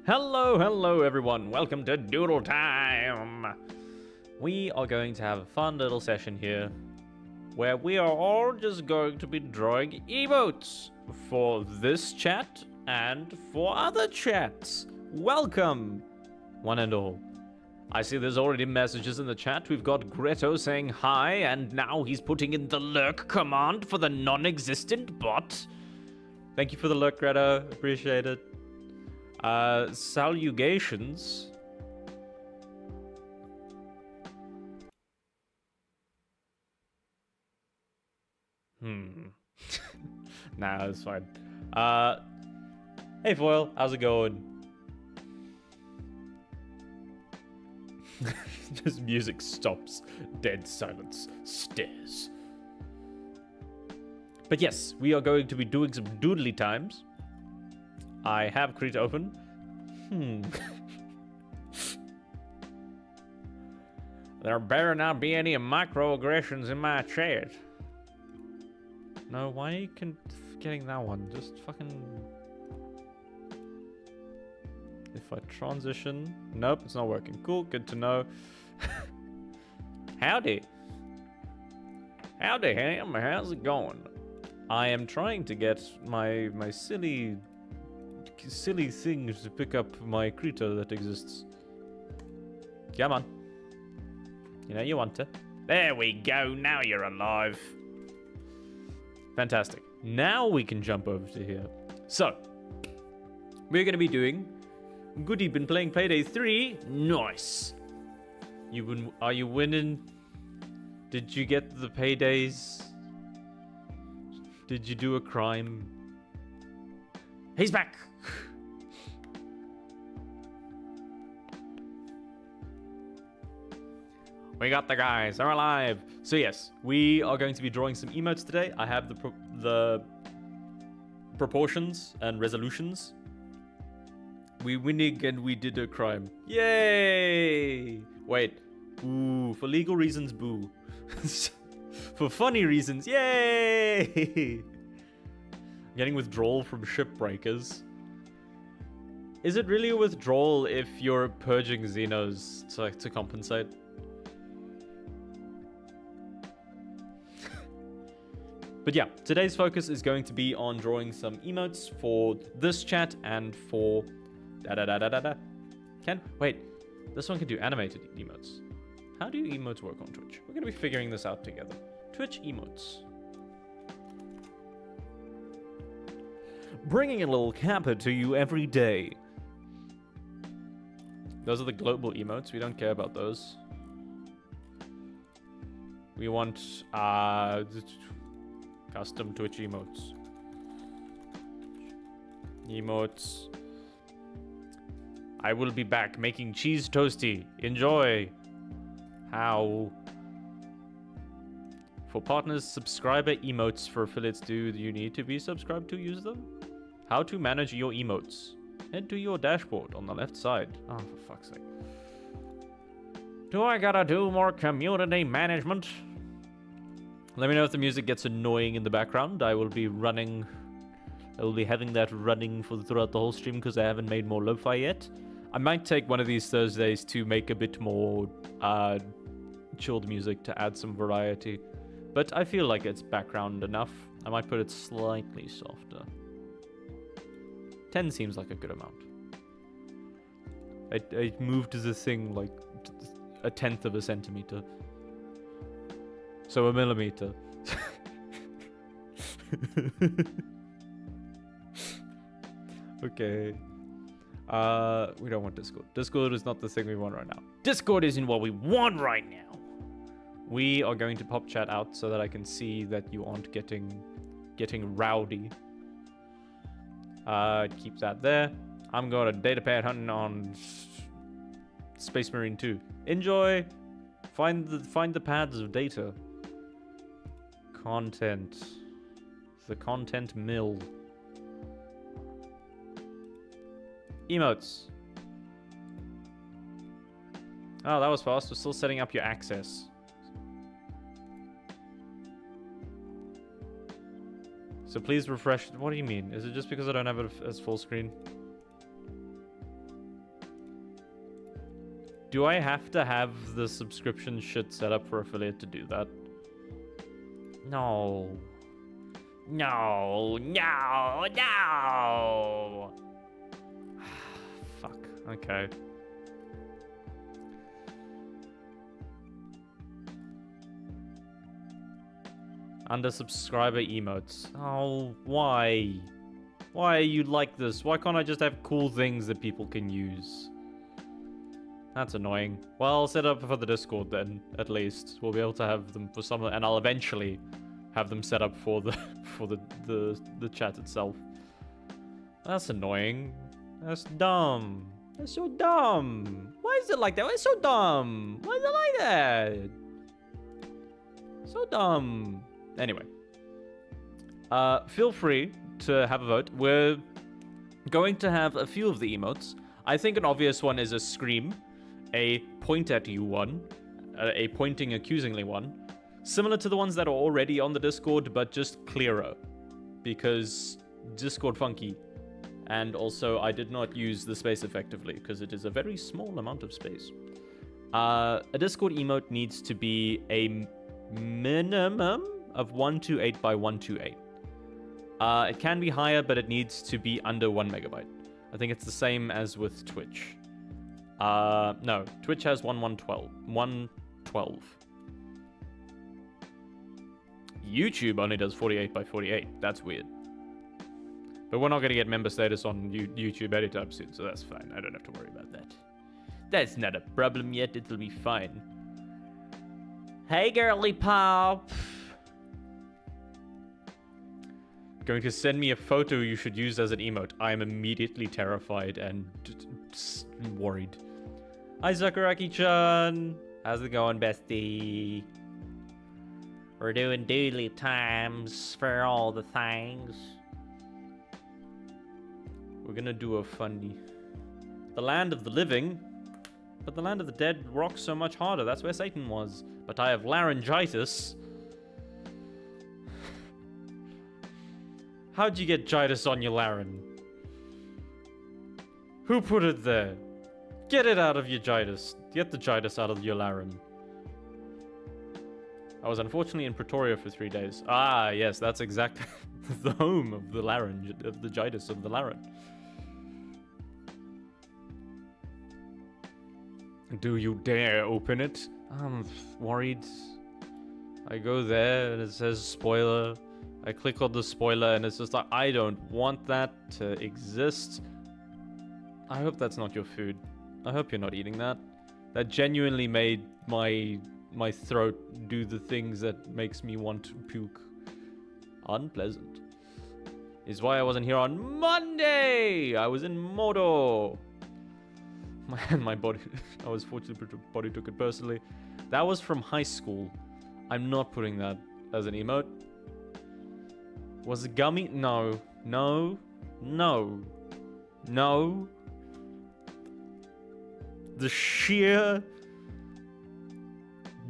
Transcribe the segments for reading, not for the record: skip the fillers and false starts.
Hello everyone, welcome to Doodle time! We are going to have a fun little session here where we are all just going to be drawing emotes for this chat and for other chats. Welcome, one and all. I see there's already messages in the chat. We've got Greto saying hi, and now he's putting in the lurk command for the non-existent bot. Thank you for the lurk, Greto. Appreciate it. Salutations. Nah, that's fine. Hey Foil, how's it going? Just music stops. Dead silence. Stares. But yes, we are going to be doing some doodly times. I have Crete open. There better not be any microaggressions in my chat. No, why are you getting that one? Just fucking... If I transition... Nope, it's not working. Cool, good to know. Howdy. Howdy, Ham. How's it going? I am trying to get my silly thing to pick up my creature that exists. Come on. You know you want to. There we go. Now you're alive. Fantastic. Now we can jump over to here. So, we're going to be doing... Goody, been playing Payday 3? Nice. Are you winning? Did you get the paydays? Did you do a crime? He's back! We got the guys, they're alive. So yes, we are going to be drawing some emotes today. I have the proportions and resolutions. We winning and we did a crime. Yay! Wait, boo. For legal reasons, boo. For funny reasons, yay! Getting withdrawal from shipbreakers. Is it really a withdrawal if you're purging Xenos to compensate? But yeah, today's focus is going to be on drawing some emotes for this chat and for Wait, this one can do animated emotes. How do emotes work on Twitch? We're going to be figuring this out together. Twitch emotes. Bringing a little Kappa to you every day. Those are the global emotes. We don't care about those. We want custom Twitch emotes. Emotes. I will be back making cheese toasty. Enjoy. How? For partners, subscriber emotes for affiliates. Do you need to be subscribed to use them? How to manage your emotes. Head to your dashboard on the left side. Oh, for fuck's sake. Do I gotta do more community management? Let me know if the music gets annoying in the background. I will be having that running throughout the whole stream because I haven't made more lo-fi yet. I might take one of these Thursdays to make a bit more chilled music to add some variety. But I feel like it's background enough. I might put it slightly softer. 10 seems like a good amount. I moved the thing like 1/10 of a centimeter. So a millimeter. Okay. We don't want Discord. Discord is not the thing we want right now. Discord isn't what we want right now. We are going to pop chat out so that I can see that you aren't getting rowdy. Keep that there. I'm going to datapad hunting on Space Marine 2. Enjoy. Find the pads of data. Content. The content mill. Emotes. Oh, that was fast. We're still setting up your access. So please refresh. What do you mean? Is it just because I don't have it as full screen? Do I have to have the subscription shit set up for affiliate to do that? No. No, no, no! Fuck, okay. Under subscriber emotes. Oh, why? Why are you like this? Why can't I just have cool things that people can use? That's annoying. Well, I'll set up for the Discord then, at least. We'll be able to have them for some, and I'll eventually have them set up for the the chat itself. That's annoying. That's dumb. That's so dumb. Why is it like that? Why is it so dumb? Why is it like that? So dumb. Anyway. Feel free to have a vote. We're going to have a few of the emotes. I think an obvious one is a scream, a point at you one, a pointing accusingly one, similar to the ones that are already on the Discord, but just clearer, because Discord funky. And also, I did not use the space effectively, because it is a very small amount of space. A Discord emote needs to be a minimum of 128 by 128. It can be higher, but it needs to be under 1 megabyte. I think it's the same as with Twitch. No, Twitch has 112. YouTube only does 48 by 48. That's weird. But we're not going to get member status on YouTube anytime soon, so that's fine. I don't have to worry about that. That's not a problem yet. It'll be fine. Hey, girly pop. Going to send me a photo you should use as an emote. I'm immediately terrified and worried. Hi, Sakuraki-chan. How's it going, bestie? We're doing doodly times for all the things. We're gonna do a funny. The land of the living, but the land of the dead rocks so much harder. That's where Satan was. But I have laryngitis. How'd you get jitis on your laryn? Who put it there? Get it out of your jitis. Get the jitis out of your laryn. I was unfortunately in Pretoria for 3 days. Ah, yes, that's exactly the home of the laryn, of the jitis of the laryn. Do you dare open it? I'm worried. I go there and it says spoiler. I click on the spoiler and it's just like, I don't want that to exist. I hope that's not your food. I hope you're not eating that. That genuinely made my throat do the things that makes me want to puke. Unpleasant. Is why I wasn't here on Monday! I was in Modo. My body, I was fortunate my body took it personally. That was from high school. I'm not putting that as an emote. Was it gummy? No. No. No. No. The sheer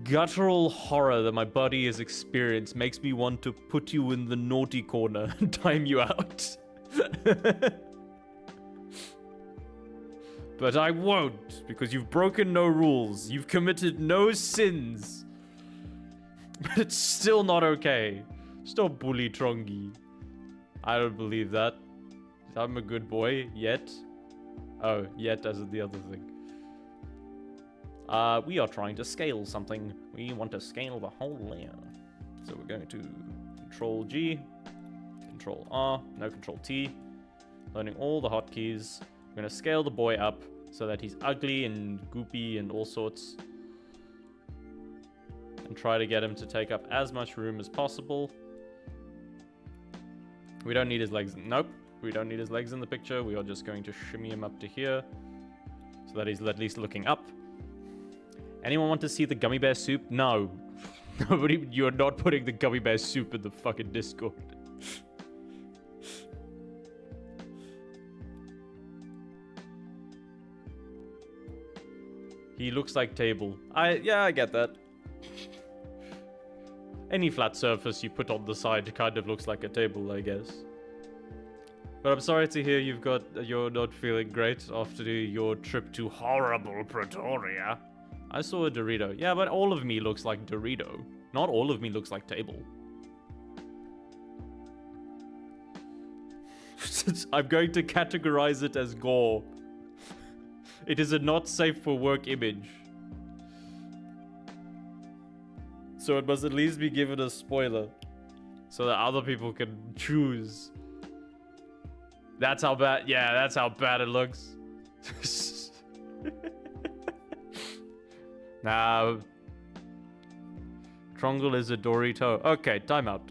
guttural horror that my body has experienced makes me want to put you in the naughty corner and time you out. But I won't, because you've broken no rules. You've committed no sins. But it's still not okay. Stop bully Trongi. I don't believe that. I'm a good boy, yet. Oh, yet as the other thing. We are trying to scale something. We want to scale the whole layer. So we're going to Control G, Control R, no Control T. Learning all the hotkeys. We're going to scale the boy up so that he's ugly and goopy and all sorts. And try to get him to take up as much room as possible. We don't need his legs. Nope. We don't need his legs in the picture. We are just going to shimmy him up to here so that he's at least looking up. Anyone want to see the gummy bear soup? No. Nobody, you're not putting the gummy bear soup in the fucking Discord. He looks like table. Yeah, I get that. Any flat surface you put on the side kind of looks like a table, I guess. But I'm sorry to hear you're not feeling great after your trip to horrible Pretoria. I saw a Dorito. Yeah, but all of me looks like Dorito. Not all of me looks like table. I'm going to categorize it as gore. It is a not safe for work image. So it must at least be given a spoiler. So that other people can choose. That's how bad, yeah, that's how bad it looks. Nah. Trongle is a Dorito. Okay, time out.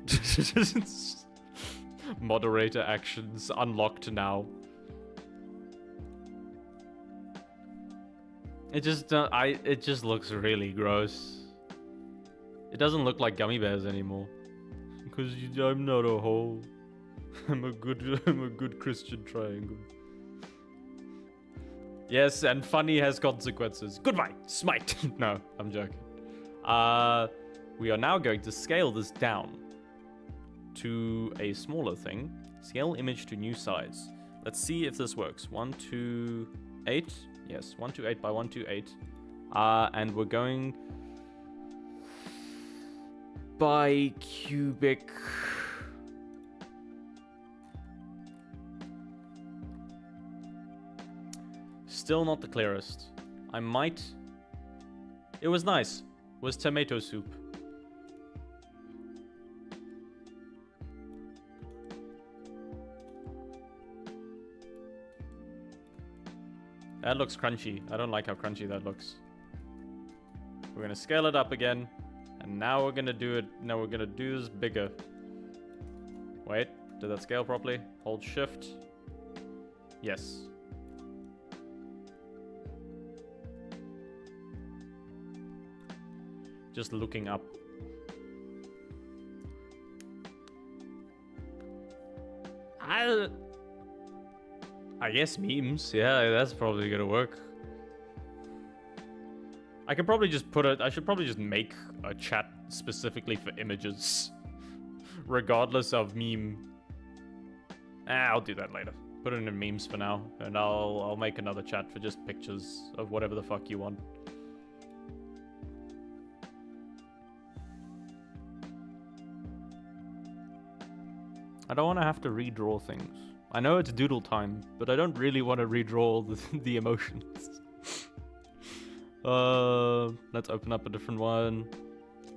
Moderator actions unlocked now. It just looks really gross. It doesn't look like gummy bears anymore. Because I'm not a hole. I'm a good Christian triangle. Yes, and funny has consequences. Goodbye, smite. No, I'm joking. We are now going to scale this down to a smaller thing. Scale image to new size. Let's see if this works. 128. Yes, 128 by 128. And we're going by cubic. Still not the clearest. I might. It was nice. It was tomato soup. That looks crunchy. I don't like how crunchy that looks. We're gonna scale it up again. And now we're gonna do it. Now we're gonna do this bigger. Wait, did that scale properly? Hold shift. Yes. Just looking up. I guess memes. Yeah, that's probably gonna work. I could probably just I should probably just make a chat specifically for images. Regardless of meme. I'll do that later. Put it in memes for now. And I'll make another chat for just pictures of whatever the fuck you want. I don't want to have to redraw things. I know it's doodle time, but I don't really want to redraw the emotions. Let's open up a different one.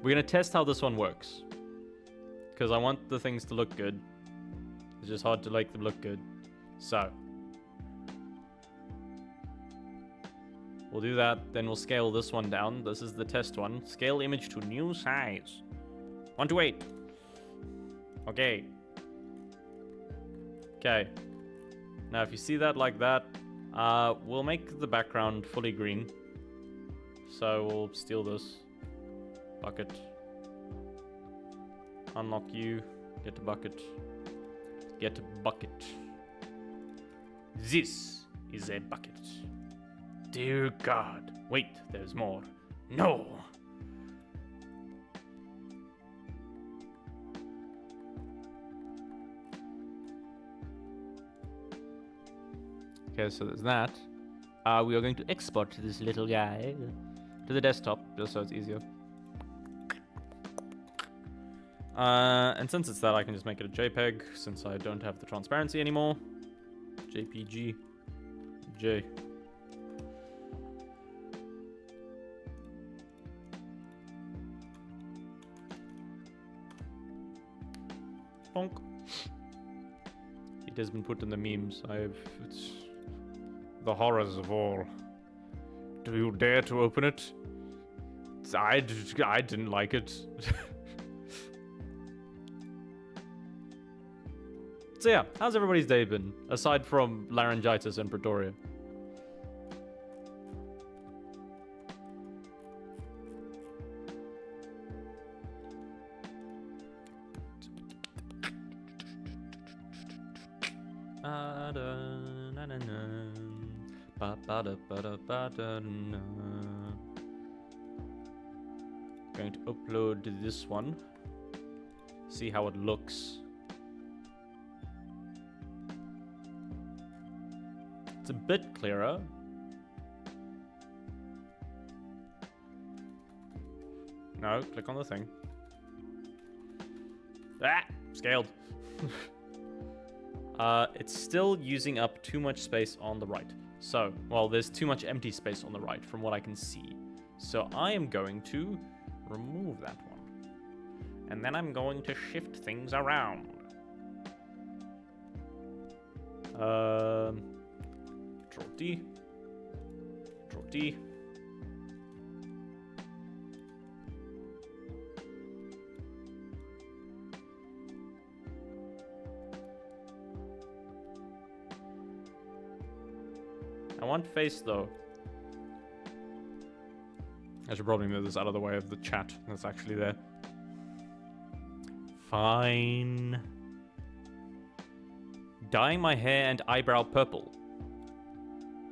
We're gonna test how this one works. Because I want the things to look good. It's just hard to make them look good. So. We'll do that, then we'll scale this one down. This is the test one. Scale image to new size. 128. Okay. Okay. Now if you see that like that, we'll make the background fully green. So we'll steal this. Bucket. Unlock you. Get a bucket. Get a bucket. This is a bucket. Dear God. Wait, there's more. No! Okay, so there's that. We are going to export this little guy to the desktop, just so it's easier. And since it's that, I can just make it a JPEG, since I don't have the transparency anymore. JPG. J. Bonk. It has been put in the memes. It's the horrors of all. Do you dare to open it? I didn't like it. So yeah, how's everybody's day been? Aside from laryngitis in Pretoria. Going to upload this one. See how it looks. It's a bit clearer. No, click on the thing. Ah! Scaled. It's still using up too much space on the right. So, well, there's too much empty space on the right from what I can see. So I am going to remove that one. And then I'm going to shift things around. Control D. Control D. I want face, though. I should probably move this out of the way of the chat that's actually there. Fine. Dyeing my hair and eyebrow purple.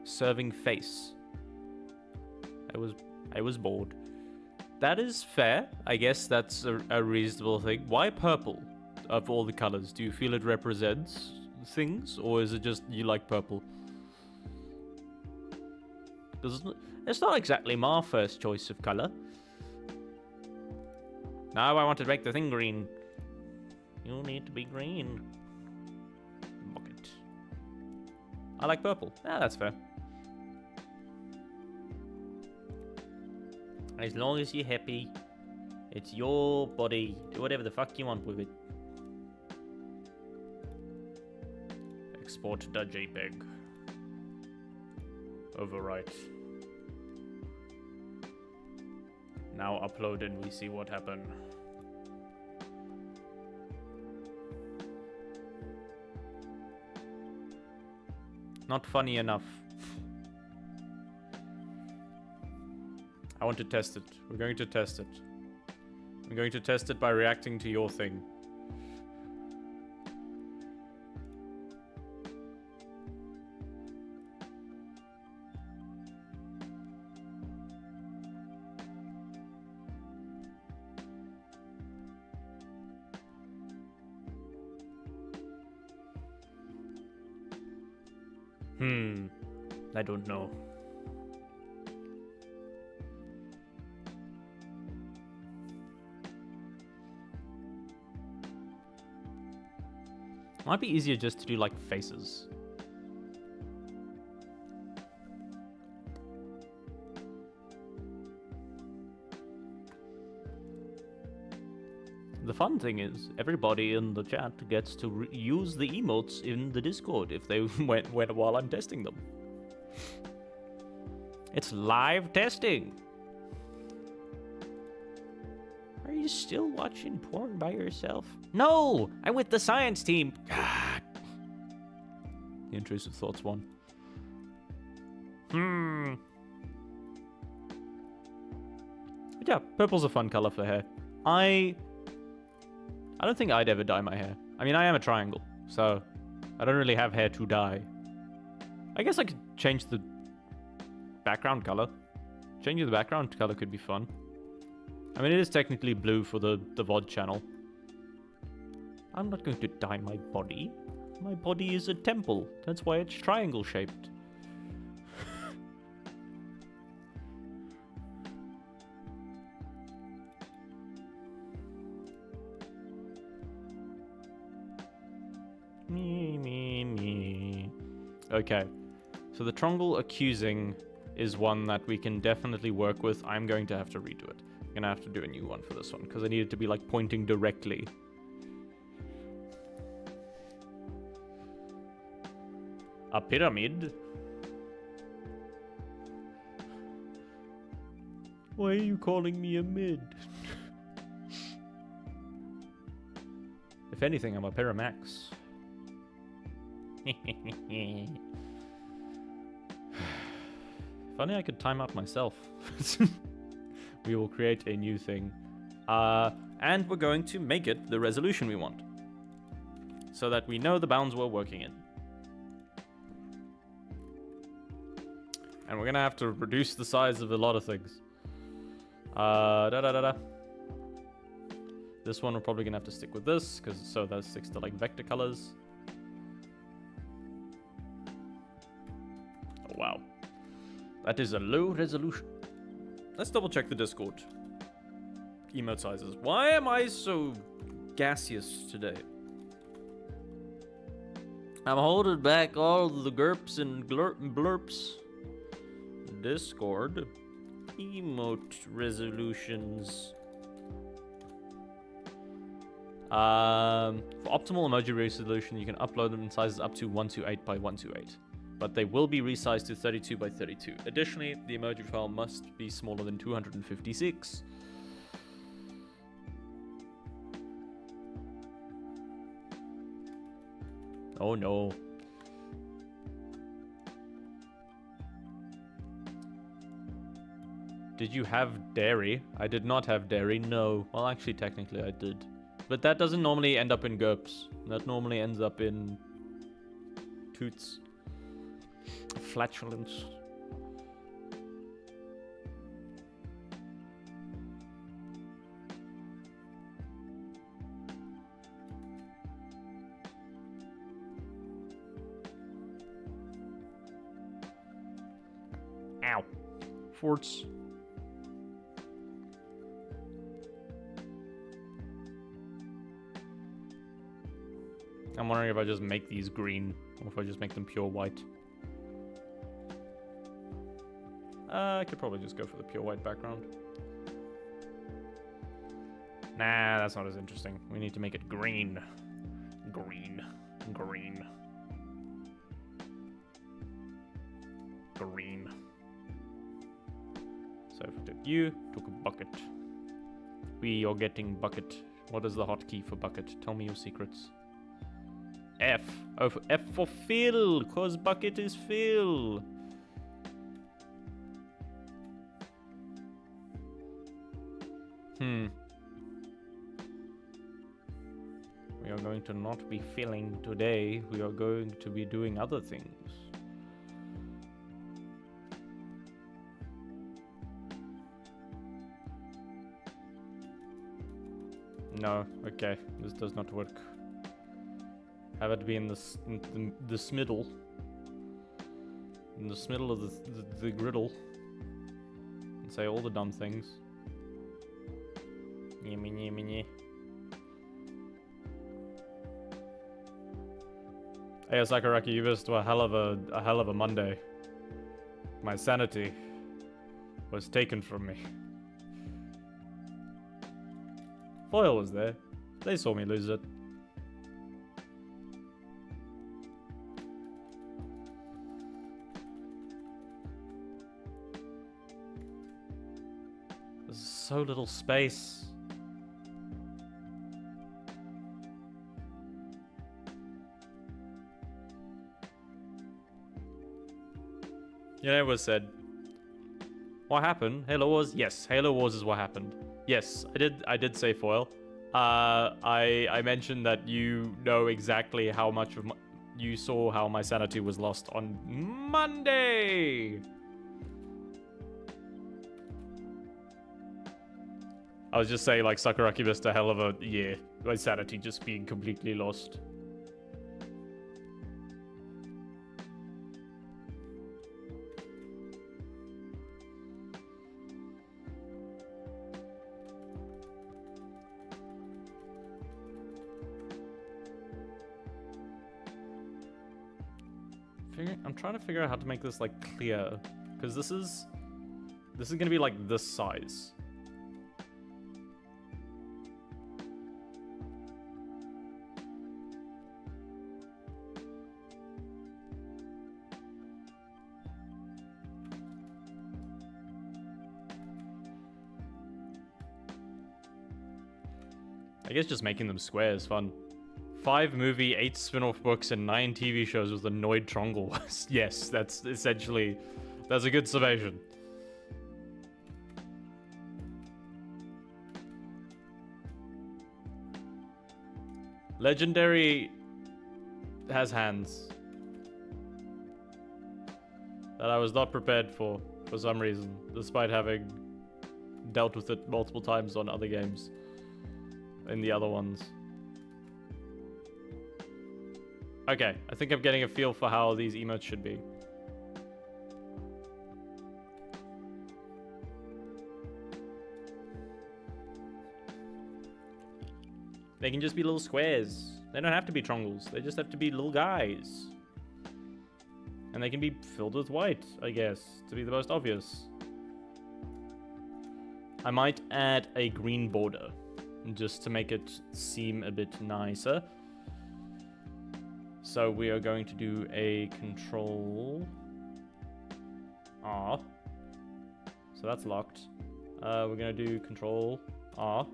Serving face. I was bored. That is fair. I guess that's a reasonable thing. Why purple of all the colors? Do you feel it represents things? Or is it just you like purple? Because it's not exactly my first choice of color. Now I want to make the thing green. You need to be green. Bucket. I like purple. Ah, that's fair. As long as you're happy, it's your body. Do whatever the fuck you want with it. Export the JPEG. Overwrite. Now upload and we see what happened. Not funny enough. I want to test it. We're going to test it. I'm going to test it by reacting to your thing. I don't know. Might be easier just to do like faces. The fun thing is, everybody in the chat gets to use the emotes in the Discord if they went while I'm testing them. It's live testing. Are you still watching porn by yourself? No! I'm with the science team. God. The intrusive thoughts won. But yeah, purple's a fun color for hair. I don't think I'd ever dye my hair. I mean, I am a triangle, so I don't really have hair to dye. I guess I could change the background color. Changing the background color could be fun. I mean, it is technically blue for the VOD channel. I'm not going to dye my body. My body is a temple. That's why it's triangle shaped. Me. Okay. So the triangle accusing is one that we can definitely work with. I'm going to have to redo it. I'm going to have to do a new one for this one because I need it to be like pointing directly. A pyramid? Why are you calling me a mid? If anything, I'm a Paramax. If only I could time out myself. We will create a new thing. And we're going to make it the resolution we want. So that we know the bounds we're working in. And we're going to have to reduce the size of a lot of things. This one we're probably going to have to stick with this, because so that sticks to like vector colors. Wow. That is a low resolution. Let's double check the Discord. Emote sizes. Why am I so gaseous today? I'm holding back all the GURPS and blurps. Discord. Emote resolutions. For optimal emoji resolution, you can upload them in sizes up to 128 by 128. But they will be resized to 32 by 32. Additionally, the emoji file must be smaller than 256. Oh no. Did you have dairy? I did not have dairy, no. Well, actually, technically I did. But that doesn't normally end up in GURPS. That normally ends up in toots. Flatulence. Ow. Forts. I'm wondering if I just make these green, or if I just make them pure white. I could probably just go for the pure white background. Nah, that's not as interesting. We need to make it green. Green. Green. Green. So if we took you, took a bucket. We are getting bucket. What is the hotkey for bucket? Tell me your secrets. F. Oh, F for fill, cause bucket is fill. We are going to not be filling today. We are going to be doing other things. No, okay, this does not work. Have it be in the smiddle. In the smiddle of the griddle. And say all the dumb things. Nyeh, nyeh, nyeh. Hey, Sakuraki, you missed a hell of a Monday. My sanity was taken from me. Foil was there. They saw me lose it. There's so little space. You know, it was said, what happened? Halo Wars? Yes, Halo Wars is what happened. Yes, I did say foil. I mentioned that you know exactly how much of you saw how my sanity was lost on Monday. I was just saying, like, Sakuraki missed a hell of a year. My sanity just being completely lost. I'm trying to figure out how to make this, like, clear. Because this is gonna be, like, this size. I guess just making them square is fun. 5 movie, 8 spin-off books, and 9 TV shows with Annoyed Trongle. Yes, that's essentially... That's a good summation. Legendary has hands. That I was not prepared for some reason, despite having dealt with it multiple times on other games. In the other ones. Okay, I think I'm getting a feel for how these emotes should be. They can just be little squares. They don't have to be triangles. They just have to be little guys. And they can be filled with white, I guess, to be the most obvious. I might add a green border, just to make it seem a bit nicer. So we are going to do a control R. So that's locked. We're going to do control R.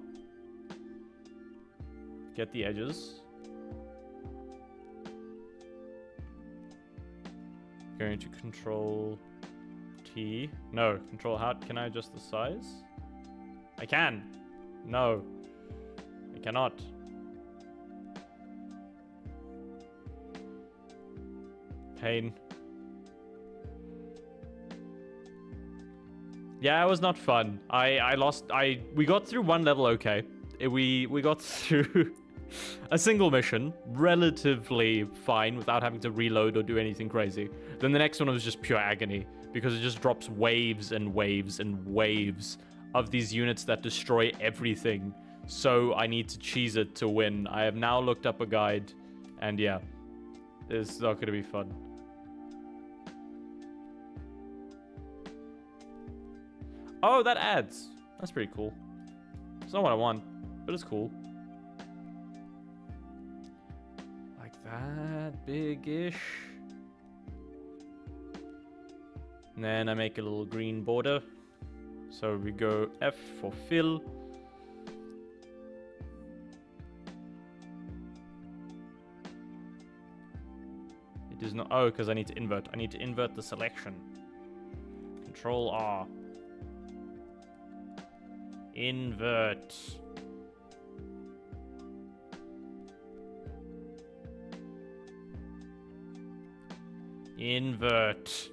Get the edges. Going to control T. No, control how can I adjust the size? I can. No. I cannot. Pain. Yeah, it was not fun. We got through one level okay. We got through a single mission relatively fine without having to reload or do anything crazy. Then the next one was just pure agony because it just drops waves and waves and waves of these units that destroy everything. So I need to cheese it to win. I have now looked up a guide and yeah, it's not going to be fun. Oh, that adds. That's pretty cool. It's not what I want, but it's cool. Like that, big-ish. And then I make a little green border. So we go F for fill. It is not, oh, because I need to invert. I need to invert the selection. Control R. Invert. Invert.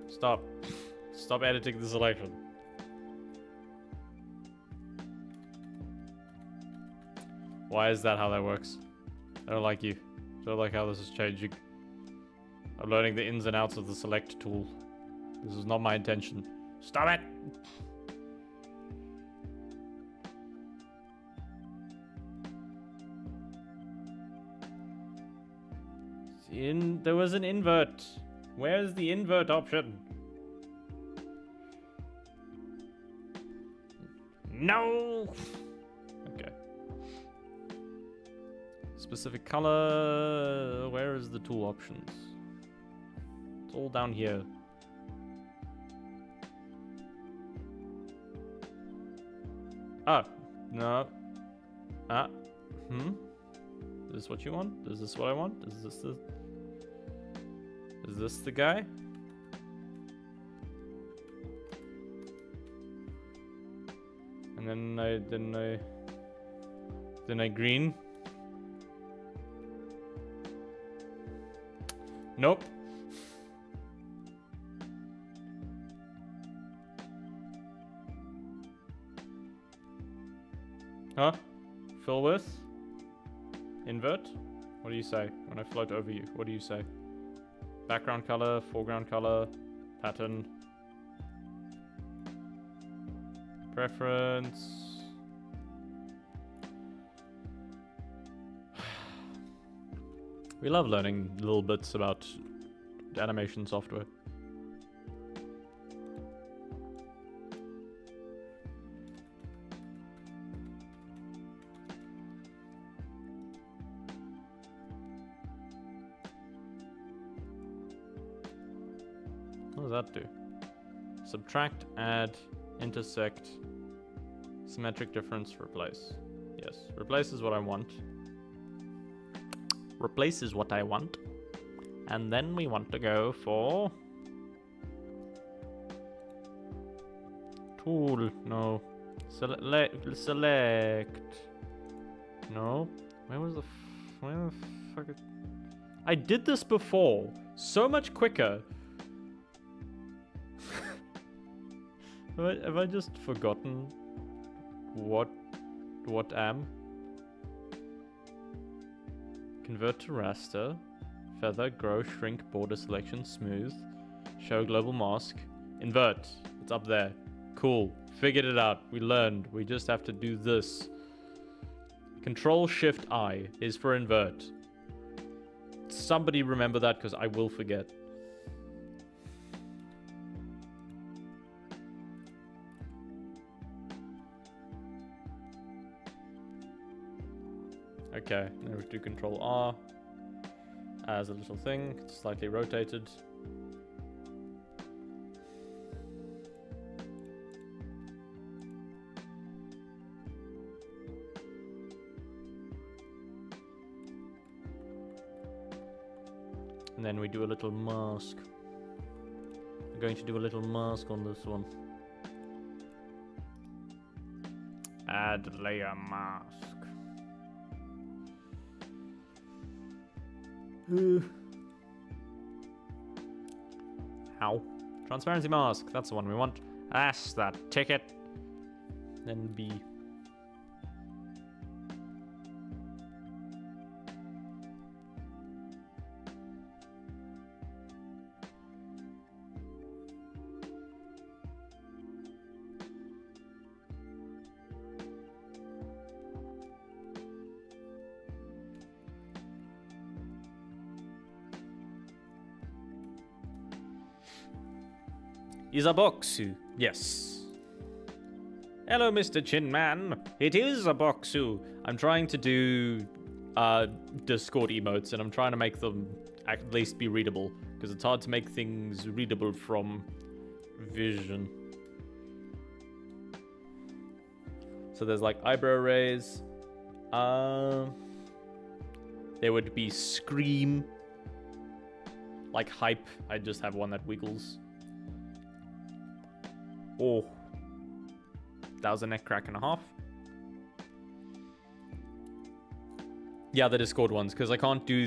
Stop. Stop editing the selection. Why is that how that works? I don't like you. I don't like how this is changing. I'm learning the ins and outs of the select tool. This is not my intention. Stop it! There was an invert. Where's the invert option? No! Okay. Specific color. Where is the tool options? It's all down here. Ah, no. Ah, Is this what you want? Is this what I want? Is this the guy? And then I green. Nope. Huh? Fill with? Invert? What do you say when I float over you? What do you say? Background color, foreground color, pattern. Preference. We love learning little bits about animation software. What does that do? Subtract, add, intersect, symmetric difference, replace. Yes, replace is what I want. Replace is what I want. And then we want to go for tool. No. Select. No. Where the fuck? I did this before. So much quicker. Have I just forgotten what am? Convert to raster, feather, grow, shrink, border selection, smooth, Show global mask. Invert. It's up there. Cool. Figured it out. We learned. We just have to do this. Control-Shift-I is for invert. Somebody remember that, because I will forget. Okay, now we do Control-R as a little thing, slightly rotated. And then we do a little mask. I'm going to do a little mask on this one. Add layer mask. Ow. Transparency mask. That's the one we want. That's that ticket. Then B. Is a boxu. Yes. Hello, Mr. Chin Man. It is a boxu. I'm trying to do Discord emotes, and I'm trying to make them at least be readable, because it's hard to make things readable from vision. So there's like eyebrow raise. There would be scream. Like hype. I just have one that wiggles. Oh. That was a neck crack and a half. Yeah, the Discord ones, because I can't do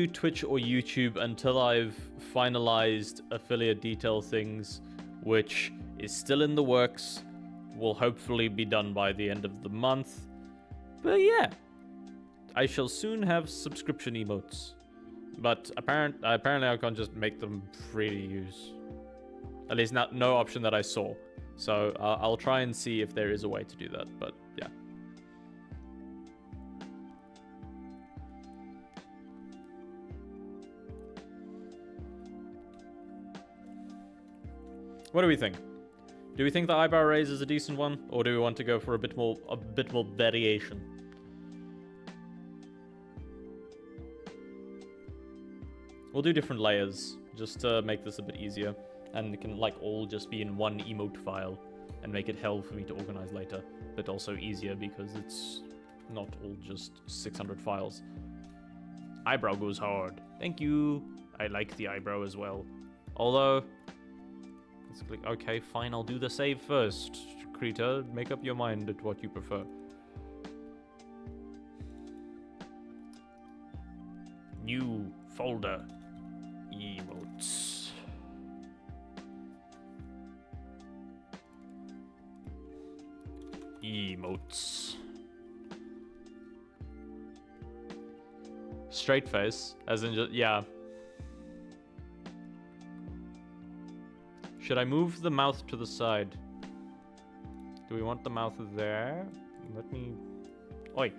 Twitch or YouTube until I've finalized affiliate detail things, which is still in the works. Will hopefully be done by the end of the month. But yeah, I shall soon have subscription emotes. But apparently I can't just make them free to use. At least no option that I saw. So I'll try and see if there is a way to do that, but yeah. What do we think? Do we think the eyebrow raise is a decent one, or do we want to go for a bit more variation? We'll do different layers just to make this a bit easier. And it can like all just be in one emote file and make it hell for me to organize later, but also easier because it's not all just 600 files. Eyebrow goes hard. Thank you. I like the eyebrow as well. Although, let's click. Okay, fine. I'll do the save first. Krita, make up your mind at what you prefer. New folder. Emotes. Emotes. Straight face, as in just, yeah. Should I move the mouth to the side? Do we want the mouth there? Let me... Oi.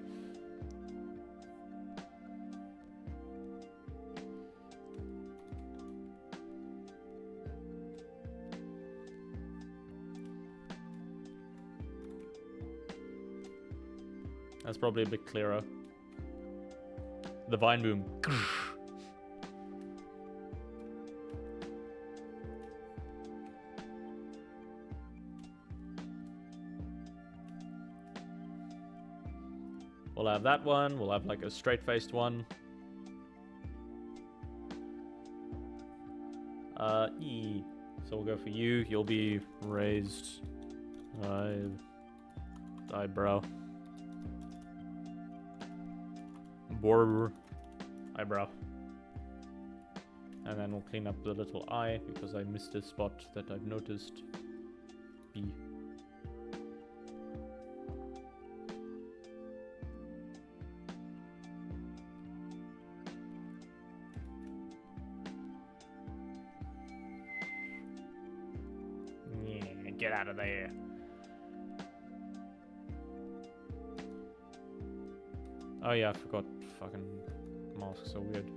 That's probably a bit clearer. The vine boom. We'll have that one. We'll have like a straight-faced one. So we'll go for you. You'll be raised. Eyebrow. Border. Eyebrow. And then we'll clean up the little eye because I missed a spot that I've noticed. B. Get out of there. Oh yeah, I forgot. Fucking masks are weird.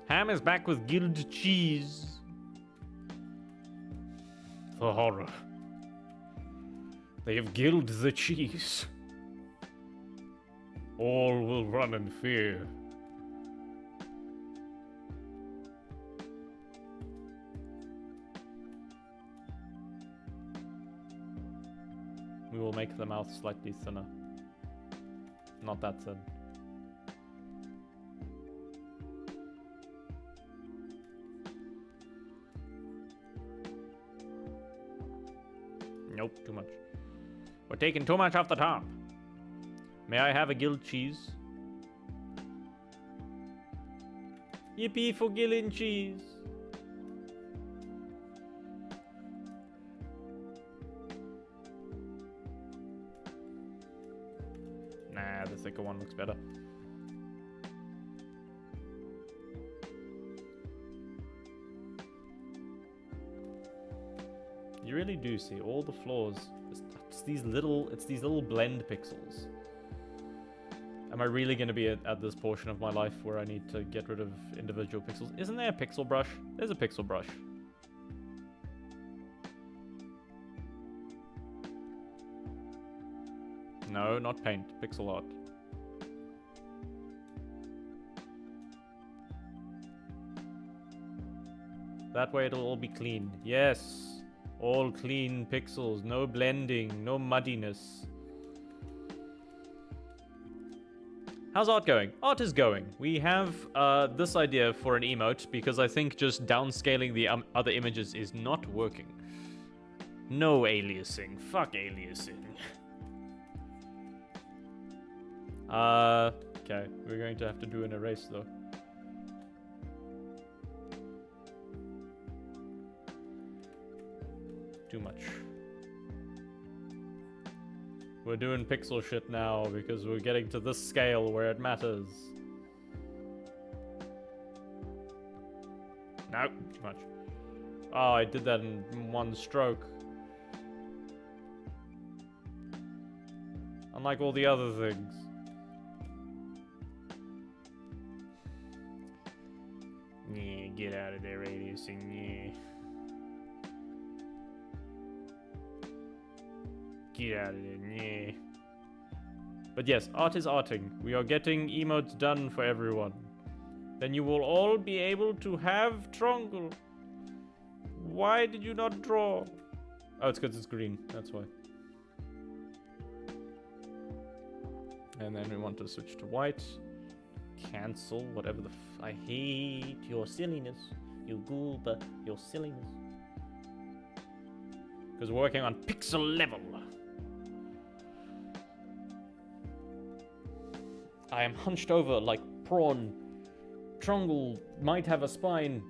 Ham is back with grilled cheese. The horror. They have killed the cheese. All will run in fear. We will make the mouth slightly thinner. Not that thin. Nope, too much. We're taking too much off the top. May I have a grilled cheese? Yippee for grilled cheese. Nah, the thicker one looks better. You really do see all the flaws. It's these little blend pixels. Am I really going to be at this portion of my life where I need to get rid of individual pixels? Isn't there a pixel brush? There's a pixel brush. No, not paint. Pixel art. That way it'll all be clean. Yes. All clean pixels, no blending, no muddiness. How's art going? Art is going. We have this idea for an emote because I think just downscaling the other images is not working. No aliasing. Fuck aliasing. Okay. We're going to have to do an erase though. Too much. We're doing pixel shit now because we're getting to this scale where it matters. No, too much. Oh, I did that in one stroke. Unlike all the other things. Yeah, get out of there, radiusing, yeah. Get out of there, yeah. But yes, art is arting. We are getting emotes done for everyone. Then you will all be able to have Trongle. Why did you not draw? Oh, it's because it's green. That's why. And then we want to switch to white. Cancel whatever the I hate your silliness. You goober, your silliness. Because we're working on pixel level. I am hunched over like prawn. Trongle might have a spine.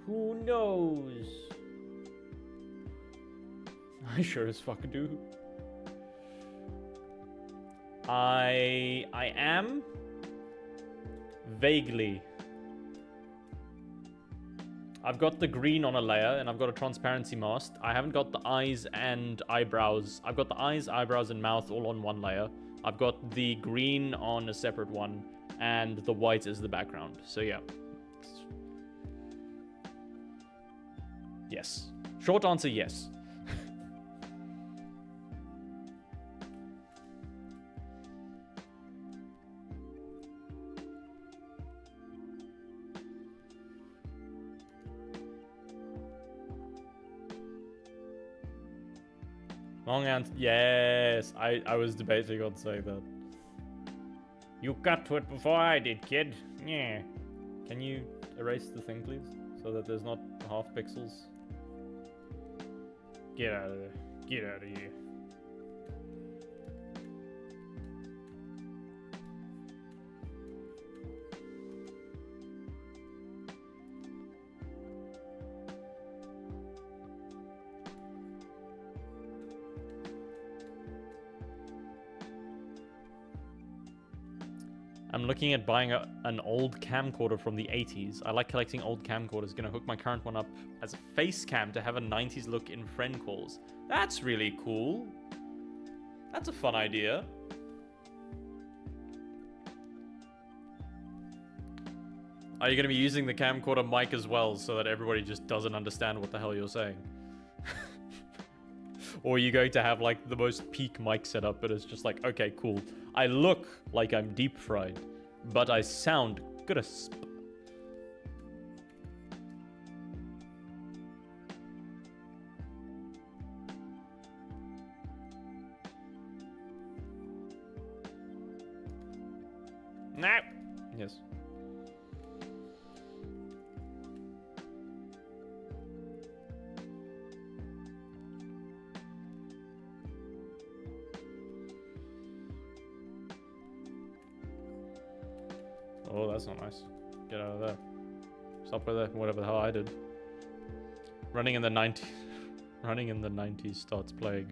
Who knows? I sure as fuck do. I am vaguely. I've got the green on a layer and I've got a transparency mask. I haven't got the eyes and eyebrows. I've got the eyes, eyebrows, and mouth all on one layer. I've got the green on a separate one, and the white is the background. So yeah. Yes. Short answer, yes. Long answer. Yes, I was debating on saying that. You got to it before I did, kid. Yeah. Can you erase the thing, please? So that there's not half pixels. Get out of there. Get out of here. I'm looking at buying an old camcorder from the 80s. I like collecting old camcorders. Gonna hook my current one up as a face cam to have a 90s look in friend calls. That's really cool. That's a fun idea. Are you gonna be using the camcorder mic as well so that everybody just doesn't understand what the hell you're saying? Or are you going to have like the most peak mic setup, but it's just like, okay, cool. I look like I'm deep fried, but I sound crisp. No. Yes. Oh, that's not nice. Get out of there. Stop with that, whatever the hell I did. Running in the 90s. Running in the 90s starts plague.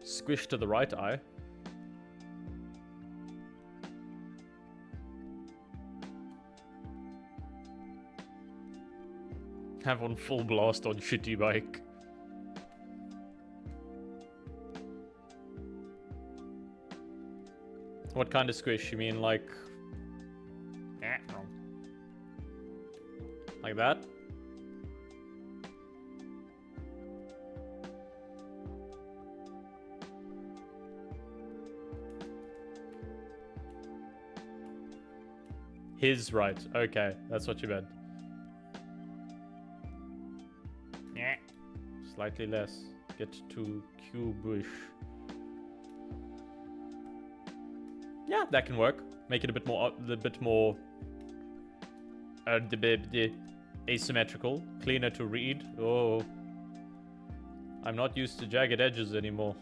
Squish to the right eye. Have on full blast on shitty bike. What kind of squish? You mean like... like that? His right. Okay, that's what you meant. Yeah. Slightly less. Get to Q-bush. Yeah, that can work. Make it a bit more asymmetrical, cleaner to read. Oh, I'm not used to jagged edges anymore.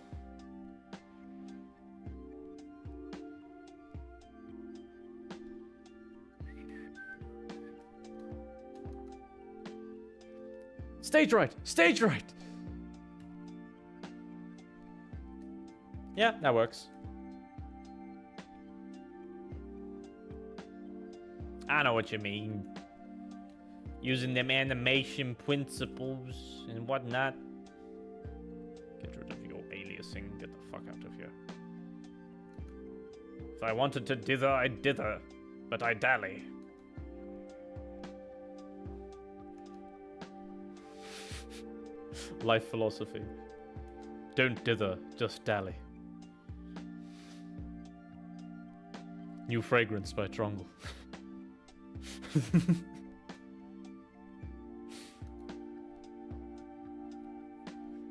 Stage right! Stage right! Yeah, that works. I know what you mean. Using them animation principles and whatnot. Get rid of your aliasing. Get the fuck out of here. If I wanted to dither, I'd dither. But I dally. Life philosophy. Don't dither, just dally. New fragrance by Trongle.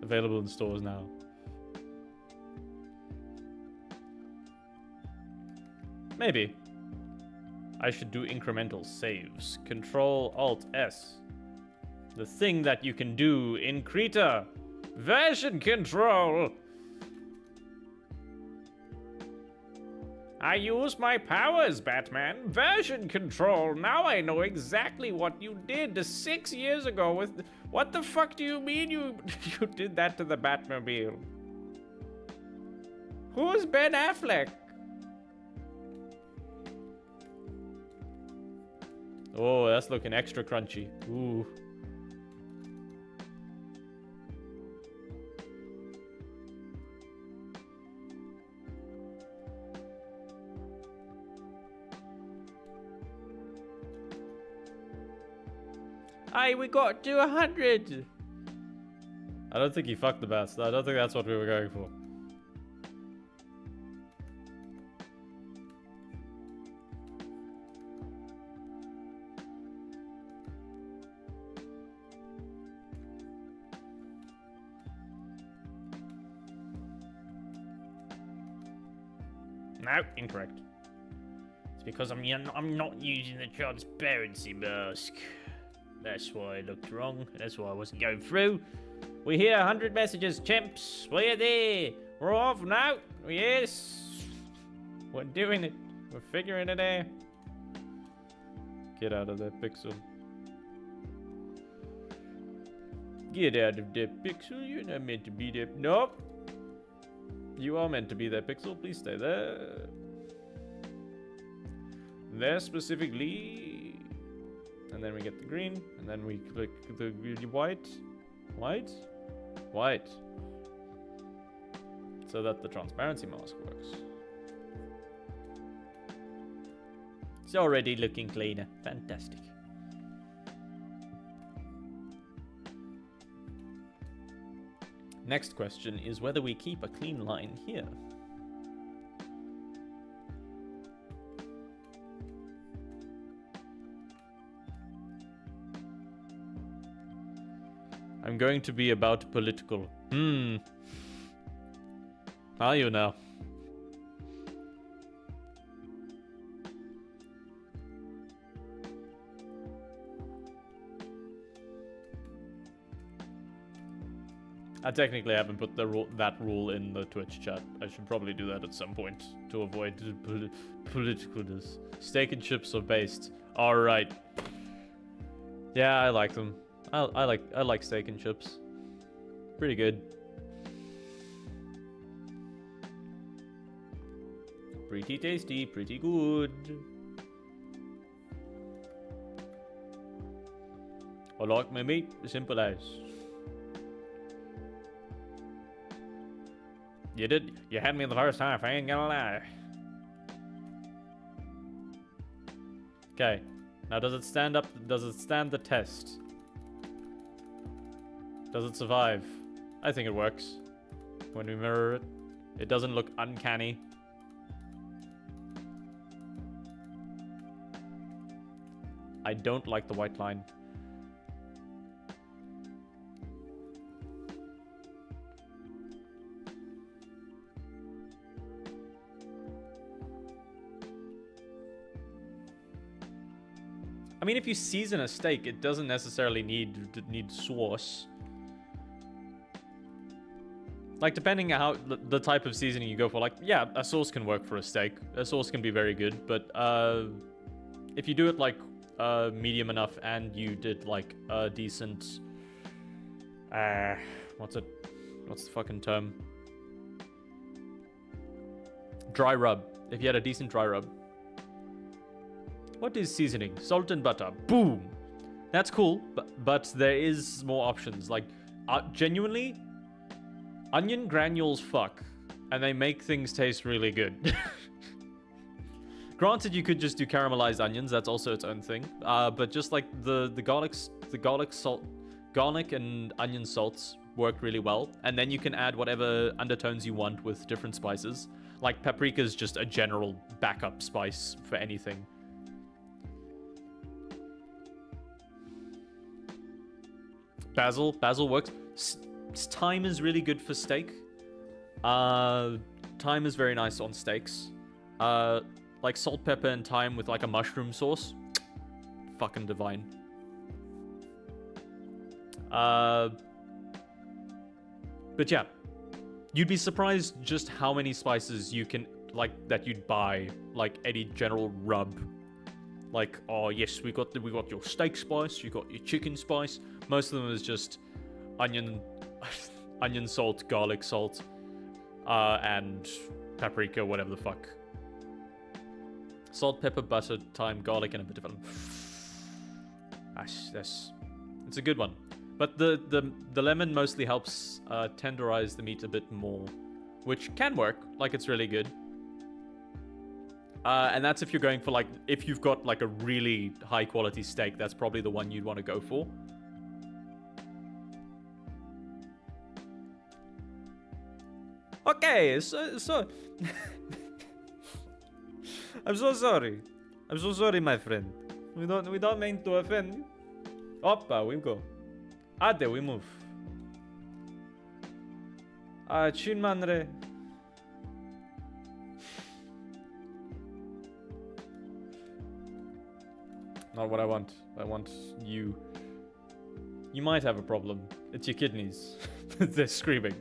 Available in stores now. Maybe. I should do incremental saves. Control Alt S. The thing that you can do in Krita. Version control. I use my powers, Batman. Version control. Now I know exactly what you did 6 years ago with... What the fuck do you mean you did that to the Batmobile? Who's Ben Affleck? Oh, that's looking extra crunchy. Ooh. Aye, we got to 100. I don't think he fucked the bats. I don't think that's what we were going for. No, incorrect. It's because I'm not using the transparency mask. That's why I looked wrong. That's why I wasn't going through. We hear 100 messages, chimps. We're there. We're off now. Yes. We're doing it. We're figuring it out. Get out of that pixel. Get out of that pixel. You're not meant to be there. Nope. You are meant to be that pixel. Please stay there. There specifically. And then we get the green. And then we click the white. White? White. So that the transparency mask works. It's already looking cleaner. Fantastic. Next question is whether we keep a clean line here. I'm going to be about political. Are you now? I technically haven't put that rule in the Twitch chat. I should probably do that at some point to avoid politicalness. Steak and chips are based. All right. Yeah, I like them. I like steak and chips. Pretty good. Pretty tasty, pretty good. I like my meat, simple as. You had me the first half, I ain't gonna lie. Okay. Now does it stand the test? Does it survive? I think it works. When we mirror it, it doesn't look uncanny. I don't like the white line. I mean, if you season a steak, it doesn't necessarily need sauce. Like, depending on how the type of seasoning you go for, like, yeah, a sauce can work for a steak. A sauce can be very good, but if you do it like medium enough and you did like a decent what's the fucking term? Dry rub. If you had a decent dry rub. What is seasoning? Salt and butter. Boom. That's cool, but there is more options. Like, genuinely, onion granules fuck, and they make things taste really good. Granted, you could just do caramelized onions. That's also its own thing. But just like the garlic and onion salts work really well, and then you can add whatever undertones you want with different spices. Like paprika is just a general backup spice for anything. Basil works. Thyme is really good for steak. Thyme is very nice on steaks. Like salt, pepper, and thyme with like a mushroom sauce. Fucking divine. But yeah. You'd be surprised just how many spices you can, like, that you'd buy, like any general rub. Like, oh yes, we got your steak spice, you got your chicken spice. Most of them is just onion salt, garlic salt, and paprika, whatever the fuck. Salt, pepper, butter, thyme, garlic, and a bit of it's a good one. But the lemon mostly helps tenderize the meat a bit more, which can work. Like, it's really good. And that's if you're going for, like, if you've got like a really high quality steak, that's probably the one you'd want to go for. Okay, so I'm so sorry. I'm so sorry, my friend. We don't mean to offend you. Oppa, we go. Ade, we move. Chin manre. Not what I want. I want you. You might have a problem. It's your kidneys. They're screaming.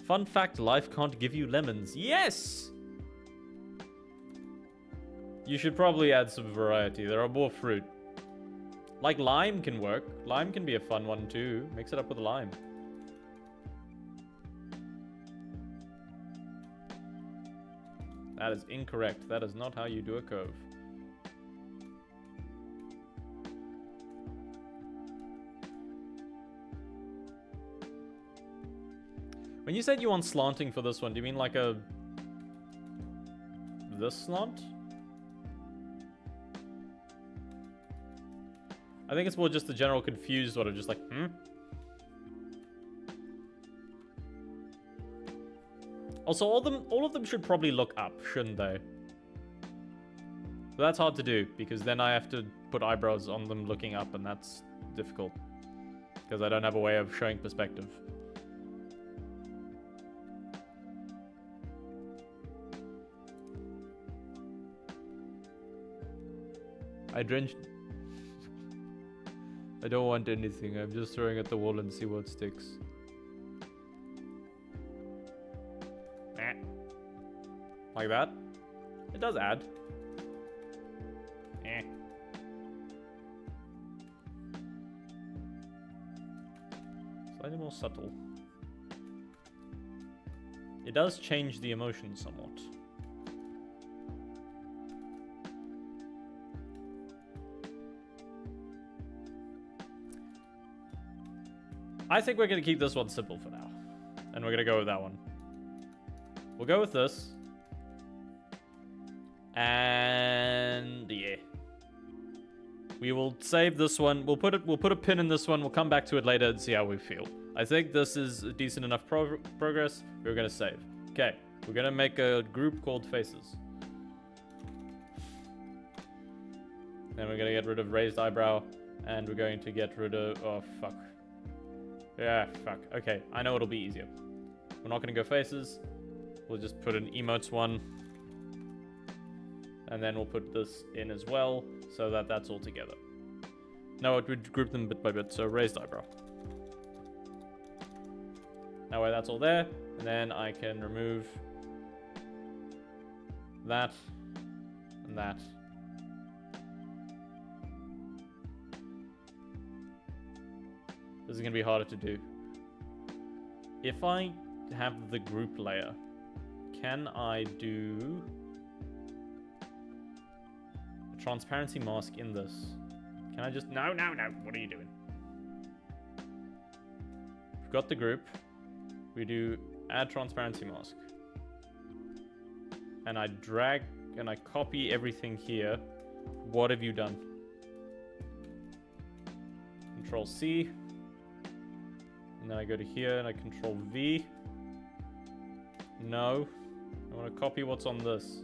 Fun fact, life can't give you lemons. Yes! You should probably add some variety. There are more fruit. Like lime can work. Lime can be a fun one too. Mix it up with lime. That is incorrect. That is not how you do a cove. When you said you want slanting for this one, do you mean like a... this slant? I think it's more just the general confused sort of just like, Also, all of them should probably look up, shouldn't they? But that's hard to do, because then I have to put eyebrows on them looking up, and that's difficult. Because I don't have a way of showing perspective. I drenched... I don't want anything, I'm just throwing at the wall and see what sticks. Like that? It does add. Slightly more subtle. It does change the emotion somewhat. I think we're going to keep this one simple for now. And we're going to go with that one. We'll go with this. And yeah. We will save this one. We'll put a pin in this one. We'll come back to it later and see how we feel. I think this is a decent enough progress. We're going to save. Okay. We're going to make a group called Faces. Then we're going to get rid of raised eyebrow. And we're going to get rid of... oh, fuck. Yeah, fuck. Okay, I know it'll be easier. We're not going to go Faces. We'll just put an Emotes one. And then we'll put this in as well, so that that's all together. No, it would group them bit by bit, so raised eyebrow. That way that's all there, and then I can remove that and that. This is going to be harder to do. If I have the group layer, can I do a transparency mask in this? Can I just... No, no, no. What are you doing? We've got the group. We do add transparency mask. And I drag and I copy everything here. What have you done? Control C. And then I go to here and I control V. No. I want to copy what's on this.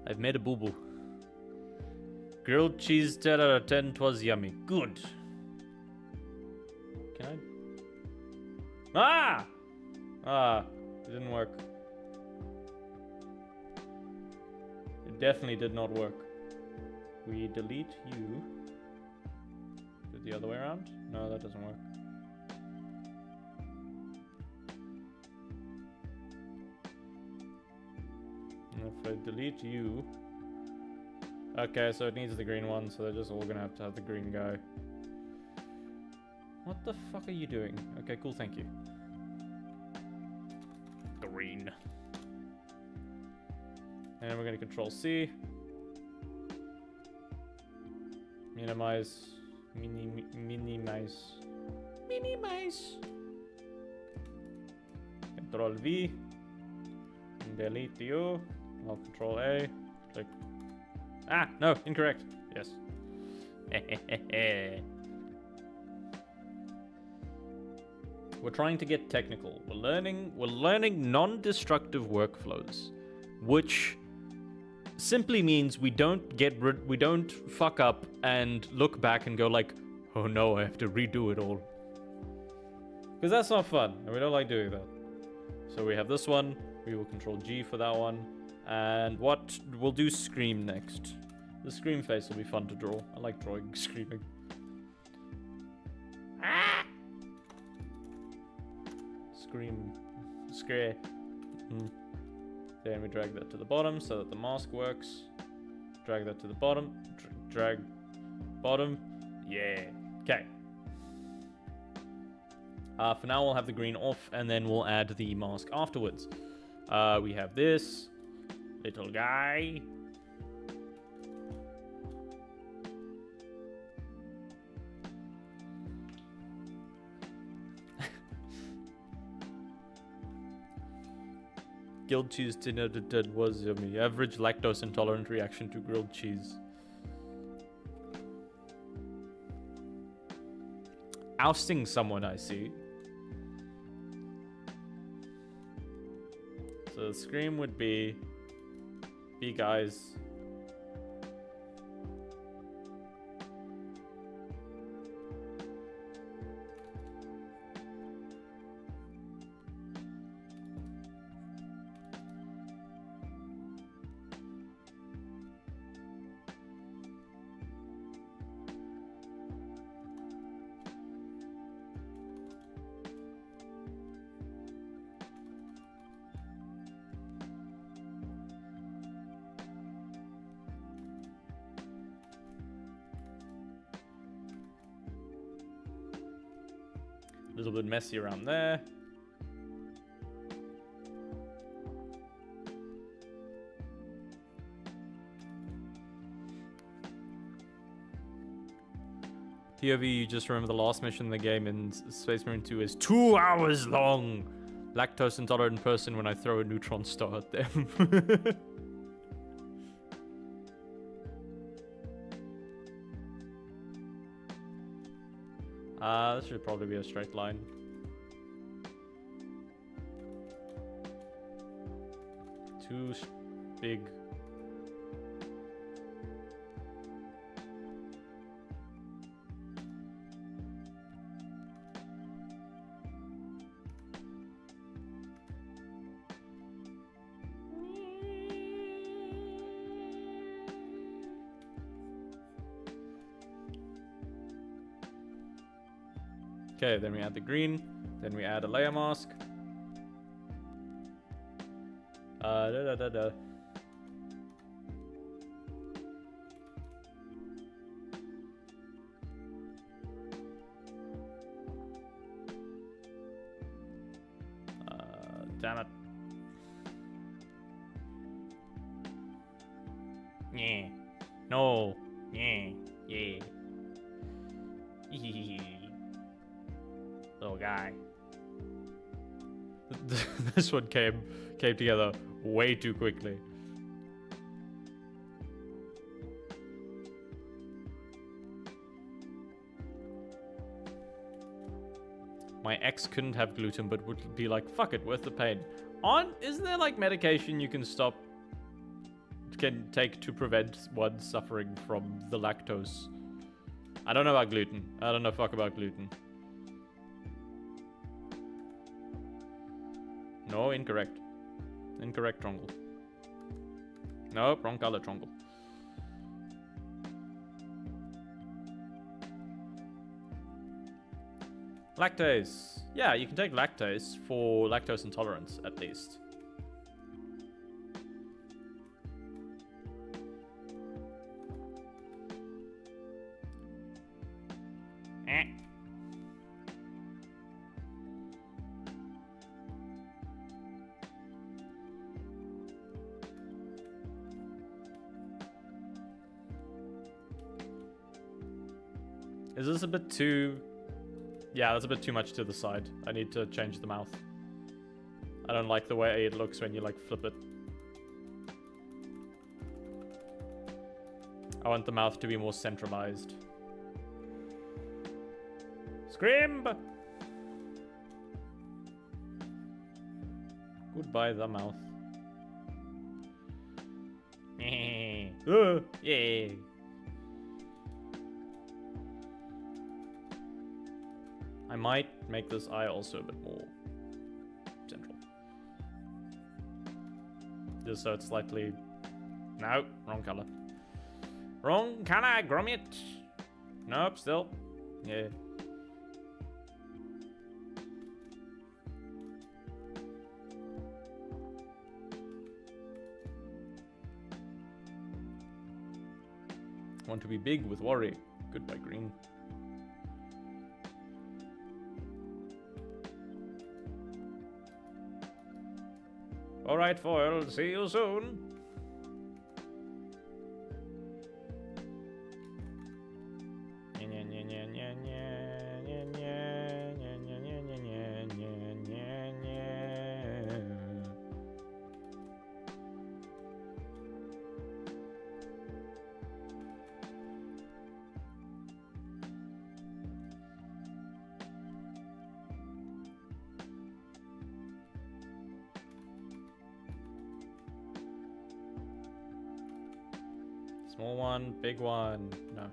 I've made a boo-boo. Grilled cheese 10 out of 10, 'twas yummy. Good. Can I? Ah! Ah, it didn't work. It definitely did not work. We delete you. Do it the other way around? No, that doesn't work. If I delete you... Okay, so it needs the green one, so they're just all gonna have to have the green guy. What the fuck are you doing? Okay, cool, thank you. Green. And we're gonna control C. Minimize. Minimize. Minimize. Control V. Delete you. I'll control A. Click. Ah, no, incorrect. Yes. We're trying to get technical. We're learning non-destructive workflows, which simply means we don't fuck up and look back and go like, oh no, I have to redo it all. Because that's not fun, and we don't like doing that. So we have this one, We will control G for that one. And what? We'll do Scream next. The Scream face will be fun to draw. I like drawing screaming. Ah! Scream. Scare. Then we drag that to the bottom so that the mask works. Drag that to the bottom. Drag bottom. Yeah. Okay. For now, we'll have the green off, and then we'll add the mask afterwards. We have this little guy. Grilled cheese dinner that was yummy. Average lactose intolerant reaction to grilled cheese. Ousting someone, I see. So the scream would be guys. A little bit messy around there. POV, you just remember the last mission in the game in Space Marine 2 is 2 hours long. Lactose intolerant person when I throw a neutron star at them. This should probably be a straight line. Too big. Okay, then we add the green, then we add a layer mask. Damn it. Yeah. No. Yeah. Yeah. Little guy. This one came together way too quickly. My ex couldn't have gluten, but would be like, fuck it, worth the pain. Isn't there like medication you can take to prevent one suffering from the lactose? I don't know about gluten. I don't know fuck about gluten. No, incorrect. Incorrect, Trongle. Nope, wrong color, Trongle. Lactase. Yeah, you can take lactase for lactose intolerance, at least. Is this a bit too... Yeah, that's a bit too much to the side. I need to change the mouth. I don't like the way it looks when you, like, flip it. I want the mouth to be more centralized. Scream! Goodbye, the mouth. Yeah. I might make this eye also a bit more central. just so it's slightly... No, wrong color. Wrong color, Gromit. Nope, still. Yeah. Want to be big with worry. Goodbye, green. Alright, Foil. See you soon. Small one, big one. No.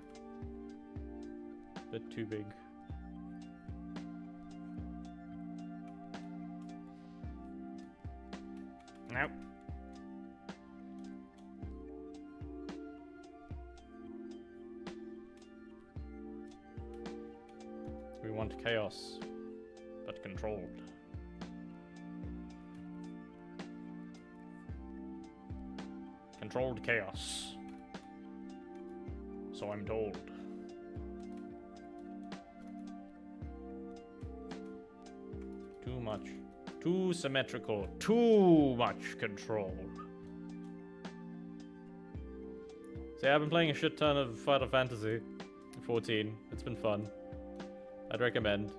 Bit too big. Nope. We want chaos, but controlled. Controlled chaos. So I'm told. Too much. Too symmetrical. Too much control. See, I've been playing a shit ton of Final Fantasy 14. It's been fun. I'd recommend.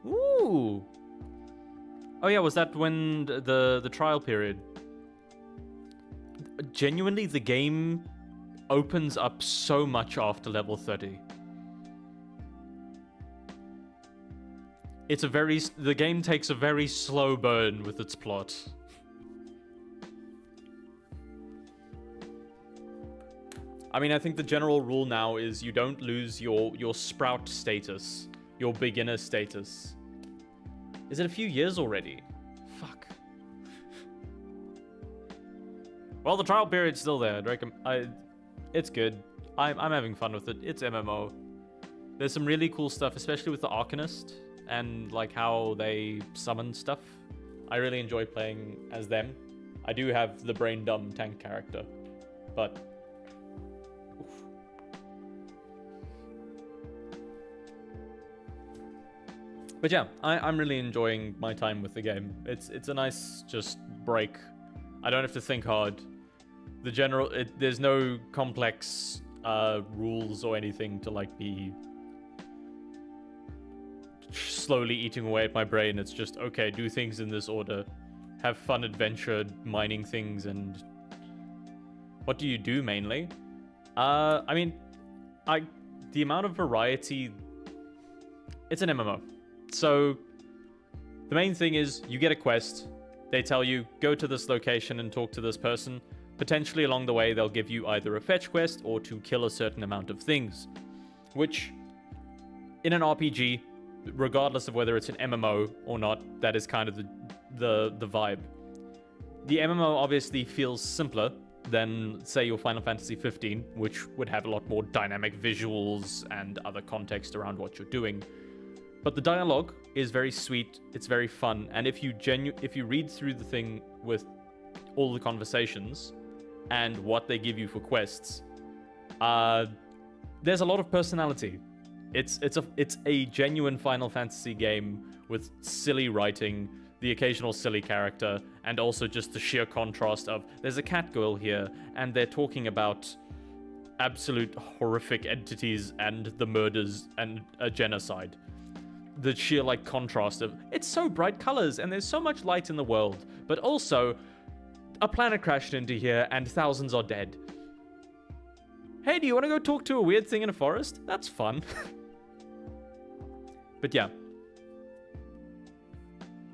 Ooh. Oh yeah, was that when the trial period? Genuinely, the game opens up so much after level 30. The game takes a very slow burn with its plot. I mean, I think the general rule now is you don't lose your sprout status. Your beginner status. Is it a few years already? Fuck. Well, the trial period's still there. It's good. I'm having fun with it. It's MMO. There's some really cool stuff, especially with the Arcanist and like how they summon stuff. I really enjoy playing as them. I do have the brain dumb tank character, but But yeah, I'm really enjoying my time with the game. It's a nice just break. I don't have to think hard. There's no complex rules or anything to like be slowly eating away at my brain. It's just, okay, do things in this order. Have fun adventure mining things, and what do you do mainly? I mean, the amount of variety, it's an MMO. So, the main thing is, you get a quest, they tell you, go to this location and talk to this person. Potentially along the way, they'll give you either a fetch quest or to kill a certain amount of things. Which, in an RPG, regardless of whether it's an MMO or not, that is kind of the vibe. The MMO obviously feels simpler than, say, your Final Fantasy 15, which would have a lot more dynamic visuals and other context around what you're doing. But the dialogue is very sweet, it's very fun, and if you read through the thing with all the conversations and what they give you for quests, there's a lot of personality. It's a genuine Final Fantasy game with silly writing, the occasional silly character, and also just the sheer contrast of there's a cat girl here, and they're talking about absolute horrific entities and the murders and a genocide. The sheer like contrast of it's so bright colors and there's so much light in the world, but also a planet crashed into here and thousands are dead. Hey, do you want to go talk to a weird thing in a forest? That's fun. But yeah,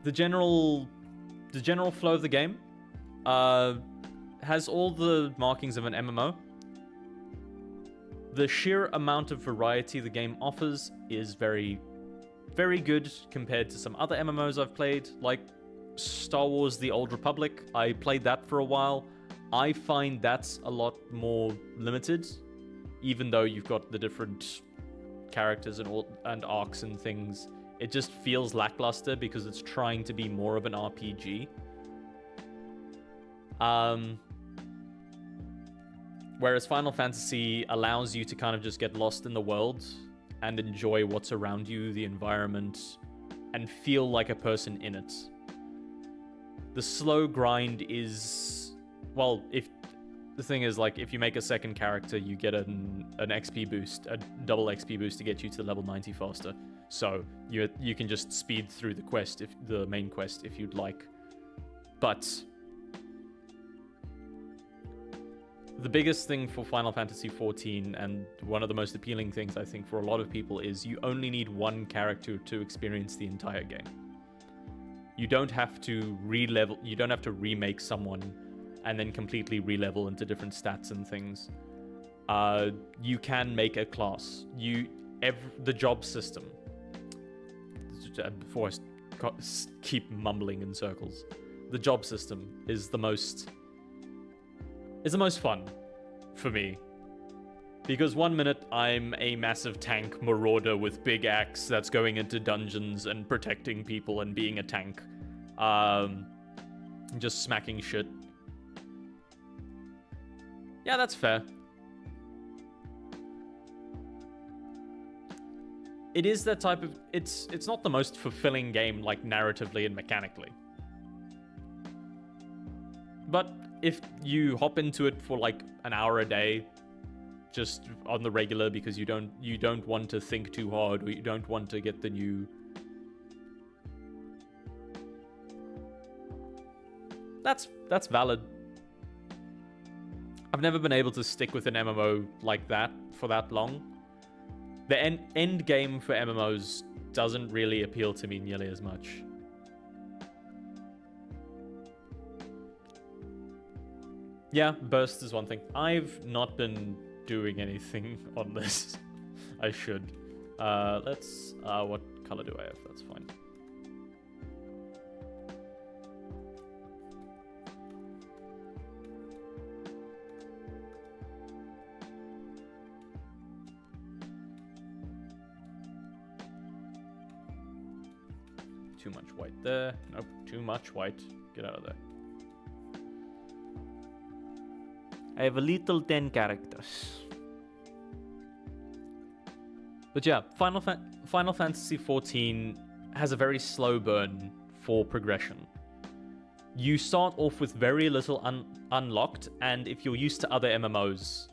the general flow of the game, has all the markings of an MMO. The sheer amount of variety the game offers is very, very good compared to some other MMOs I've played, like Star Wars The Old Republic. I played that for a while. I find that's a lot more limited, even though you've got the different characters and arcs and things. It just feels lackluster because it's trying to be more of an RPG. Whereas Final Fantasy allows you to kind of just get lost in the world and enjoy what's around you, the environment, and feel like a person in it. The slow grind is... Well, if the thing is, like, if you make a second character, you get an XP boost, a double XP boost to get you to level 90 faster. So you can just speed through the main quest if you'd like. But the biggest thing for Final Fantasy XIV, and one of the most appealing things I think for a lot of people, is you only need one character to experience the entire game. You don't have to re-level, you don't have to remake someone and then completely re-level into different stats and things. You can make a class. The job system. Before I keep mumbling in circles, the job system is the most fun for me. Because 1 minute I'm a massive tank marauder with big axe that's going into dungeons and protecting people and being a tank. Just smacking shit. Yeah, that's fair. It is that type of... It's not the most fulfilling game, like, narratively and mechanically. But if you hop into it for, like, an hour a day, just on the regular, because you don't want to think too hard, or you don't want to get the new... That's valid. I've never been able to stick with an MMO like that for that long. The end game for MMOs doesn't really appeal to me nearly as much. Yeah, burst is one thing. I've not been doing anything on this. I should. What color do I have? That's fine. Too much white there. Nope, too much white. Get out of there. I have a little 10 characters. But yeah, Final Fantasy XIV has a very slow burn for progression. You start off with very little unlocked, and if you're used to other MMOs,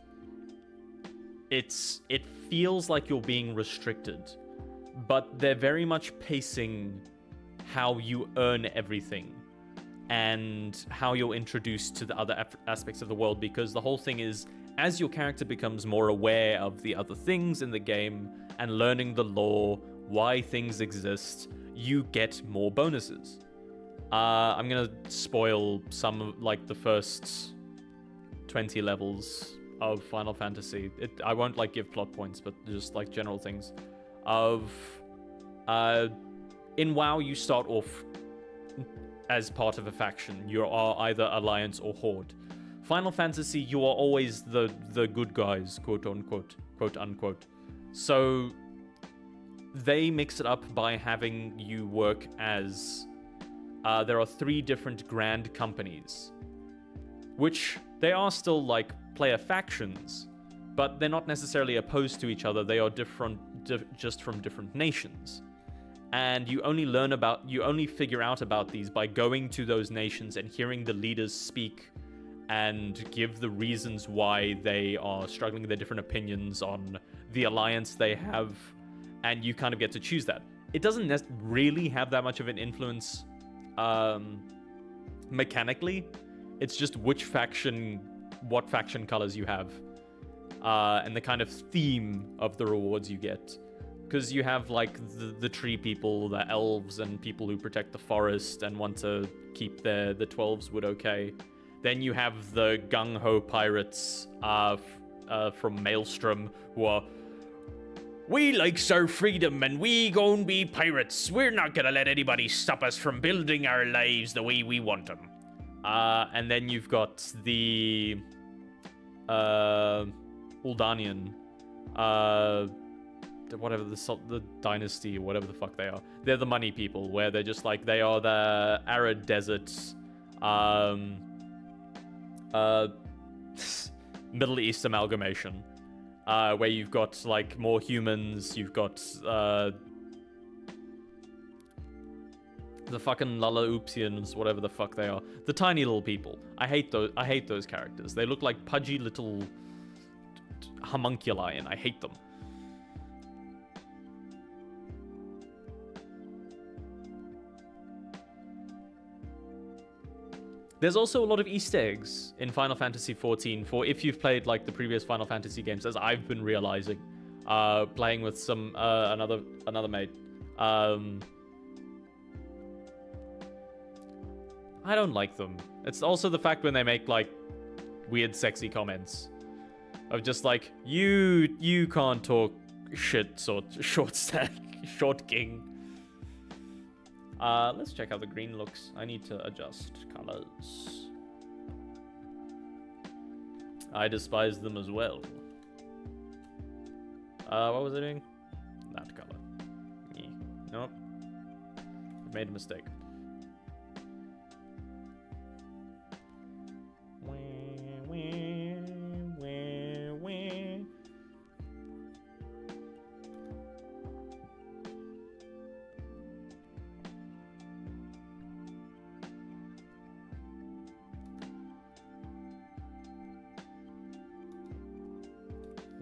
it feels like you're being restricted. But they're very much pacing how you earn everything and how you're introduced to the other aspects of the world, because the whole thing is, as your character becomes more aware of the other things in the game and learning the lore, why things exist, you get more bonuses. I'm gonna spoil some of, like, the first 20 levels of Final Fantasy. I won't, like, give plot points, but just, like, general things of... in WoW, you start off as part of a faction. You are either Alliance or Horde. Final Fantasy, you are always the good guys, quote unquote. So they mix it up by having you work as... there are 3 different grand companies, which they are still, like, player factions, but they're not necessarily opposed to each other. They are different, just from different nations. And you only figure out about these by going to those nations and hearing the leaders speak and give the reasons why they are struggling, their different opinions on the alliance they have, and you kind of get to choose that. It doesn't really have that much of an influence mechanically. It's just what faction colors you have, and the kind of theme of the rewards you get. Because you have, like, the tree people, the elves, and people who protect the forest and want to keep the 12s wood okay. Then you have the gung-ho pirates from Maelstrom who are, we likes our freedom and we gon' be pirates. We're not gonna let anybody stop us from building our lives the way we want them. And then you've got the Uldanian, whatever the dynasty, whatever the fuck they are. They're the money people, where they're just like, they are the arid deserts, Middle East amalgamation, where you've got like more humans, you've got the fucking Lalaoopsians, whatever the fuck they are, the tiny little people. I hate those characters. They look like pudgy little homunculi, and I hate them. There's also a lot of Easter eggs in Final Fantasy XIV for if you've played like the previous Final Fantasy games, as I've been realizing, playing with some another mate. I don't like them. It's also the fact when they make like weird sexy comments of just like, you can't talk shit, short stack, short king. Let's check how the green looks. I need to adjust colors. I despise them as well. What was I doing? That color. Yeah. Nope. I made a mistake.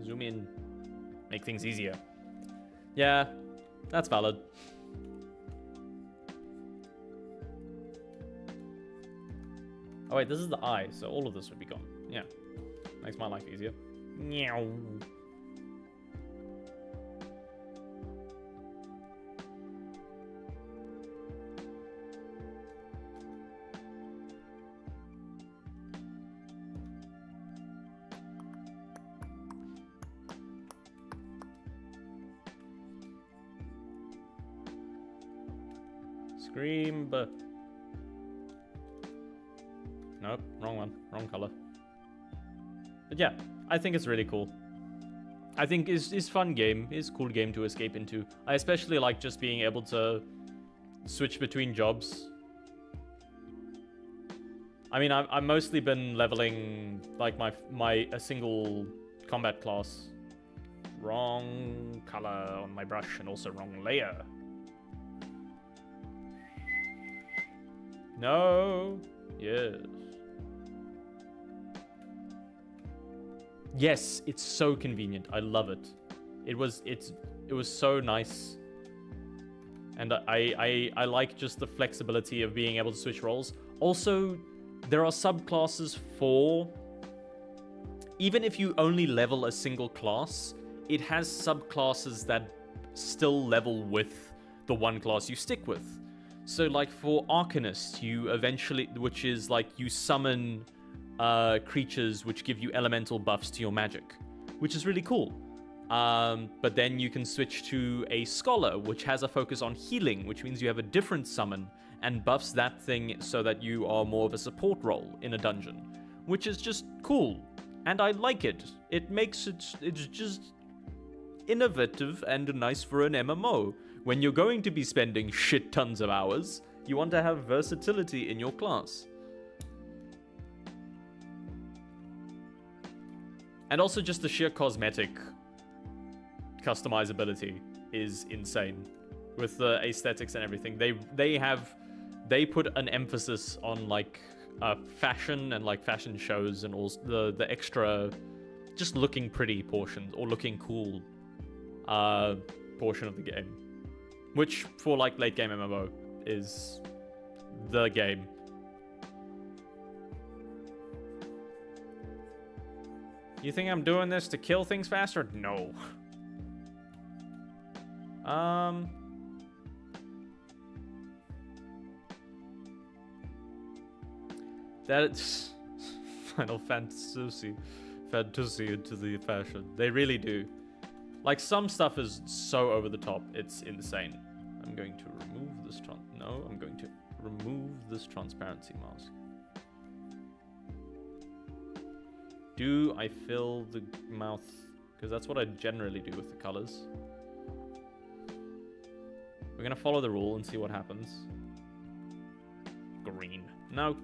Zoom in, make things easier. Yeah, that's valid. Oh wait, this is the eye, so all of this would be gone. Yeah, makes my life easier. Meow. Scream, but nope, wrong one, wrong color. But yeah, I think it's really cool. I think it's fun game, it's cool game to escape into. I especially like just being able to switch between jobs. I mean, I've mostly been leveling like a single combat class. Wrong color on my brush and also wrong layer. No. Yes. Yes, it's so convenient. I love it. It was so nice. And I like just the flexibility of being able to switch roles. Also, there are subclasses for, even if you only level a single class, it has subclasses that still level with the one class you stick with. So like for Arcanist, you eventually, which is like you summon creatures which give you elemental buffs to your magic, which is really cool. But then you can switch to a Scholar, which has a focus on healing, which means you have a different summon and buffs that thing so that you are more of a support role in a dungeon, which is just cool. And I like it. It makes it's just innovative and nice for an MMO. When you're going to be spending shit tons of hours, you want to have versatility in your class. And also just the sheer cosmetic customizability is insane. With the aesthetics and everything. They put an emphasis on like fashion and like fashion shows and all the extra just looking pretty portions or looking cool portion of the game. Which, for like late game MMO, is the game. You think I'm doing this to kill things faster? No. That's Final Fantasy into the fashion. They really do. Like, some stuff is so over the top, it's insane. I'm going to remove this I'm going to remove this transparency mask. Do I fill the mouth? Because that's what I generally do with the colors. We're gonna follow the rule and see what happens. Green. No.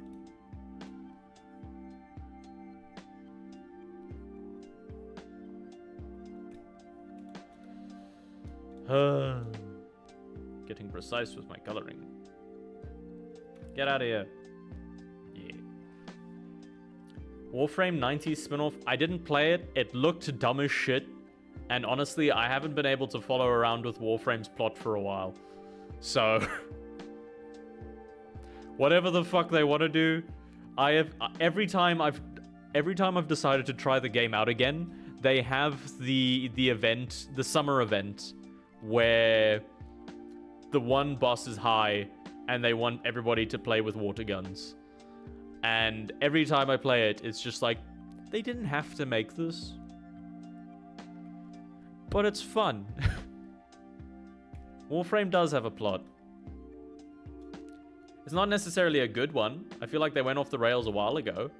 Getting precise with my coloring. Get out of here. Yeah. Warframe 90 spin-off. I didn't play it. It looked dumb as shit. And honestly, I haven't been able to follow around with Warframe's plot for a while. So, whatever the fuck they want to do, I have every time I've decided to try the game out again, they have the event, the summer event, where the one boss is high and they want everybody to play with water guns. And every time I play it, it's just like, they didn't have to make this. But it's fun. Warframe does have a plot. It's not necessarily a good one. I feel like they went off the rails a while ago.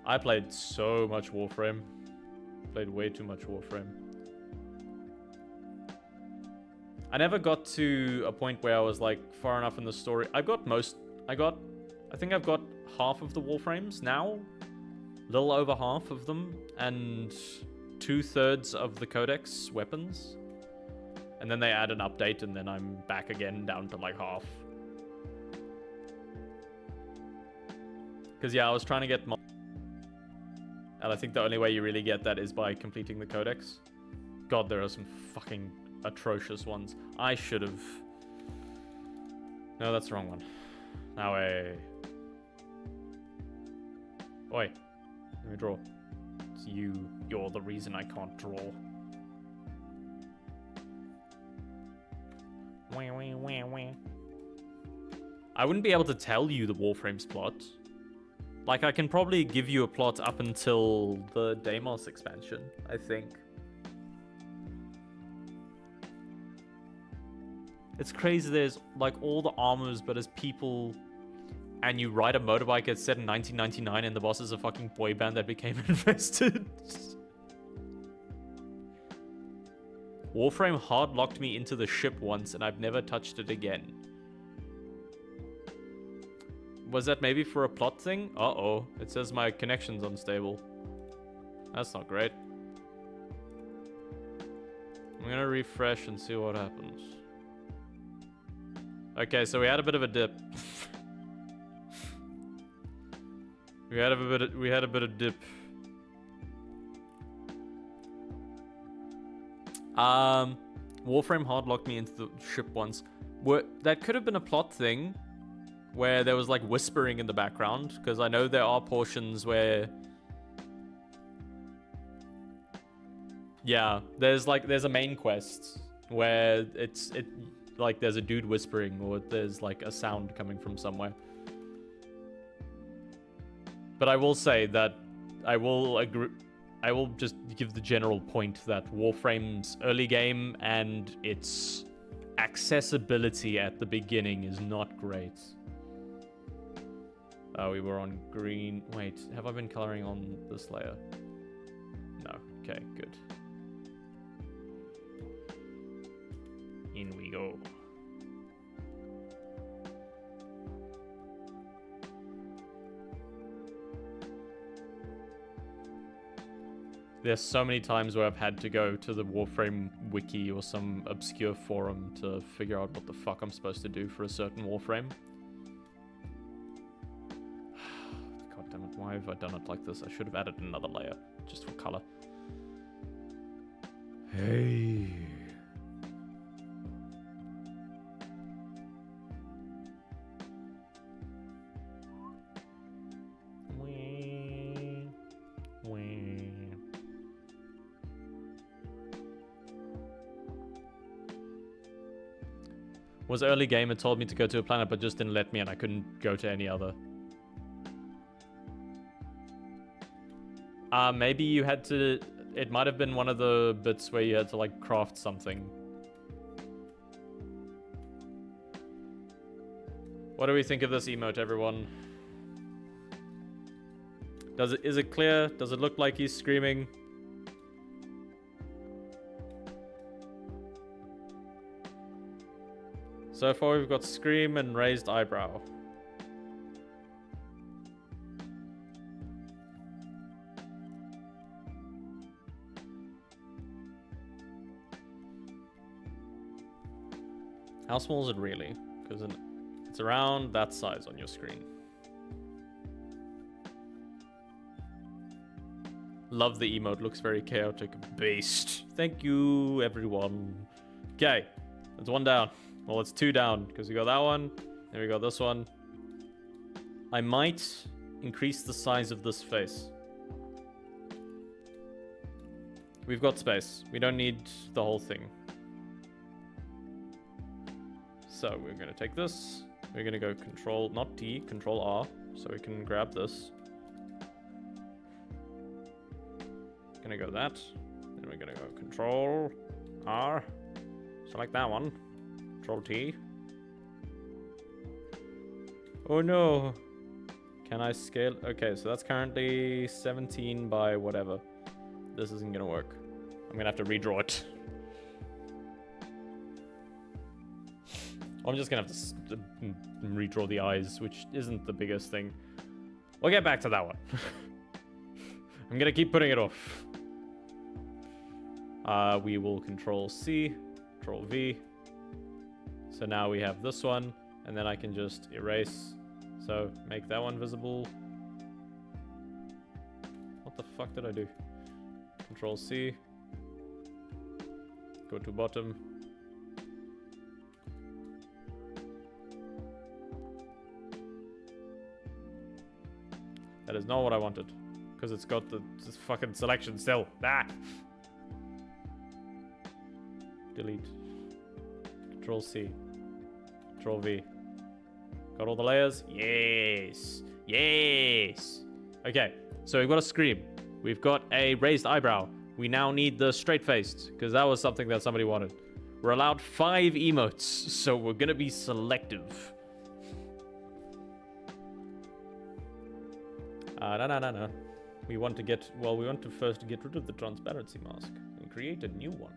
I played so much Warframe. Played way too much Warframe. I never got to a point where I was like far enough in the story. I think I've got half of the Warframes now. A little over half of them. And 2/3 of the Codex weapons. And then they add an update and then I'm back again down to like half. Because yeah, I was trying to get... And I think the only way you really get that is by completing the Codex. God, there are some fucking atrocious ones. I should have... No, that's the wrong one. Now, Oi. Let me draw. It's you. You're the reason I can't draw. I wouldn't be able to tell you the Warframe's plot. Like, I can probably give you a plot up until the Deimos expansion, I think. It's crazy, there's, like, all the armors, but as people... And you ride a motorbike, it's set in 1999, and the boss is a fucking boy band that became infested. Warframe hard-locked me into the ship once, and I've never touched it again. Was that maybe for a plot thing? Uh-oh. It says my connection's unstable. That's not great. I'm gonna refresh and see what happens. Okay, so we had a bit of a dip. we had a bit of dip. Warframe hard-locked me into the ship once. That could have been a plot thing. Where there was like whispering in the background, because I know there are portions where, yeah, there's a main quest where like there's a dude whispering or there's like a sound coming from somewhere. But I will say that I will just give the general point that Warframe's early game and its accessibility at the beginning is not great. We were on green. Wait, have I been coloring on this layer? No. Okay, good. In we go. There's so many times where I've had to go to the Warframe wiki or some obscure forum to figure out what the fuck I'm supposed to do for a certain Warframe. Why have I done it like this? I should have added another layer, just for color. Hey. Was early game, it told me to go to a planet, but just didn't let me, and I couldn't go to any other. Maybe you had to... It might have been one of the bits where you had to, like, craft something. What do we think of this emote, everyone? Is it clear? Does it look like he's screaming? So far we've got scream and raised eyebrow. How small is it really? Because it's around that size on your screen. Love the emote, looks very chaotic. Beast. Thank you, everyone. Okay, that's one down. Well, it's two down, because we got that one, and we got this one. I might increase the size of this face. We've got space. We don't need the whole thing. So we're going to take this. We're going to go control, not T, control R, so we can grab this. Going to go that. Then we're going to go control R. Select that one. Control T. Oh no. Can I scale? Okay, so that's currently 17 by whatever. This isn't gonna work. I'm gonna have to redraw it. I'm just gonna have to redraw the eyes, which isn't the biggest thing. We'll get back to that one. I'm gonna keep putting it off. We will control C, control V. So now we have this one, and then I can just erase. So make that one visible. What the fuck did I do? Control C. Go to bottom. That is not what I wanted. Because it's got this fucking selection still. Ah! Delete. Control C. Control V. Got all the layers? Yes. Yes. Okay, so we've got a scream. We've got a raised eyebrow. We now need the straight-faced, because that was something that somebody wanted. We're allowed 5 emotes, so we're gonna be selective. No. We want to first get rid of the transparency mask and create a new one.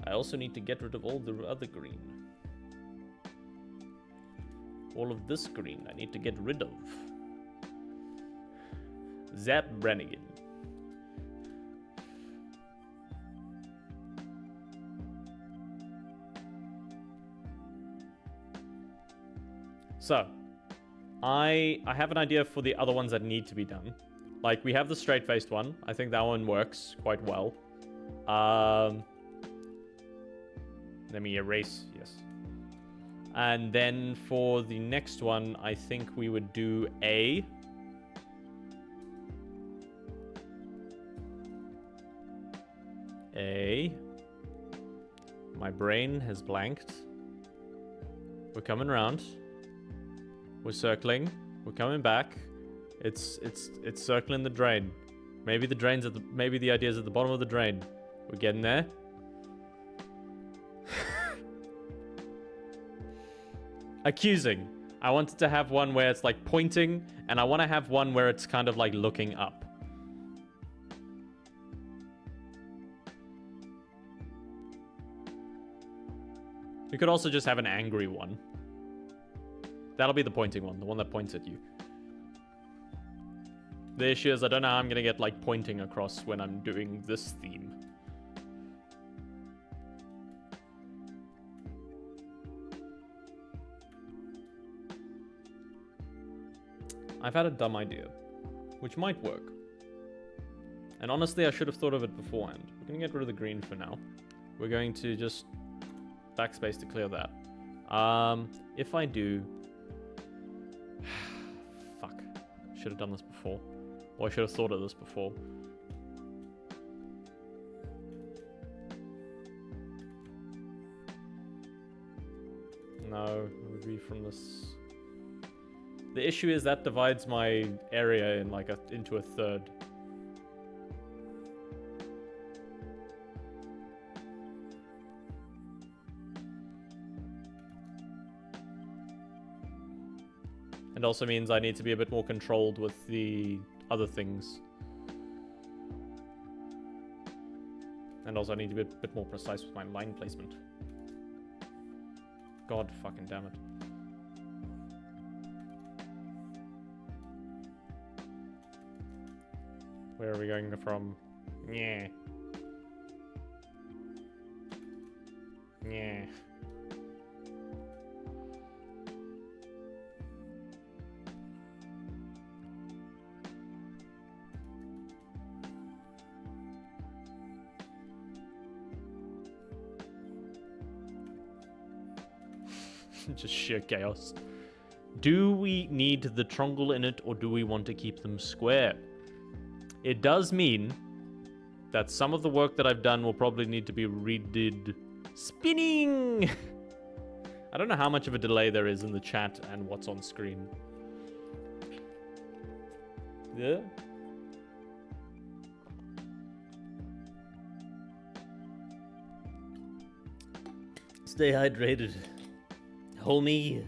I also need to get rid of all the other green. All of this green I need to get rid of. Zap Brannigan. So, I have an idea for the other ones that need to be done. Like, we have the straight-faced one. I think that one works quite well. Let me erase, yes. And then for the next one, I think we would do A. My brain has blanked. We're coming around. We're circling. We're coming back. It's circling the drain. Maybe the idea's at the bottom of the drain. We're getting there. Accusing. I wanted to have one where it's like pointing, and I want to have one where it's kind of like looking up. We could also just have an angry one. That'll be the pointing one, the one that points at you. The issue is I don't know how I'm gonna get like pointing across when I'm doing this theme. I've had a dumb idea, which might work. And honestly, I should have thought of it beforehand. We're gonna get rid of the green for now. We're going to just backspace to clear that. If I do... Fuck. Should have done this before. Or I should have thought of this before. No, it would be from this. The issue is that divides my area in like into a third. And also means I need to be a bit more controlled with the other things. And also I need to be a bit more precise with my line placement. God fucking damn it. Where are we going from? Yeah. Yeah. Just sheer chaos. Do we need the trongle in it, or do we want to keep them square? It does mean that some of the work that I've done will probably need to be redid. Spinning! I don't know how much of a delay there is in the chat and what's on screen. Yeah? Stay hydrated, homie.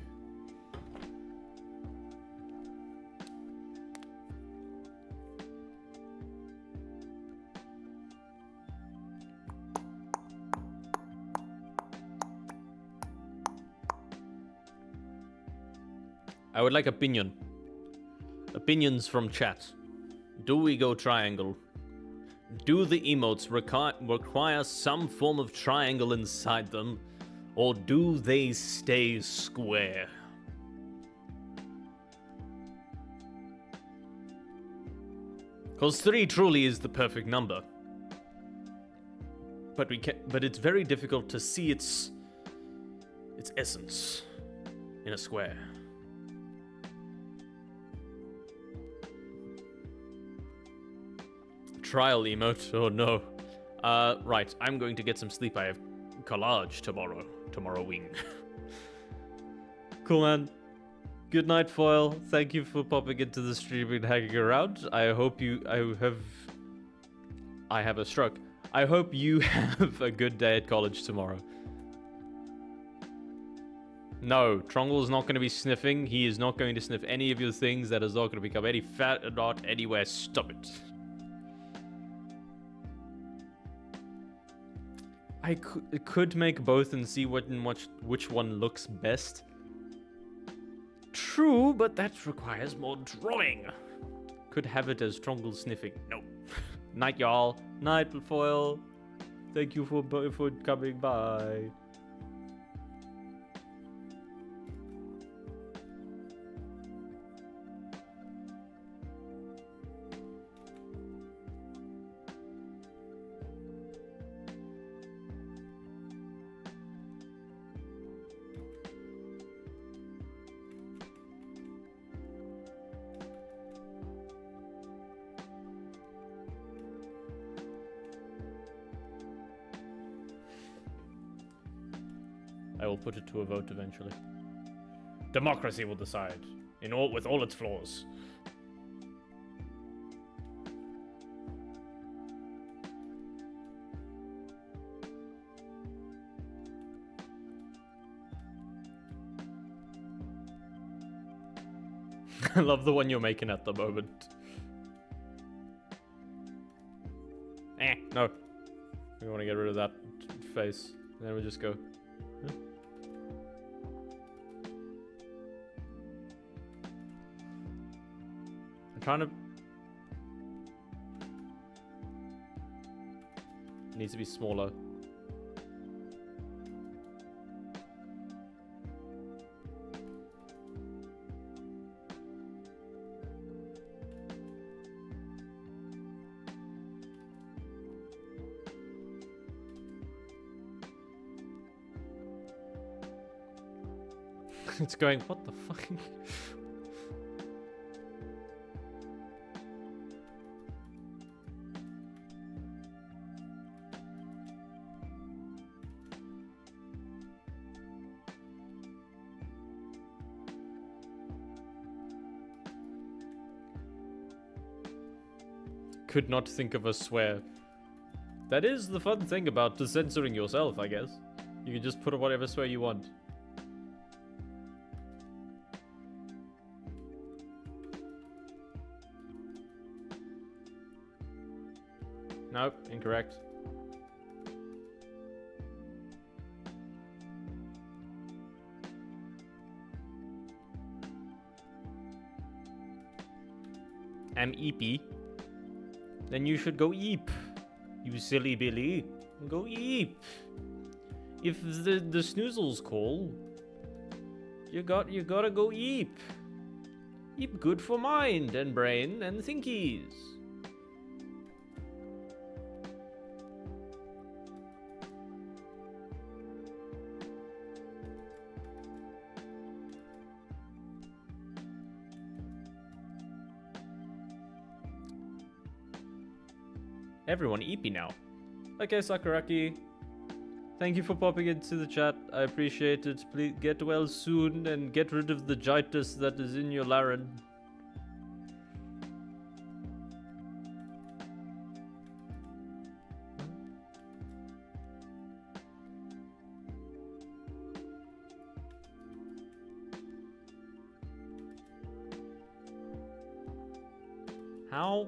I would like opinion. Opinions from chat. Do we go triangle? Do the emotes require some form of triangle inside them? Or do they stay square? Because 3 truly is the perfect number. But it's very difficult to see its essence in a square. Trial emote? Oh no. Right, I'm going to get some sleep. I have collage tomorrowing. Cool, man. Good night, Foil. Thank you for popping into the stream and hanging around. I have a stroke. I hope you have a good day at college tomorrow. No, Trongle is not going to be sniffing. He is not going to sniff any of your things. That is not going to become any fat or not anywhere. Stop it. I could make both and see which one looks best. True, but that requires more drawing. Could have it as Trongle sniffing. No. Night, y'all. Night, Foil. Thank you for coming by. I will put it to a vote eventually. Democracy will decide, with all its flaws. I love the one you're making at the moment. No. We want to get rid of that face. Then we just go. Huh? I'm trying to... It needs to be smaller. It's going, what the fuck? could not think of a swear. That is the fun thing about censoring yourself, I guess. You can just put whatever swear you want. Nope, incorrect. Am eepy. Then you should go eep. You silly Billy. Go eep. If the snoozles call, you gotta go eep. Eep good for mind and brain and thinkies. Everyone eepy now. Okay, Sakuraki. Thank you for popping into the chat. I appreciate it. Please get well soon and get rid of the jitus that is in your Laren. How?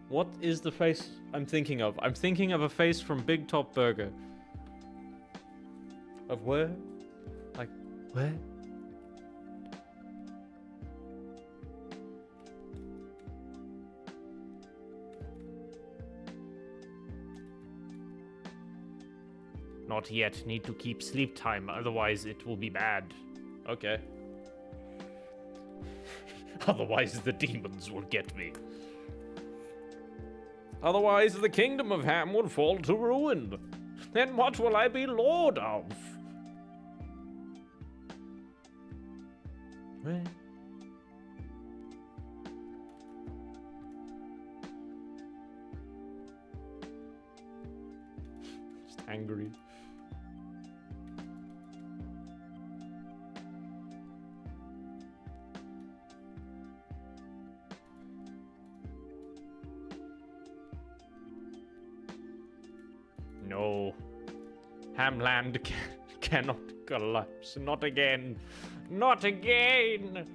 What is the face I'm thinking of? I'm thinking of a face from Big Top Burger. Of where? Like, where? Not yet. Need to keep sleep time, otherwise it will be bad. Okay. Otherwise the demons will get me. Otherwise, the kingdom of Ham will fall to ruin. Then what will I be lord of? Where? Just angry. No. Hamland cannot collapse. Not again. Not again!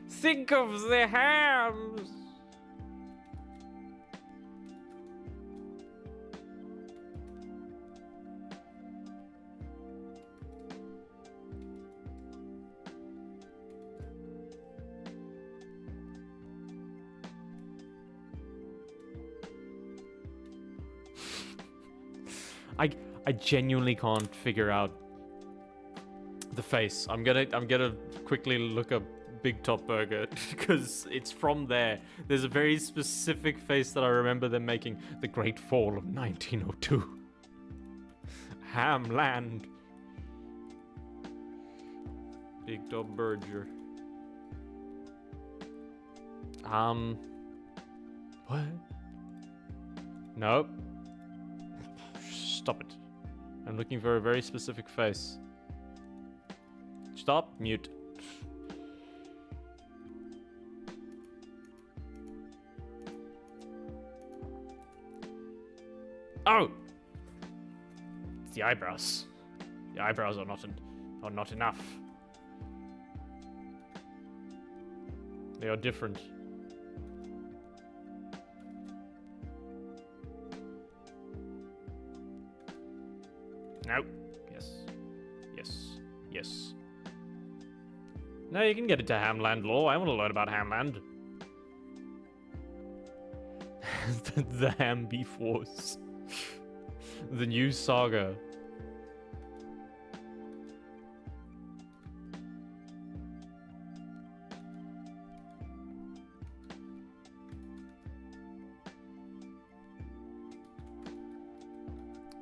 Think of the hams! I genuinely can't figure out the face. I'm gonna quickly look up Big Top Burger because it's from there. There's a very specific face that I remember them making. The Great Fall of 1902. Hamland. Big Top Burger. What? Nope. Stop it. I'm looking for a very specific face. Stop. Mute. Oh! It's the eyebrows. The eyebrows are not enough. They are different. No. Yes. Yes. Yes. No, you can get into Hamland lore. I want to learn about Hamland. The Ham Force. The new saga.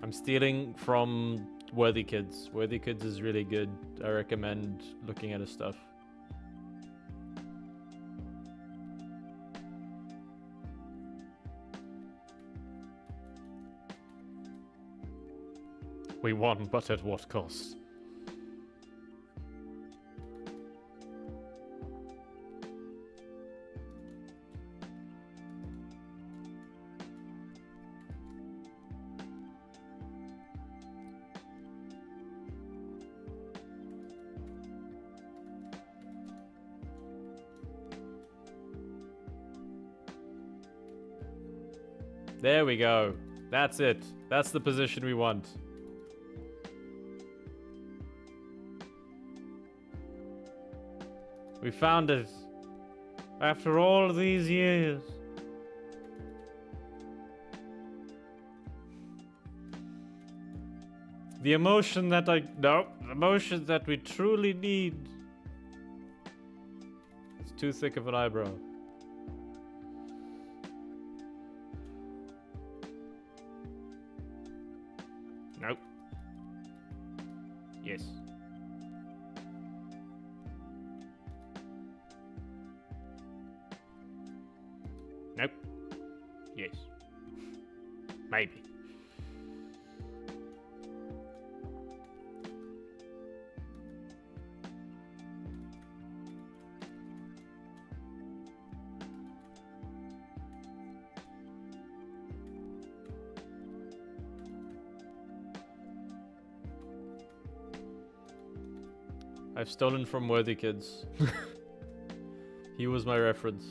I'm stealing from Worthy Kids. Worthy Kids is really good. I recommend looking at his stuff. We won, but at what cost? There we go. That's it. That's the position we want. We found it. After all these years. The emotion that the emotion that we truly need. It's too thick of an eyebrow. Nope. Yes. Nope. Yes. Maybe. I've stolen from Worthy Kids. He was my reference.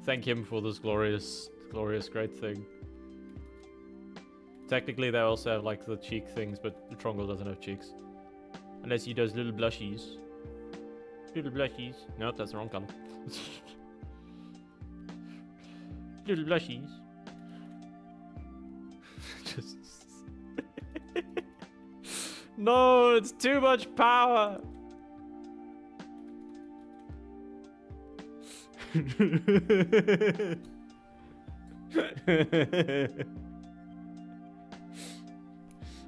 Thank him for this glorious, great thing. Technically, they also have like the cheek things, but Trongle doesn't have cheeks. Unless he does little blushies. Little blushies. Nope, that's the wrong color. Little blushies. Just... No, it's too much power!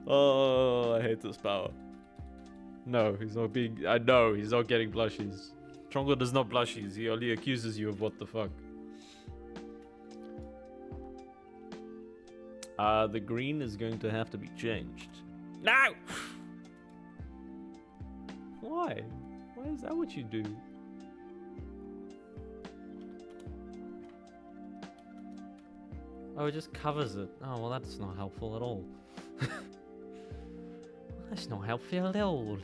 Oh, I hate this power. No, he's not being... I know, he's not getting blushies. Trongle does not blushies, he only accuses you of what the fuck. The green is going to have to be changed. No! Why? Why is that what you do? Oh, it just covers it. Oh, well, that's not helpful at all. That's not helpful at all.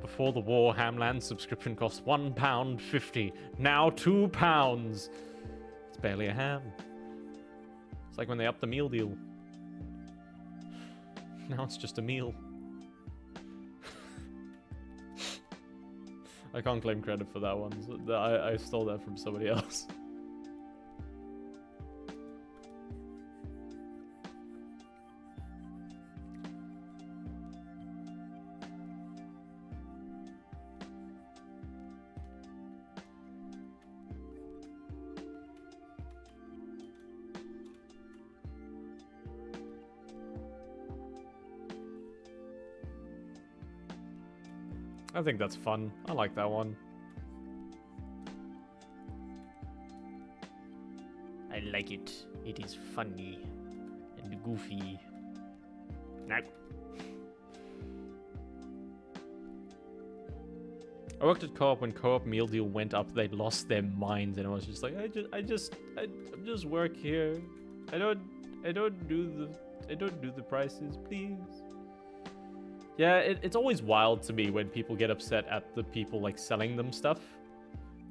Before the war, Hamland subscription cost £1.50. Now £2. It's barely a ham. It's like when they upped the meal deal. Now it's just a meal. I can't claim credit for that one. So I stole that from somebody else. I think that's fun. I like that one. I like it. It is funny and goofy. No. I worked at Co-op when Co-op meal deal went up. They lost their minds, and I was just like, I just work here. I don't do the prices, please. Yeah, it's always wild to me when people get upset at the people like selling them stuff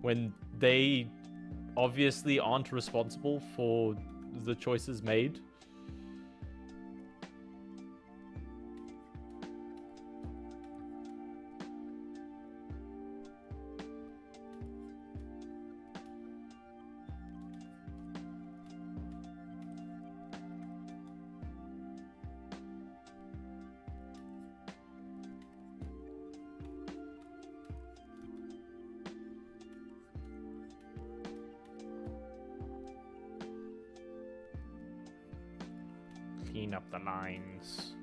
when they obviously aren't responsible for the choices made. Clean up the lines.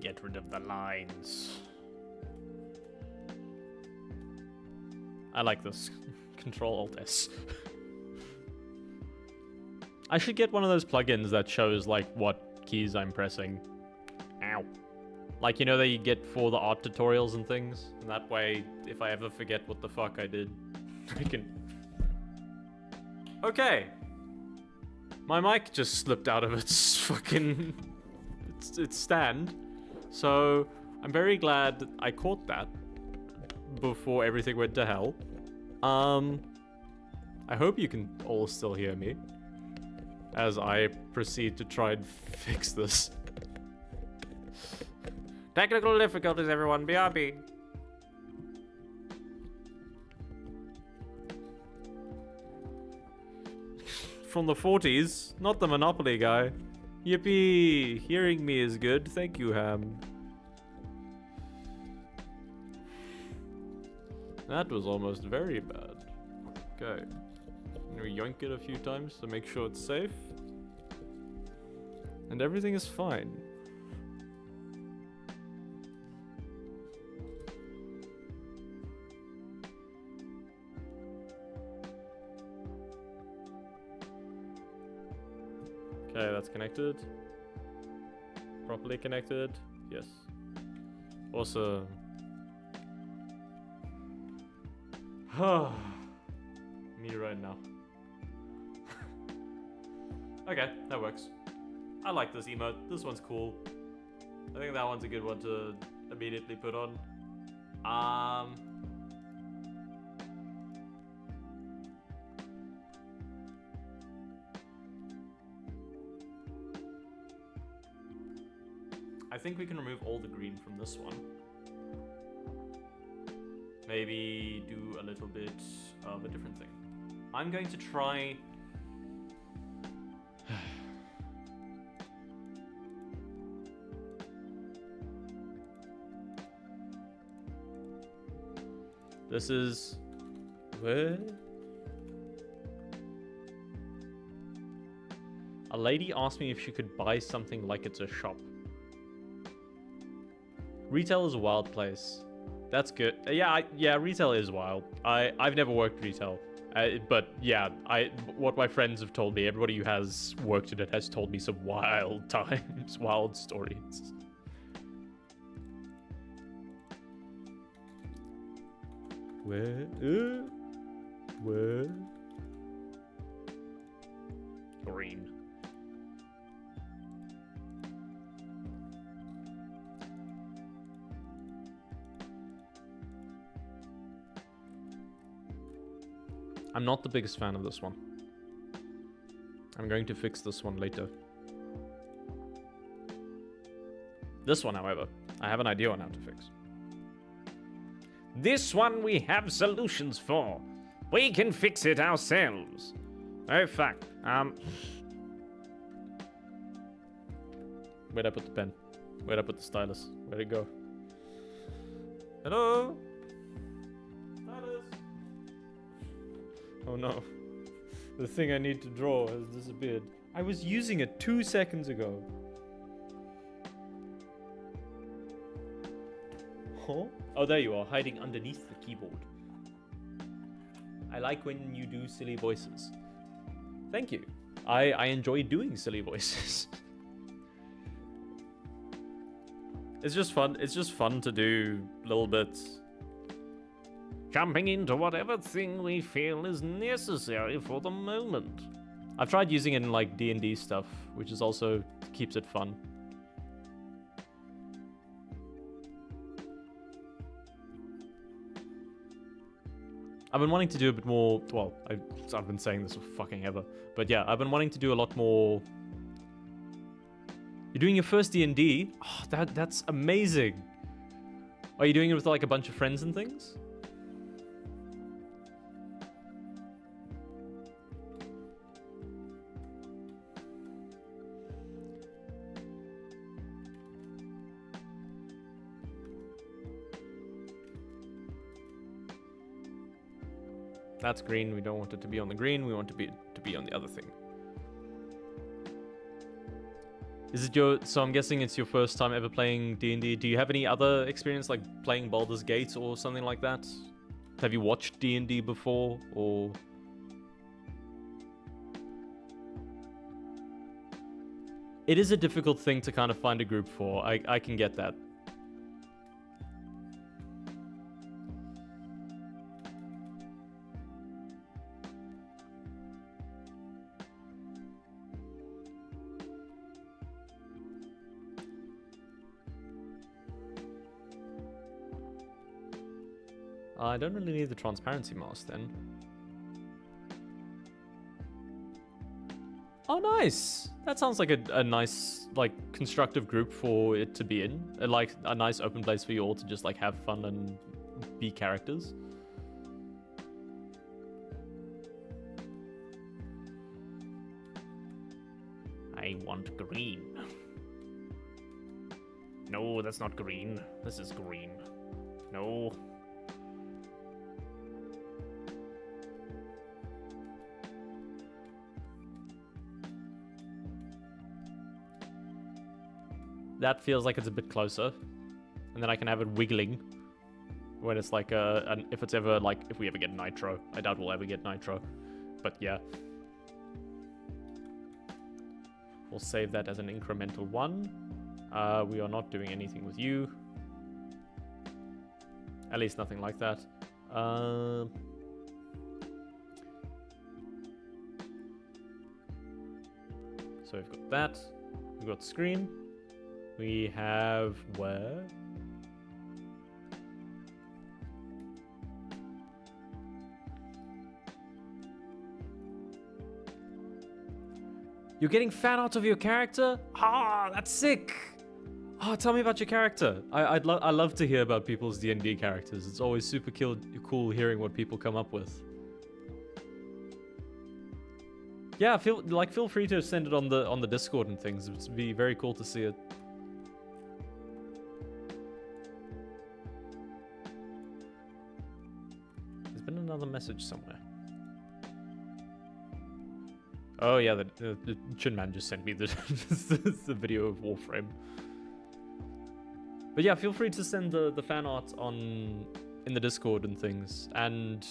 Get rid of the lines. I like this. Control-Alt-S. I should get one of those plugins that shows like what keys I'm pressing. Ow. Like, you know, that you get for the art tutorials and things? And that way, if I ever forget what the fuck I did, I can... Okay. My mic just slipped out of its fucking... its stand. So, I'm very glad that I caught that before everything went to hell. I hope you can all still hear me as I proceed to try and fix this. Technical difficulties, everyone. BRB. From the 40s, not the Monopoly guy. Yippee! Hearing me is good. Thank you, Ham. That was almost very bad. Okay. I'm gonna yoink it a few times to make sure it's safe. And everything is fine. Okay, that's connected. Properly connected. Yes. Awesome. Me right now. Okay, that works. I like this emote. This one's cool. I think that one's a good one to immediately put on. I think we can remove all the green from this one. Maybe do a little bit of a different thing. I'm going to try... This is... Where? A lady asked me if she could buy something like it's a shop. Retail is a wild place. That's good. Yeah, retail is wild. I've never worked retail. But yeah, what my friends have told me, everybody who has worked in it has told me some wild times, wild stories. Where? Where? Green. I'm not the biggest fan of this one. I'm going to fix this one later. This one, however, I have an idea on how to fix. This one we have solutions for. We can fix it ourselves. Oh, fuck. Where'd I put the pen? Where'd I put the stylus? Where'd it go? Hello? Stylus? Oh no. The thing I need to draw has disappeared. I was using it 2 seconds ago. Huh? Oh, there you are, hiding underneath the keyboard. I like when you do silly voices. Thank you. I enjoy doing silly voices. It's just fun. It's just fun to do little bits. Jumping into whatever thing we feel is necessary for the moment. I've tried using it in like D&D stuff, which is also keeps it fun. I've been wanting to do a bit more, well, I've been saying this for fucking ever, but yeah, I've been wanting to do a lot more. You're doing your first D&D? Oh, that's amazing. Are you doing it with like a bunch of friends and things? That's green. We don't want it to be on the green. We want it to be on the other thing. Is it your... So I'm guessing it's your first time ever playing D&D. Do you have any other experience, like playing Baldur's Gate or something like that? Have you watched D&D before, or... It is a difficult thing to kind of find a group for. I can get that. I don't really need the transparency mask then. Oh, nice! That sounds like a nice, like, constructive group for it to be in. Like, a nice open place for you all to just, like, have fun and be characters. I want green. No, that's not green. This is green. No. That feels like it's a bit closer. And then I can have it wiggling when it's like if it's ever like, if we ever get nitro. I doubt we'll ever get nitro. But yeah. We'll save that as an incremental one. We are not doing anything with you. At least nothing like that. So we've got that. We've got screen. We have where? You're getting fan art of your character? Ah, that's sick! Oh, tell me about your character. I love to hear about people's D&D characters. It's always super cool hearing what people come up with. Yeah, feel free to send it on the Discord and things. It'd be very cool to see it. There's been another message somewhere. Oh yeah, the Chin Man just sent me the the video of Warframe. But yeah, feel free to send the fan art in the Discord and things. And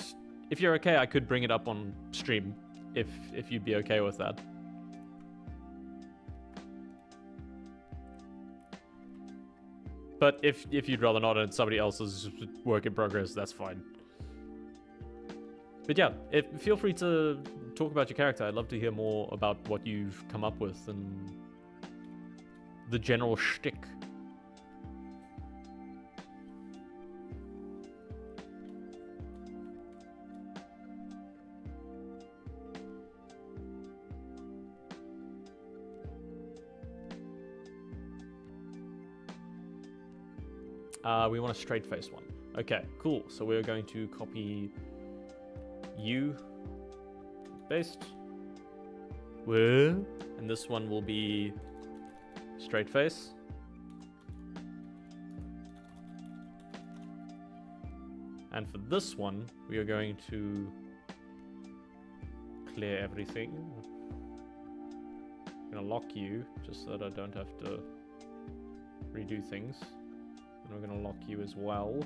if you're okay, I could bring it up on stream if you'd be okay with that. But if you'd rather not and it's somebody else's work in progress, that's fine. But yeah, feel free to talk about your character. I'd love to hear more about what you've come up with and the general shtick. We want a straight face one. Okay, cool. So we're going to copy you, paste. Whoa. And this one will be straight face. And for this one, we are going to clear everything. I'm gonna lock you just so that I don't have to redo things. And we're gonna lock you as well.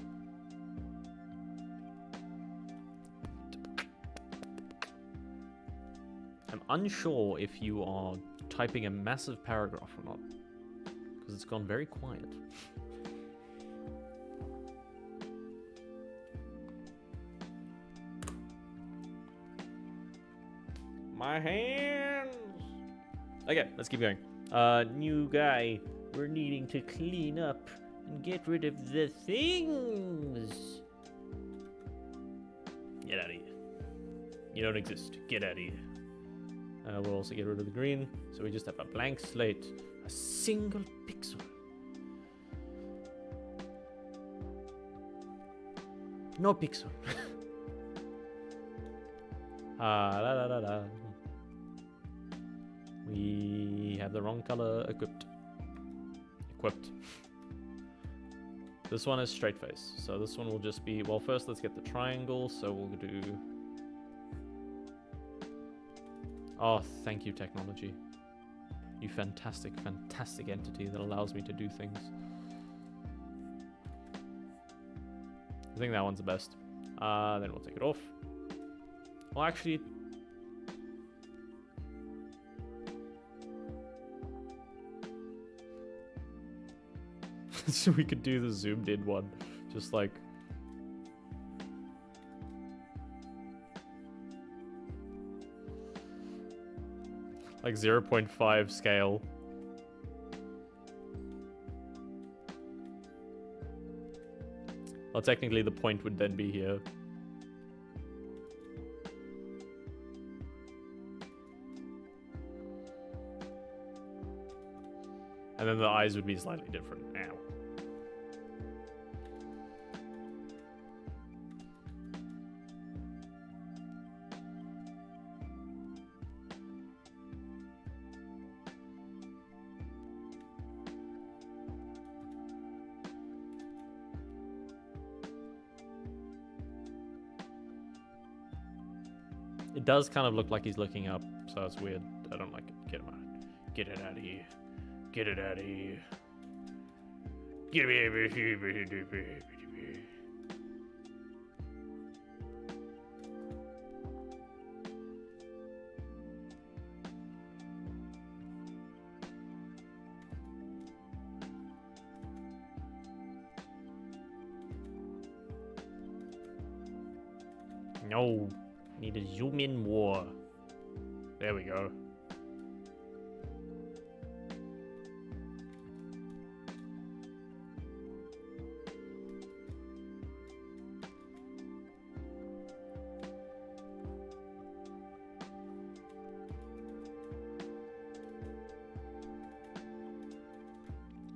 I'm unsure if you are typing a massive paragraph or not, because it's gone very quiet. My hands! Okay, let's keep going. New guy, we're needing to clean up and get rid of the things. Get out of here. You don't exist. Get out of here. We'll also get rid of the green, so we just have a blank slate. A single pixel. No pixel. We have the wrong color equipped. This one is straight face, so this one will just be, well, first let's get the triangle, so we'll do... Oh, thank you, technology. You fantastic, fantastic entity that allows me to do things. I think that one's the best. Then we'll take it off. Well, actually... So we could do the zoomed in one. Just like... like 0.5 scale. Well, technically the point would then be here. And then the eyes would be slightly different now. It does kind of look like he's looking up, so it's weird. I don't like it. Get him out. Get it out of here. Get it out of here. Get it out of here. No. Need to zoom in more. There we go.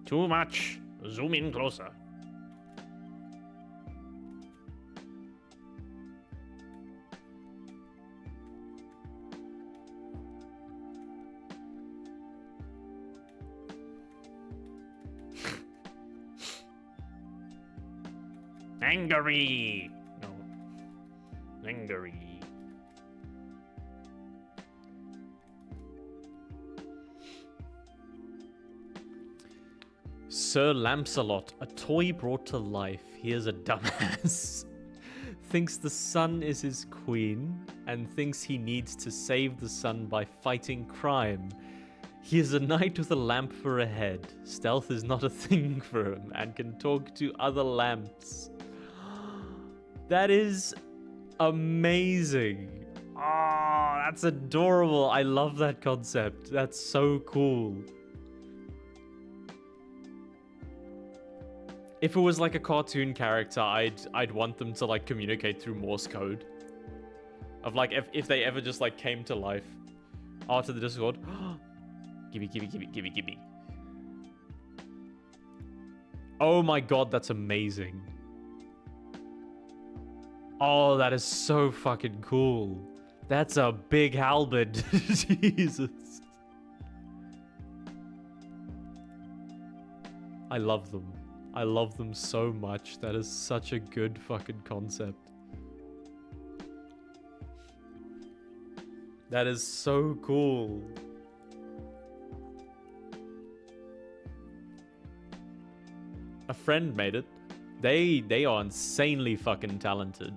Too much. Zoom in closer. Angry. No. Angry. Sir Lancelot, a toy brought to life. Here's a dumbass. Thinks the sun is his queen and thinks he needs to save the sun by fighting crime. He is a knight with a lamp for a head. Stealth is not a thing for him and can talk to other lamps. That is amazing. Oh, that's adorable. I love that concept. That's so cool. If it was like a cartoon character, I'd want them to like communicate through Morse code. Of like if they ever just like came to life. After the Discord. Gimme. Oh my god, that's amazing. Oh, that is so fucking cool. That's a big halberd. Jesus. I love them. I love them so much. That is such a good fucking concept. That is so cool. A friend made it. They are insanely fucking talented.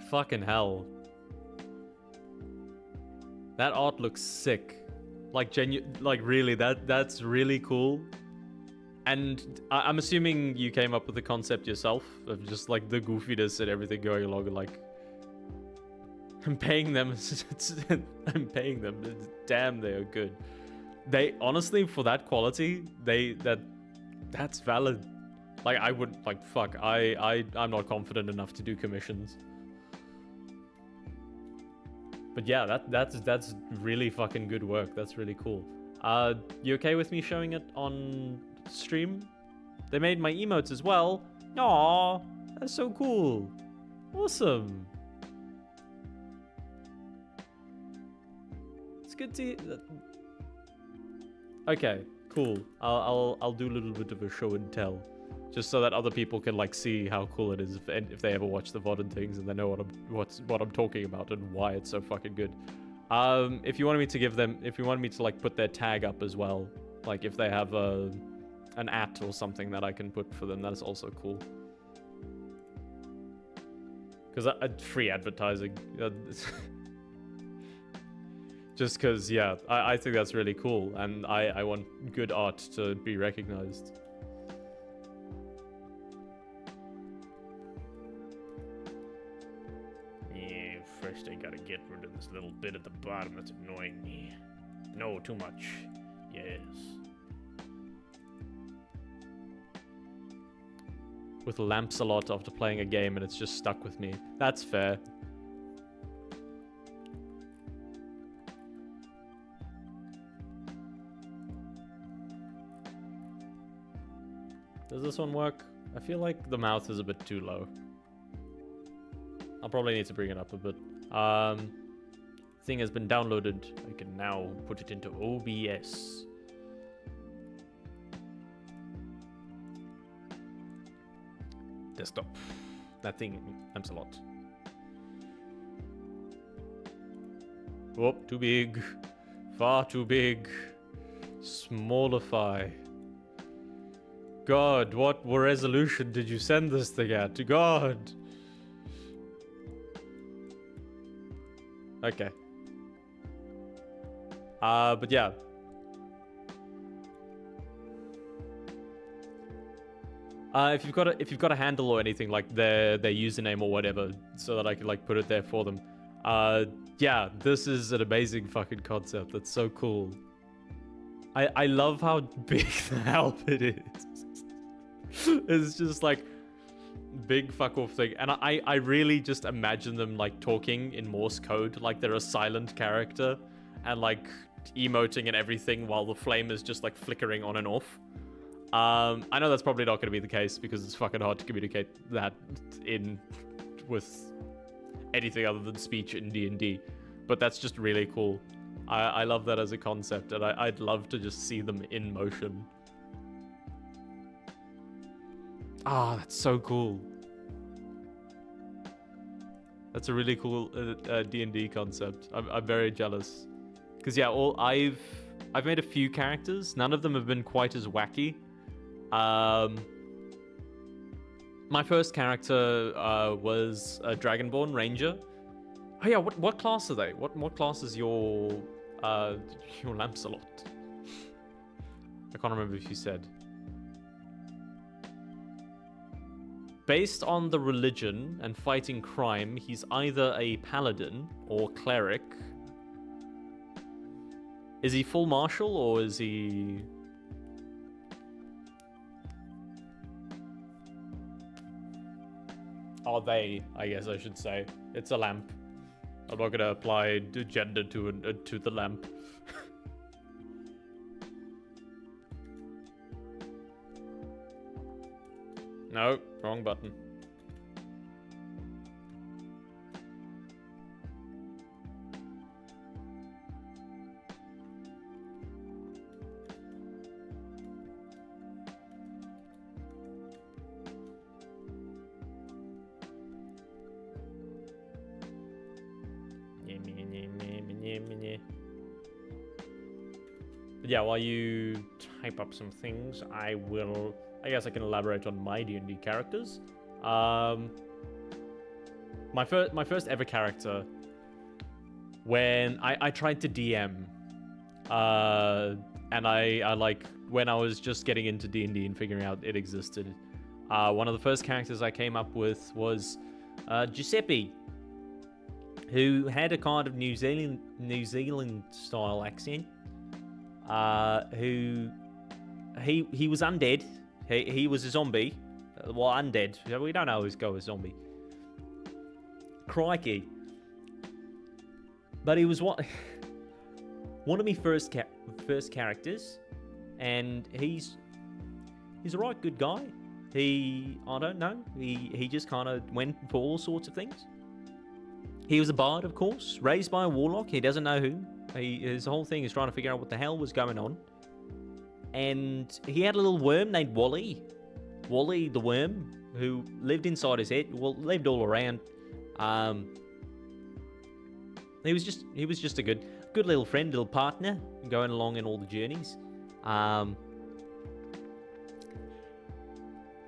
Fucking hell. That art looks sick. Like really, that's really cool. And I'm assuming you came up with the concept yourself of just like the goofiness and everything going along, and like I'm paying them. I'm paying them. Damn, they are good. They honestly, for that quality, that's valid. Like I would like fuck. I'm not confident enough to do commissions. But yeah, that's really fucking good work. That's really cool. You okay with me showing it on stream? They made my emotes as well. Aww, that's so cool. Awesome. It's good to. Okay, cool. I'll do a little bit of a show and tell, just so that other people can like see how cool it is if they ever watch the VOD and things and they know what I'm talking about and why it's so fucking good. If you wanted me to give them, if you wanted me to like put their tag up as well, like if they have an @ or something that I can put for them, that is also cool. Because free advertising. Just because, yeah, I think that's really cool, and I want good art to be recognized. Yeah, first I gotta get rid of this little bit at the bottom that's annoying me. No, too much. Yes. With lamps a lot after playing a game and it's just stuck with me. That's fair. Does this one work? I feel like the mouth is a bit too low. I'll probably need to bring it up a bit. Thing has been downloaded. I can now put it into OBS. Desktop. That thing amps a lot. Whoop, too big. Far too big. Smallify. God, what resolution did you send this thing at? God. Okay. But yeah. If you've got a handle or anything like their username or whatever, so that I can like put it there for them. Yeah, this is an amazing fucking concept. That's so cool. I love how big the helmet is. It's just like big fuck off thing, and I really just imagine them like talking in Morse code, like they're a silent character, and like emoting and everything while the flame is just like flickering on and off. I know that's probably not going to be the case because it's fucking hard to communicate that in with anything other than speech in D&D, but that's just really cool. I love that as a concept, and I'd love to just see them in motion. Ah, that's so cool. That's a really cool D&D concept. I'm very jealous. Because yeah, I've made a few characters. None of them have been quite as wacky. My first character was a Dragonborn Ranger. Oh yeah, what class are they? What class is your Lancelot? I can't remember if you said. Based on the religion and fighting crime, he's either a paladin or cleric. Is he full martial or is he... Are they, I guess I should say. It's a lamp. I'm not gonna apply gender to the lamp. No, wrong button. But yeah, while you type up some things, I guess I can elaborate on my D&D characters. My first ever character, when I tried to DM, and I like when I was just getting into D&D and figuring out it existed. One of the first characters I came up with was Giuseppe, who had a kind of New Zealand style accent. He was undead. He was a zombie. Well, undead. We don't always go with zombie. Crikey. But he was one of my first characters, and he's a right good guy. I don't know. He just kind of went for all sorts of things. He was a bard, of course, raised by a warlock. He doesn't know who. His whole thing is trying to figure out what the hell was going on. And he had a little worm named Wally. Wally the worm, who lived inside his head. Well, lived all around. He was just a good little friend, little partner, going along in all the journeys.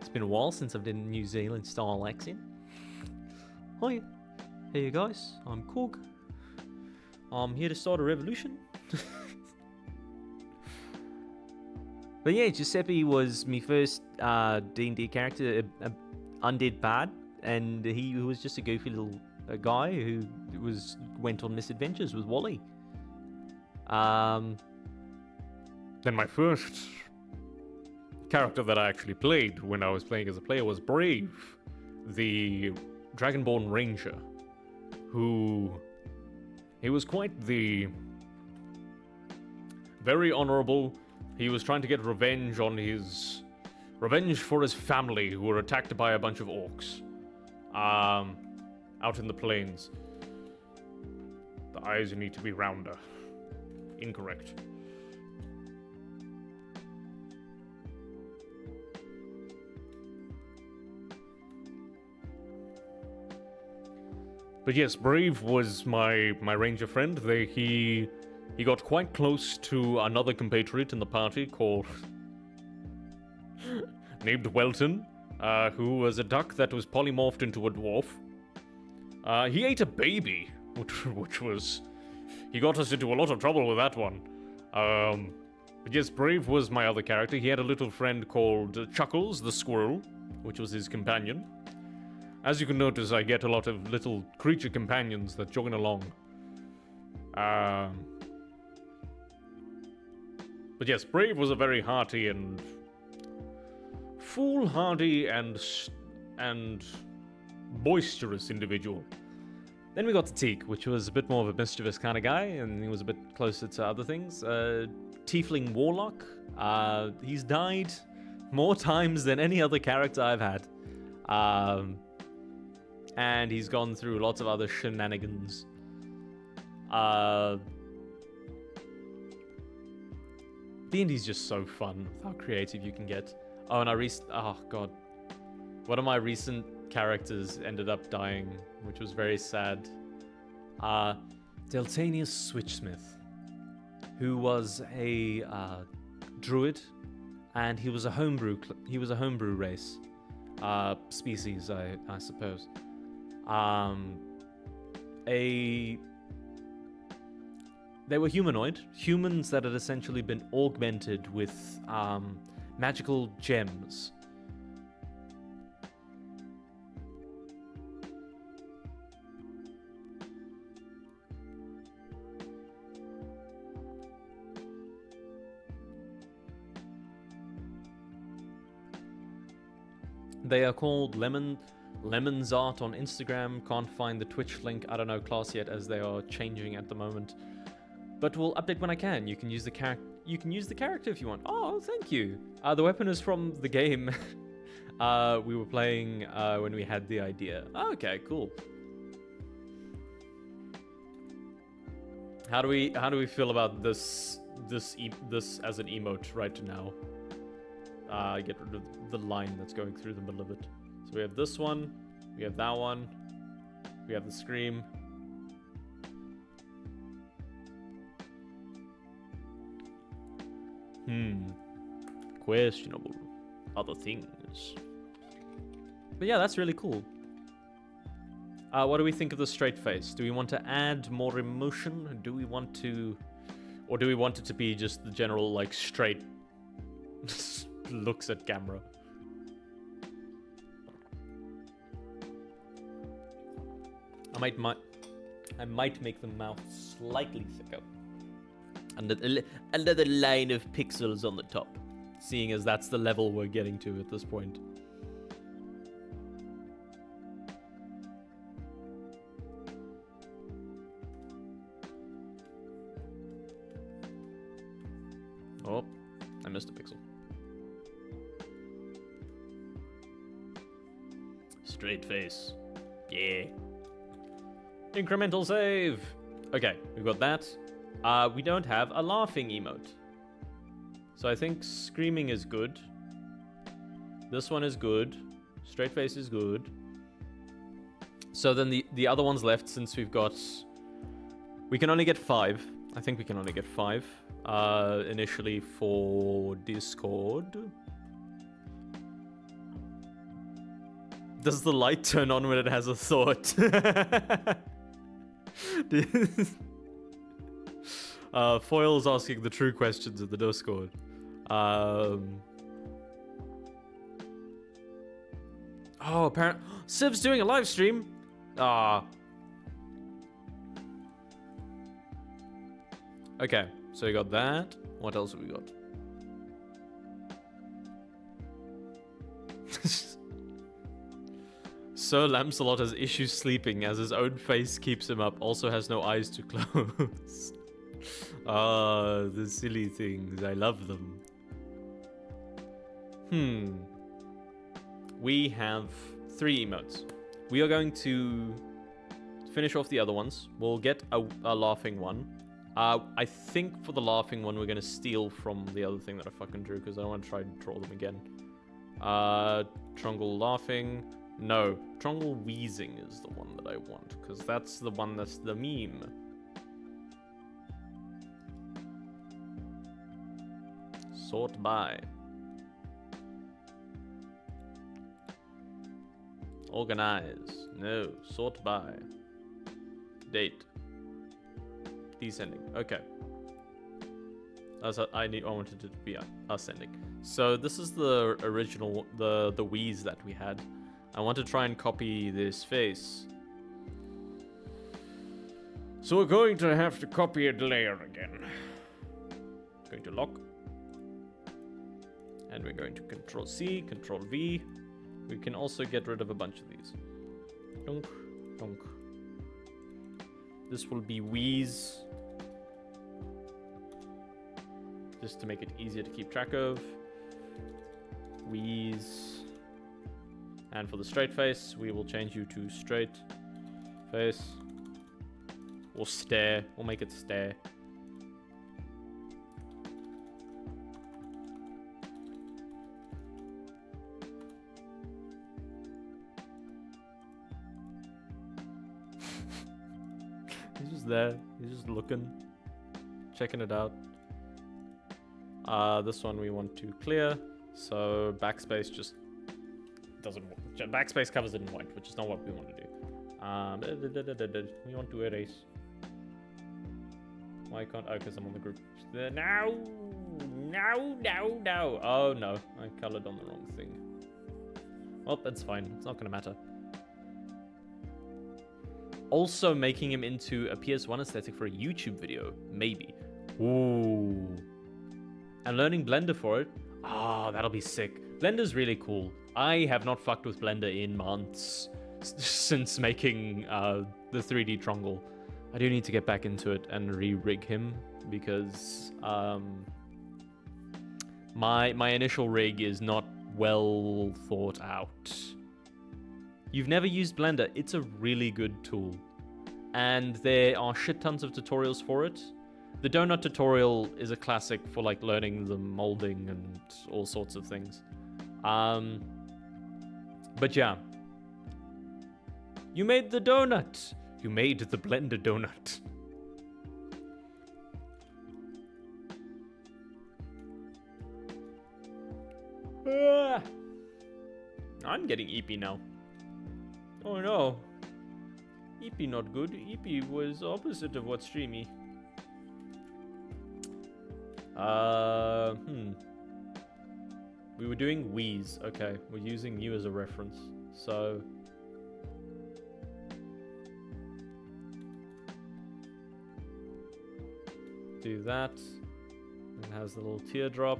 It's been a while since I've done a New Zealand style accent. Hi, hey guys, I'm Korg. I'm here to start a revolution. But yeah, Giuseppe was my first D&D character, undead bard, and he was just a goofy little guy who went on misadventures with Wally. But then my first character that I actually played when I was playing as a player was Brave, the Dragonborn Ranger, who... he was quite the... very honorable. He was trying to get revenge on his... revenge for his family, who were attacked by a bunch of orcs. Out in the plains. The eyes need to be rounder. Incorrect. But yes, Brave was my ranger friend. He got quite close to another compatriot in the party called... named Welton, who was a duck that was polymorphed into a dwarf. He ate a baby, which was... he got us into a lot of trouble with that one. But yes, Brave was my other character. He had a little friend called Chuckles, the squirrel, which was his companion. As you can notice, I get a lot of little creature companions that join along. But yes, Brave was a very hearty and foolhardy and boisterous individual. Then we got to Teak, which was a bit more of a mischievous kind of guy, and he was a bit closer to other things. Tiefling Warlock. He's died more times than any other character I've had. And he's gone through lots of other shenanigans. D&D's just so fun, how creative you can get. Oh, and oh god. One of my recent characters ended up dying, which was very sad. Deltanius Switchsmith, who was a druid, and he was a homebrew race. Species, I suppose. They were humans that had essentially been augmented with magical gems. They are called Lemon's Art on Instagram. Can't find the Twitch link. I don't know class yet, as they are changing at the moment. But we'll update when I can. You can use the character if you want. Oh, thank you. The weapon is from the game we were playing when we had the idea. Oh, okay, cool. How do we feel about this as an emote right now? Get rid of the line that's going through the middle of it. So we have this one, we have that one, we have the scream. Questionable. Other things. But yeah, that's really cool. What do we think of the straight face? Do we want to add more emotion? Do we want to... or do we want it to be just the general, like, straight looks at camera? I might make the mouth slightly thicker. Another line of pixels on the top, seeing as that's the level we're getting to at this point. Oh, I missed a pixel. Straight face. Yeah. Incremental save. Okay, we've got that. We don't have a laughing emote. So I think screaming is good. This one is good. Straight face is good. So then the other ones left, since we've got... we can only get 5. I think we can only get 5 initially for Discord. Does the light turn on when it has a thought? Foil's asking the true questions in the Discord. Oh, apparently Civ's doing a live stream. Okay, so we got that. What else have we got? Sir Lancelot has issues sleeping as his own face keeps him up, also has no eyes to close. Ah, the silly things, I love them. We have 3 emotes. We are going to finish off the other ones. We'll get a laughing one. I think for the laughing one, we're going to steal from the other thing that I fucking drew, because I don't want to try and draw them again. Trungle laughing. No, Trungle wheezing is the one that I want, because that's the one that's the meme. Sort by. Organize. No. Sort by. Date. Descending. Okay. That's I wanted it to be ascending. So this is the original, the wheeze that we had. I want to try and copy this face. So we're going to have to copy a layer again. Going to lock. And we're going to Control C, Control V. We can also get rid of a bunch of these. Dunk, dunk. This will be wheeze. Just to make it easier to keep track of. Wheeze. And for the straight face, we will change you to straight face. Or stare. We'll make it stare. He's just there. He's just looking. Checking it out. This one we want to clear. So backspace just doesn't work. Backspace covers it in white, which is not what we want to do. We want to erase. Why can't... Oh, because I'm on the group. No! Oh, no. I colored on the wrong thing. Well, that's fine. It's not going to matter. Also making him into a PS1 aesthetic for a YouTube video. Maybe. Ooh. And learning Blender for it. Ah, that'll be sick. Blender's really cool. I have not fucked with Blender in months since making the 3D Trungle. I do need to get back into it and re-rig him because my initial rig is not well thought out. You've never used Blender, it's a really good tool. And there are shit tons of tutorials for it. The donut tutorial is a classic for like learning the molding and all sorts of things. But yeah. You made the donut! You made the Blender donut. I'm getting EP now. Oh no. EP not good. EP was opposite of what's streamy. We were doing wheeze. Okay, we're using you as a reference. So... do that. It has the little teardrop.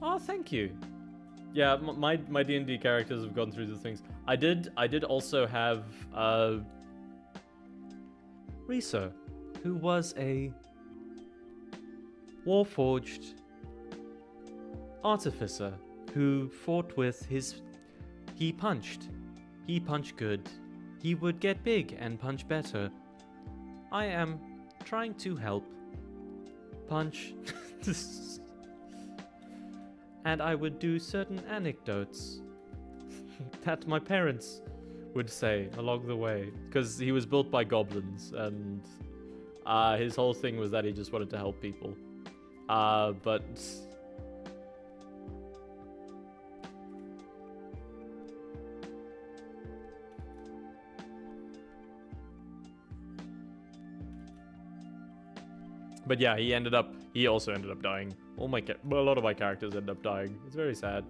Oh, thank you. Yeah, my D&D characters have gone through the things. I did also have Risa, who was a warforged artificer who fought with his... He punched good. He would get big and punch better. I am trying to help punch. And I would do certain anecdotes that my parents would say along the way. Because he was built by goblins, and his whole thing was that he just wanted to help people. But... But yeah, he also ended up dying. A lot of my characters ended up dying. It's very sad.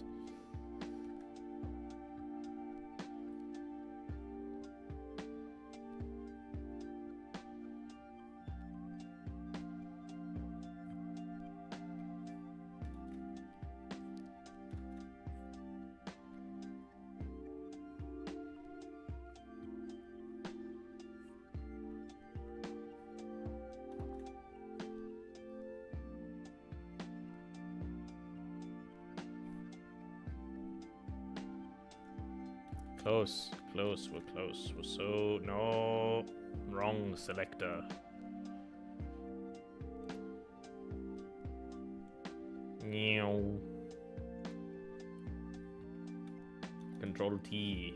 Close, we're close. We're so... No. Wrong selector. Meow. Control T.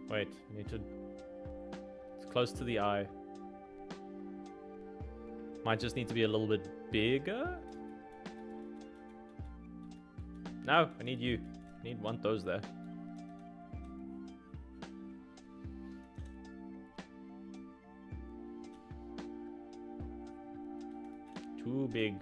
Wait, need to... It's close to the eye. Might just need to be a little bit bigger? No, I need you. I want those there. Too big.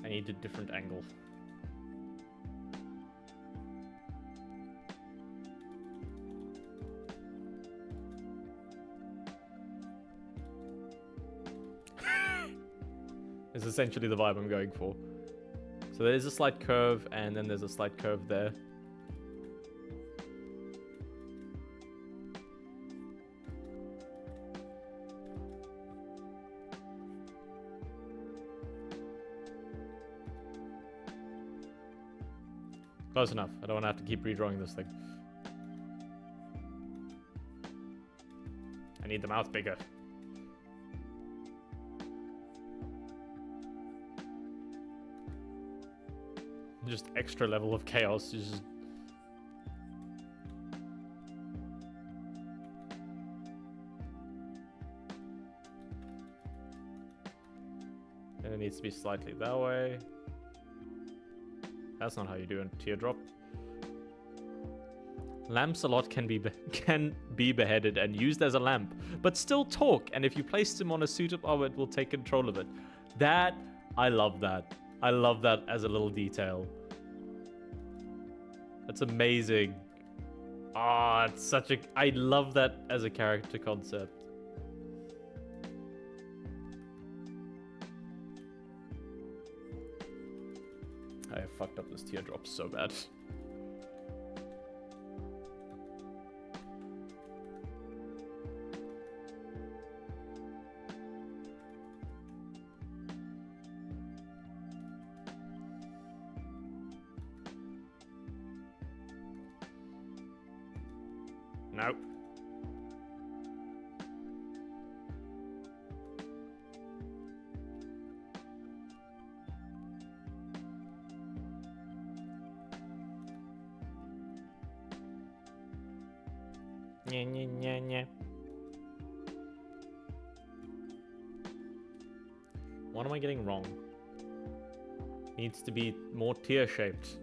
I need a different angle. It's essentially the vibe I'm going for. So there's a slight curve, and then there's a slight curve there. Close enough. I don't want to have to keep redrawing this thing. I need the mouth bigger. Just extra level of chaos. Just... And it needs to be slightly that way. That's not how you do a teardrop. Lancelot can be beheaded and used as a lamp, but still talk, and if you place him on a suit of armor, it will take control of it. I love that. I love that as a little detail. That's amazing. Ah, it's such a... I love that as a character concept. I have fucked up this teardrop so bad. No. Nya. What am I getting wrong? Needs to be more tear-shaped.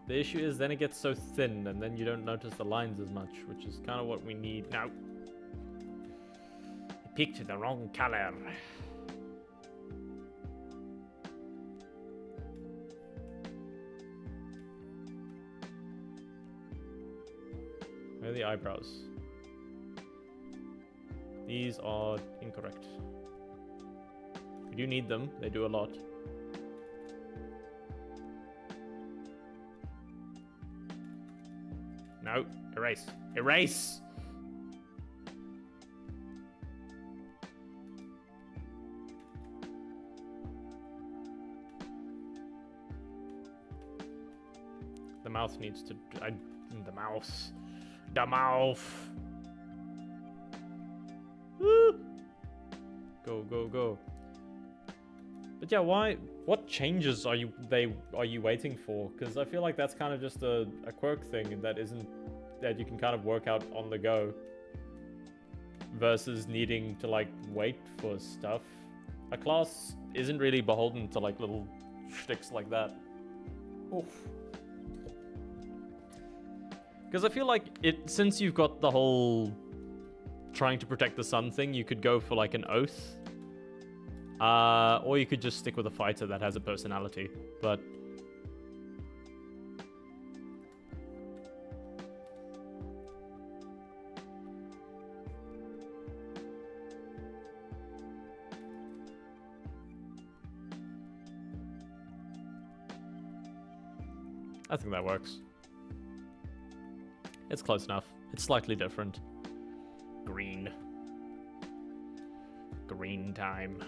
The issue is then it gets so thin and then you don't notice the lines as much, which is kind of what we need now. I picked the wrong color. Where are the eyebrows? These are incorrect. We do need them. They do a lot. No. Erase. Erase! The mouth needs to... the mouth. The mouth! Woo! Go, go, go. But yeah, what changes are you waiting for? Because I feel like that's kind of just a quirk thing that you can kind of work out on the go. Versus needing to like wait for stuff. A class isn't really beholden to like little shticks like that. Oof. Because I feel like since you've got the whole trying to protect the sun thing, you could go for like an oath. Or you could just stick with a fighter that has a personality. But I think that works. It's close enough. It's slightly different. Green. Green time.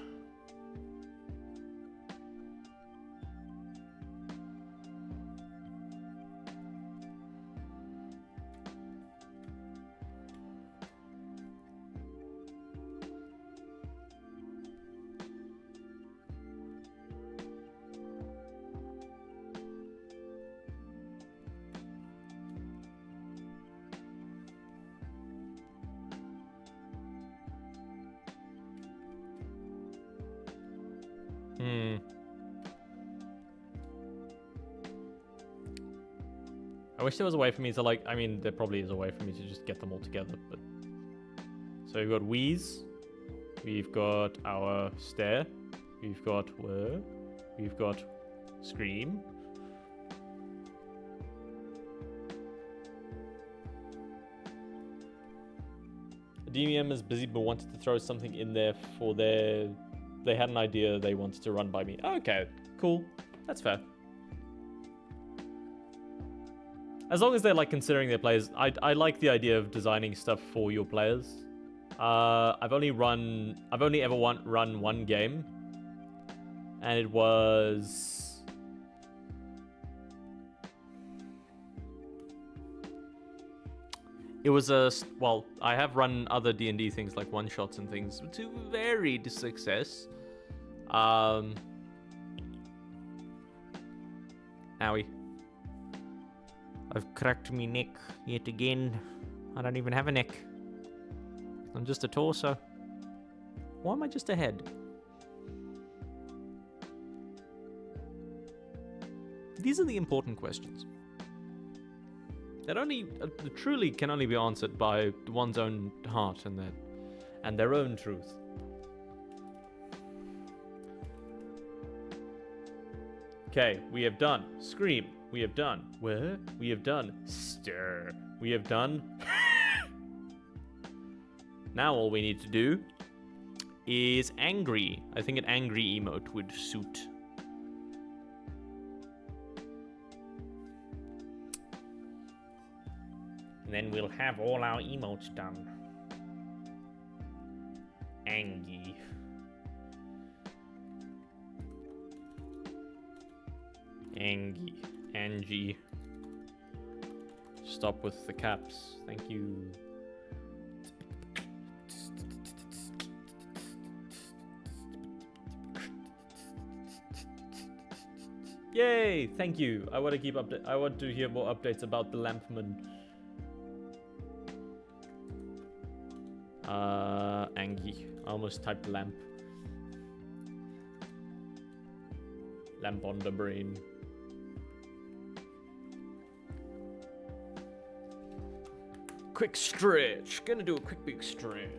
I wish there was a way for me to like, I mean, there probably is a way for me to just get them all together, but... So we've got Wheeze, we've got our Stare, we've got Whir, we've got Scream. DMM is busy but wanted to throw something in there for their... They had an idea they wanted to run by me. Okay, cool. That's fair. As long as they're like considering their players, I like the idea of designing stuff for your players. I've only ever run one game, and it was well, I have run other D&D things like one shots and things to varied success. Owie. I've cracked me neck yet again. I don't even have a neck. I'm just a torso. Why am I just a head? These are the important questions. That truly can only be answered by one's own heart and their own truth. Okay, we have done Scream. We have done Whir. We have done Stir. We have done... Now all we need to do is Angry. I think an angry emote would suit. And then we'll have all our emotes done. Angie. Angie. Angie. Stop with the caps. Thank you. Yay! Thank you. I want to keep I want to hear more updates about the Lampman. Angie. I almost typed lamp. Lamp on the brain. Quick stretch. Gonna do a quick big stretch.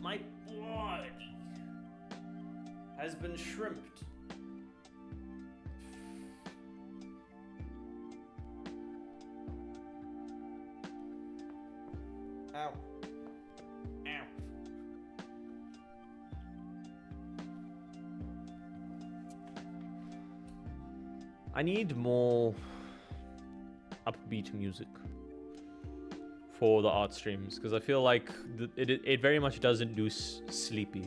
My body has been shrimped. Ow. Ow. I need more upbeat music for the art streams, because I feel like it very much does induce sleepy.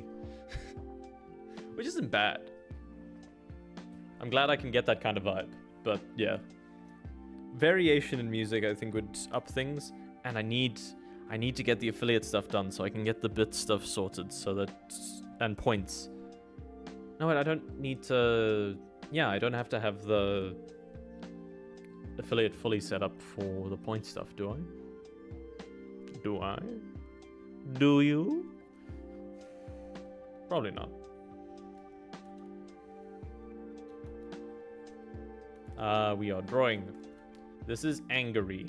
Which isn't bad. I'm glad I can get that kind of vibe, but yeah. Variation in music I think would up things, and I need I need to get the affiliate stuff done so I can get the bit stuff sorted so that... And points. No, wait, I don't need to... Yeah, I don't have to have the affiliate fully set up for the point stuff, do I? Do I? Do you? Probably not. We are drawing. This is angry.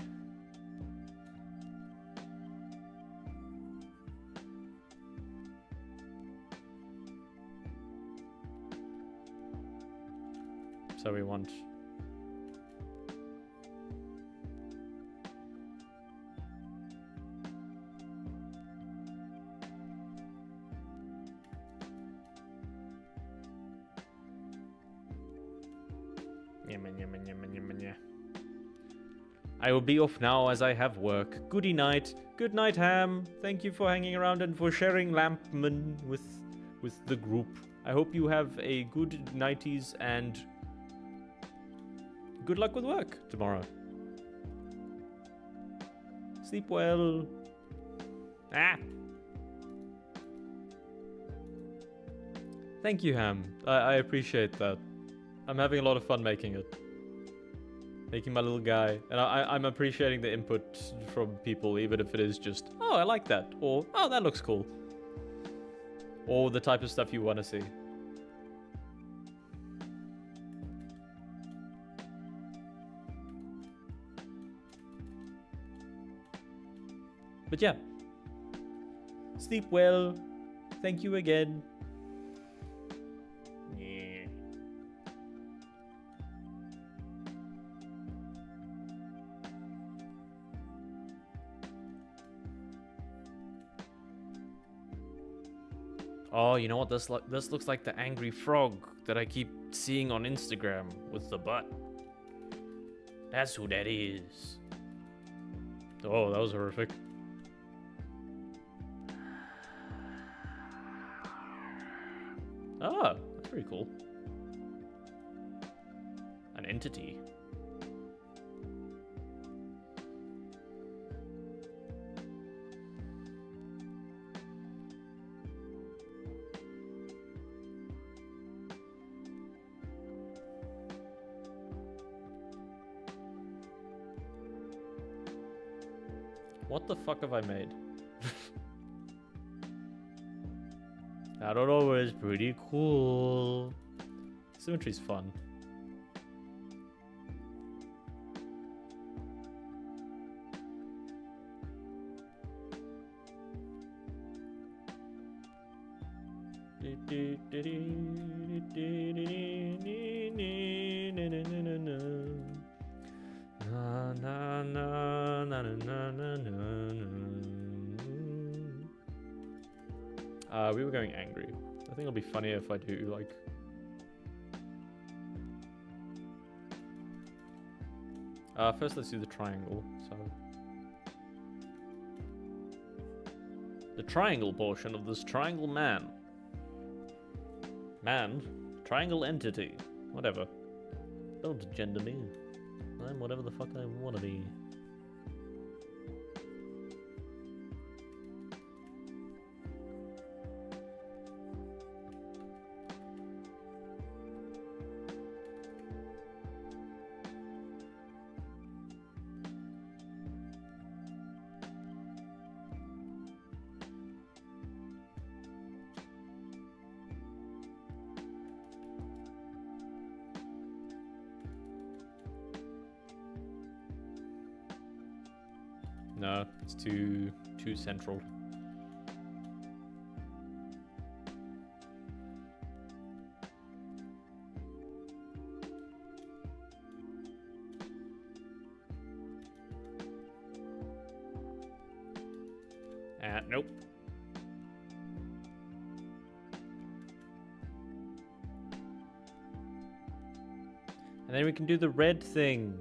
So we want... I will be off now as I have work. Goody night. Good night, Ham. Thank you for hanging around and for sharing Lampman with the group. I hope you have a good nighties and good luck with work tomorrow. Sleep well. Ah. Thank you, Ham. I appreciate that. I'm having a lot of fun making it. Making my little guy. And I'm appreciating the input from people, even if it is just, oh, I like that. Or, oh, that looks cool. Or the type of stuff you want to see. But yeah. Sleep well. Thank you again. Oh, you know what? This looks like the angry frog that I keep seeing on Instagram with the butt. That's who that is. Oh, that was horrific. Ah, that's pretty cool. An entity. What the fuck have I made? I don't know, but it's pretty cool. Symmetry's fun. We were going angry. I think it'll be funnier if I do like... first let's do the triangle, so... The triangle portion of this triangle man. Man? Triangle entity. Whatever. Don't gender me. I'm whatever the fuck I wanna be. No, it's too central. Nope. And then we can do the red thing.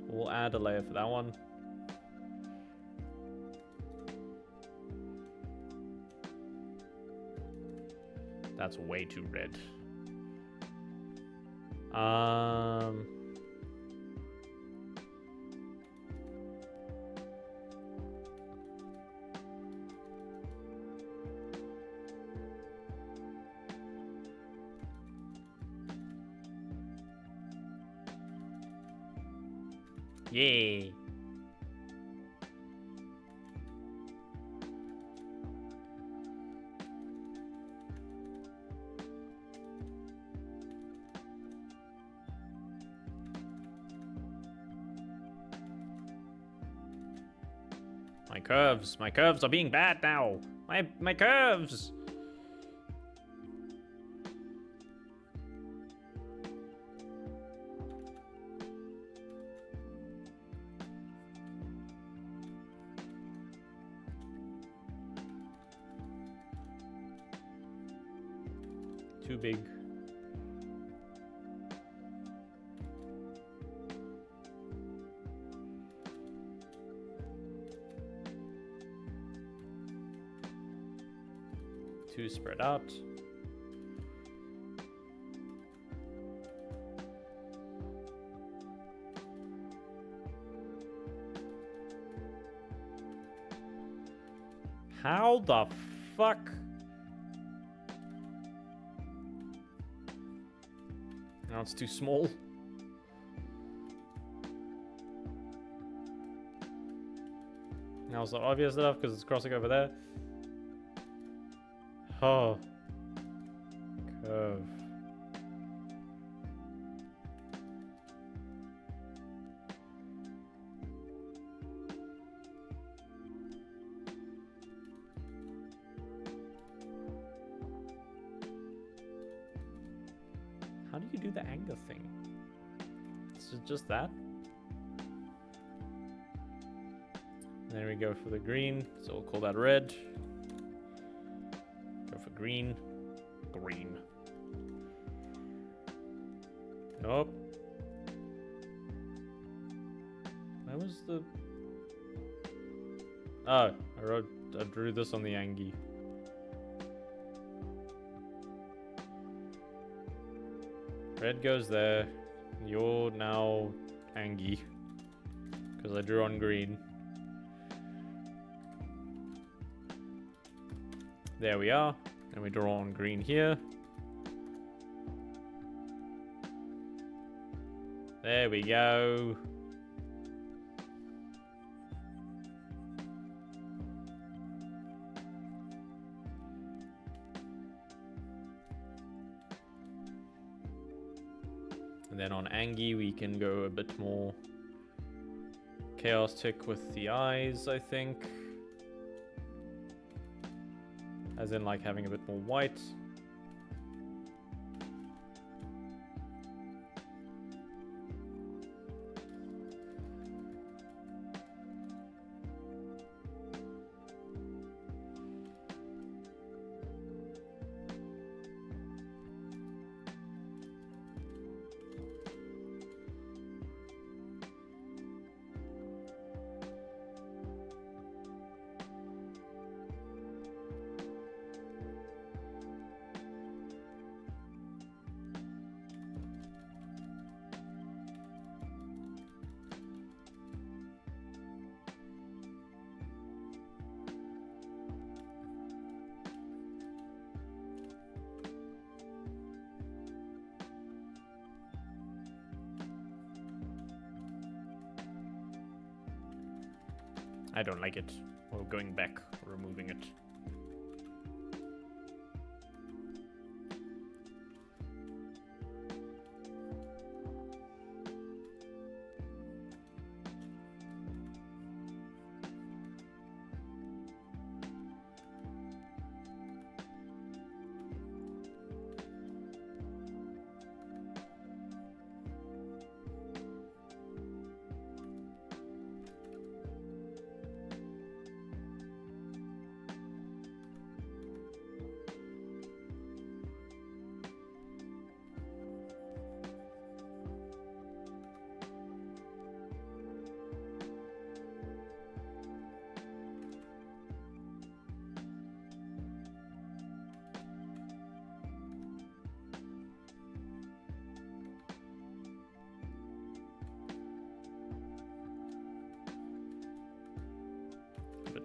We'll add a layer for that one. That's way too red. Yeah. My curves are being bad now. My curves. Too big. Too spread out. How the fuck? Now it's too small. Now it's not obvious enough because it's crossing over there. Oh. Curve. How do you do the anger thing? Is it just that? There we go for the green, so we'll call that red. Go for green. Green. Nope. Where was the... Oh, I drew this on the Angie. Red goes there. You're now Angie. Because I drew on green. There we are. And we draw on green here. There we go. And then on Angie, we can go a bit more chaotic with the eyes, I think. As in, like, having a bit more white. I don't like it. We're going back, removing it.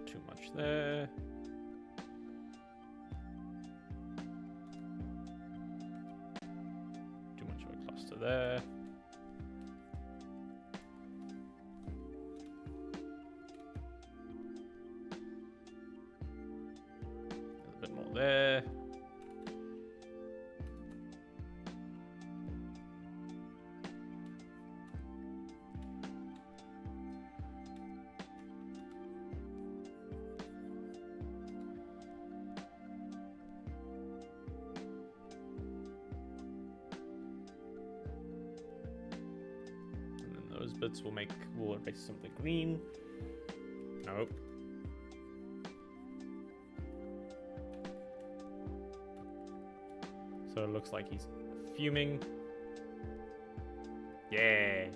Too much there. Too much of a cluster there. bits will erase something green. Nope. So it looks like he's fuming. Yeah.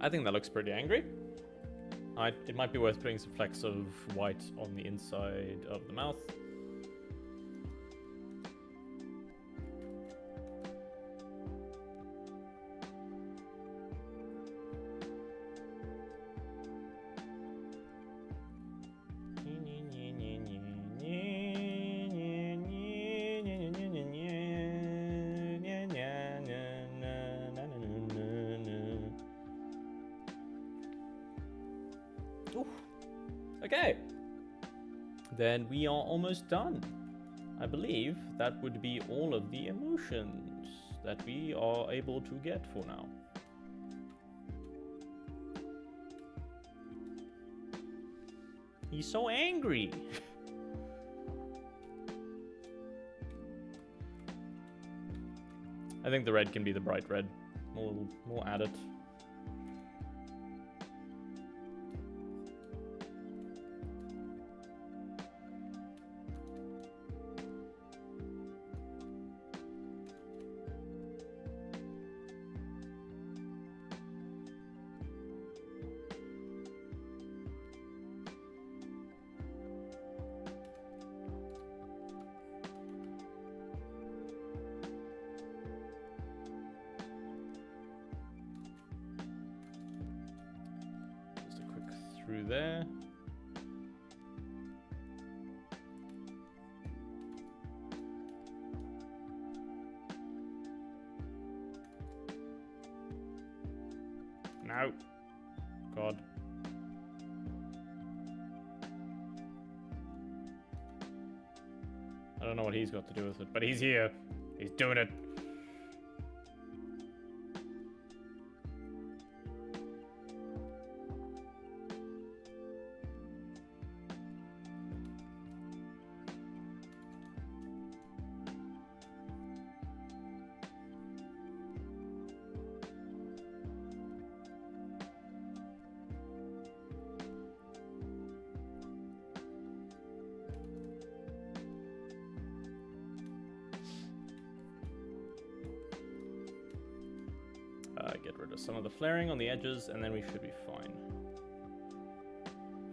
I think that looks pretty angry. It might be worth putting some flecks of white on the inside of the mouth. Okay, then we are almost done. I believe that would be all of the emotions that we are able to get for now. He's so angry. I think the red can be the bright red. We'll add it. Through there. No. God. I don't know what he's got to do with it, but he's here. He's doing it. Get rid of some of the flaring on the edges, and then we should be fine.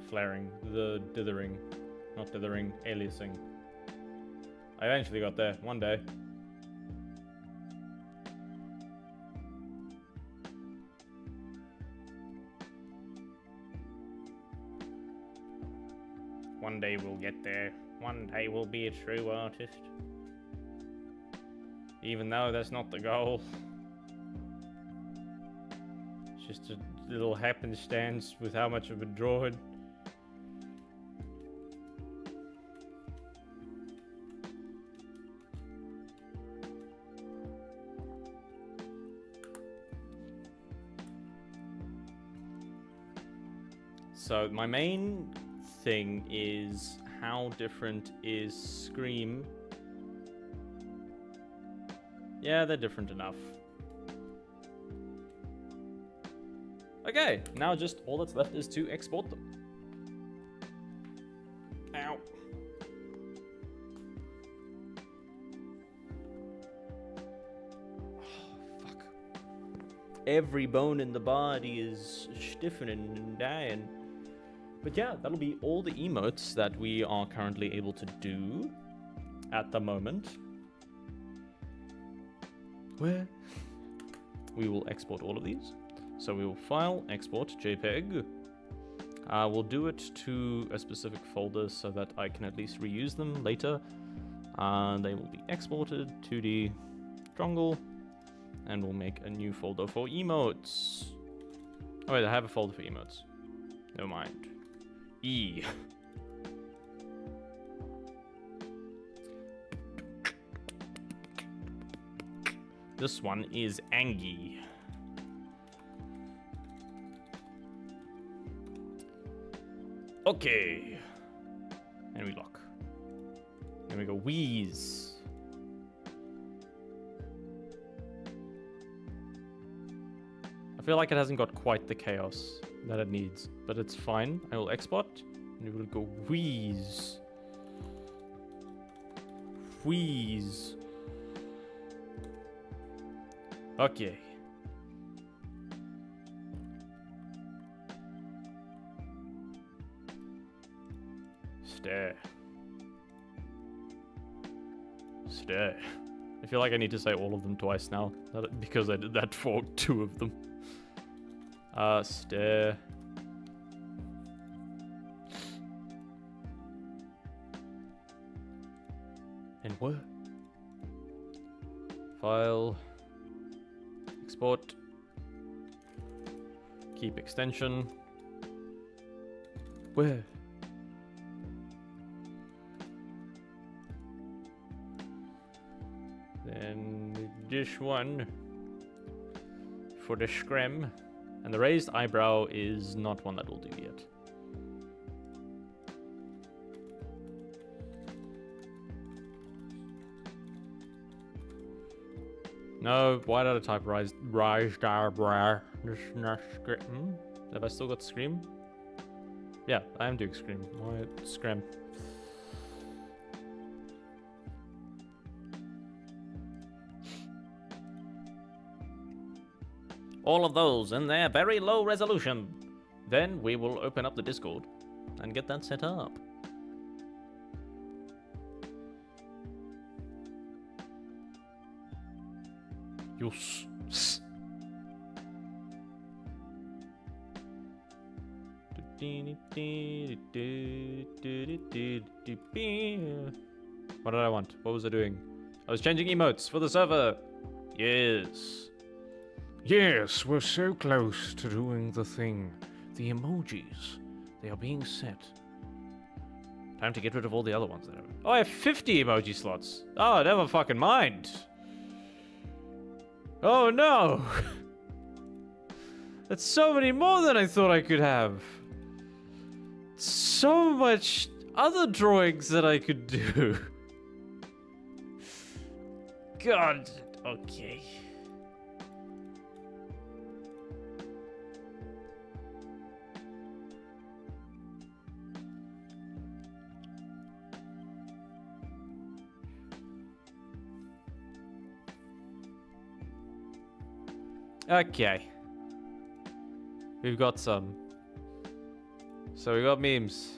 Flaring, the dithering, not dithering, aliasing. I eventually got there, one day. One day we'll get there. One day we'll be a true artist. Even though that's not the goal. Just a little happenstance with how much I've been drawing. So my main thing is how different is Scream. Yeah, they're different enough. Okay, now just all that's left is to export them. Ow. Oh, fuck. Every bone in the body is stiffening and dying. But yeah, that'll be all the emotes that we are currently able to do at the moment. Where? We will export all of these. So we will file, export, JPEG. We'll do it to a specific folder so that I can at least reuse them later. They will be exported, 2D, Jungle, and we'll make a new folder for emotes. Oh wait, I have a folder for emotes. Never mind. E. This one is Angie. Okay. And we lock. And we go wheeze. I feel like it hasn't got quite the chaos that it needs, but it's fine. I will export, and it will go wheeze. Wheeze. Okay. Stare. Stare. I feel like I need to say all of them twice now, because I did that for 2 of them. Stare. And what? File. Export. Keep extension. Where? Then this one for the scrim. And the raised eyebrow is not one that we'll do yet. No, why did I type raised eyebrow? This is not scrim. Have I still got scream? Yeah, I am doing scream. Why scrim? All of those in their very low resolution. Then we will open up the Discord and get that set up. Yes. What did I want? What was I doing? I was changing emotes for the server. Yes. Yes, we're so close to doing the thing. The emojis, they are being set. Time to get rid of all the other ones that are... Oh, I have 50 emoji slots. Oh, never fucking mind. Oh no! That's so many more than I thought I could have. So much other drawings that I could do. God, okay. Okay. We've got some. So we got memes.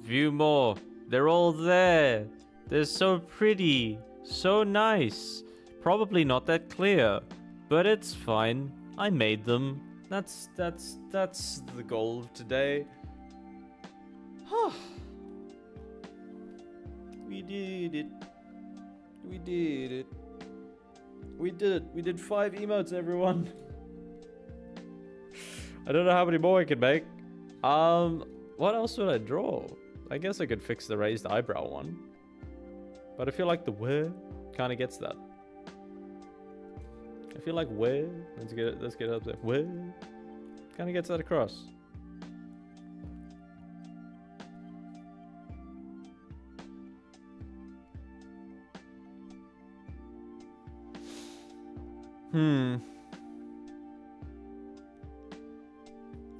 View more. They're all there. They're so pretty. So nice. Probably not that clear. But it's fine. I made them. That's the goal of today. We did it. We did it. We did it. We did 5 emotes, everyone. I don't know how many more I can make. What else would I draw? I guess I could fix the raised eyebrow one. But I feel like the where kind of gets that. I feel like where, let's get it up there. Where kind of gets that across.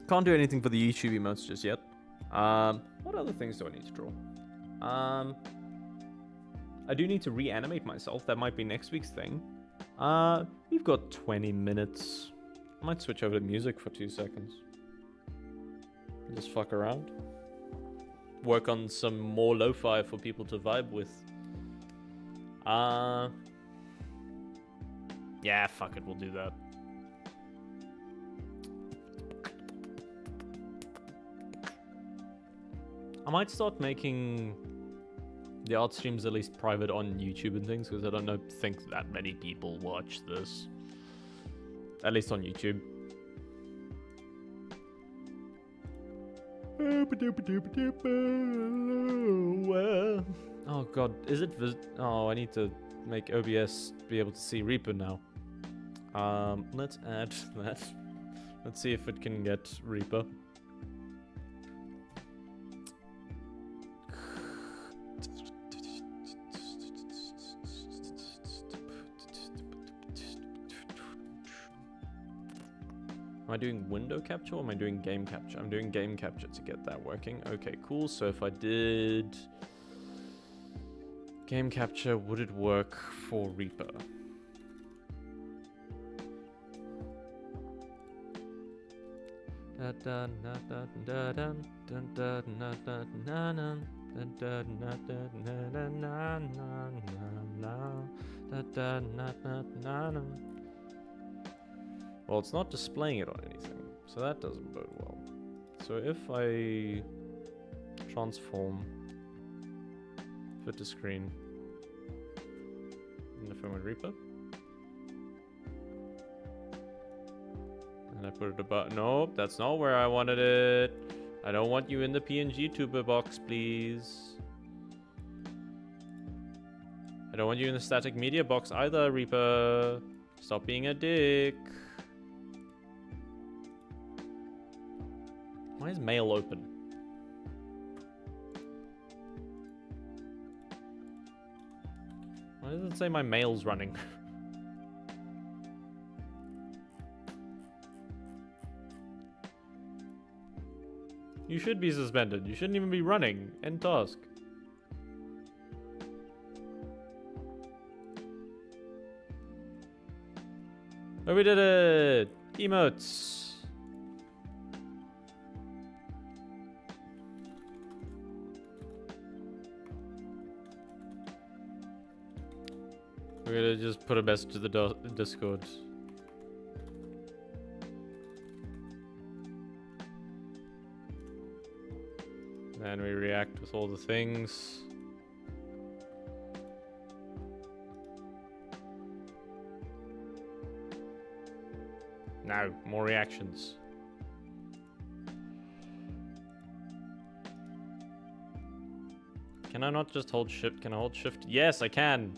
Can't do anything for the YouTube emotes just yet. What other things do I need to draw? I do need to reanimate myself. That might be next week's thing. We've got 20 minutes. I might switch over to music for 2 seconds. Just fuck around. Work on some more lo-fi for people to vibe with. Yeah, fuck it, we'll do that. I might start making the art streams at least private on YouTube and things, because I don't think that many people watch this. At least on YouTube. Oh god, is it oh, I need to make OBS be able to see Reaper now. Let's add that. Let's see if it can get Reaper. Am I doing window capture or am I doing game capture? I'm doing game capture to get that working. Okay, cool. So if I did game capture, would it work for Reaper? Well, it's not displaying it on anything, so that doesn't bode well. So if I transform, fit to screen, and if I went Reaper, and I put it about, nope, that's not where I wanted it. I don't want you in the PNG tuber box, please. I don't want you in the static media box either, Reaper. Stop being a dick. Why is mail open? Why does it say my mail's running? You should be suspended. You shouldn't even be running. End task. Oh, we did it! Emotes! We're gonna just put a message to the Discord. Then we react with all the things. Now, more reactions. Can I not just hold shift? Can I hold shift? Yes, I can!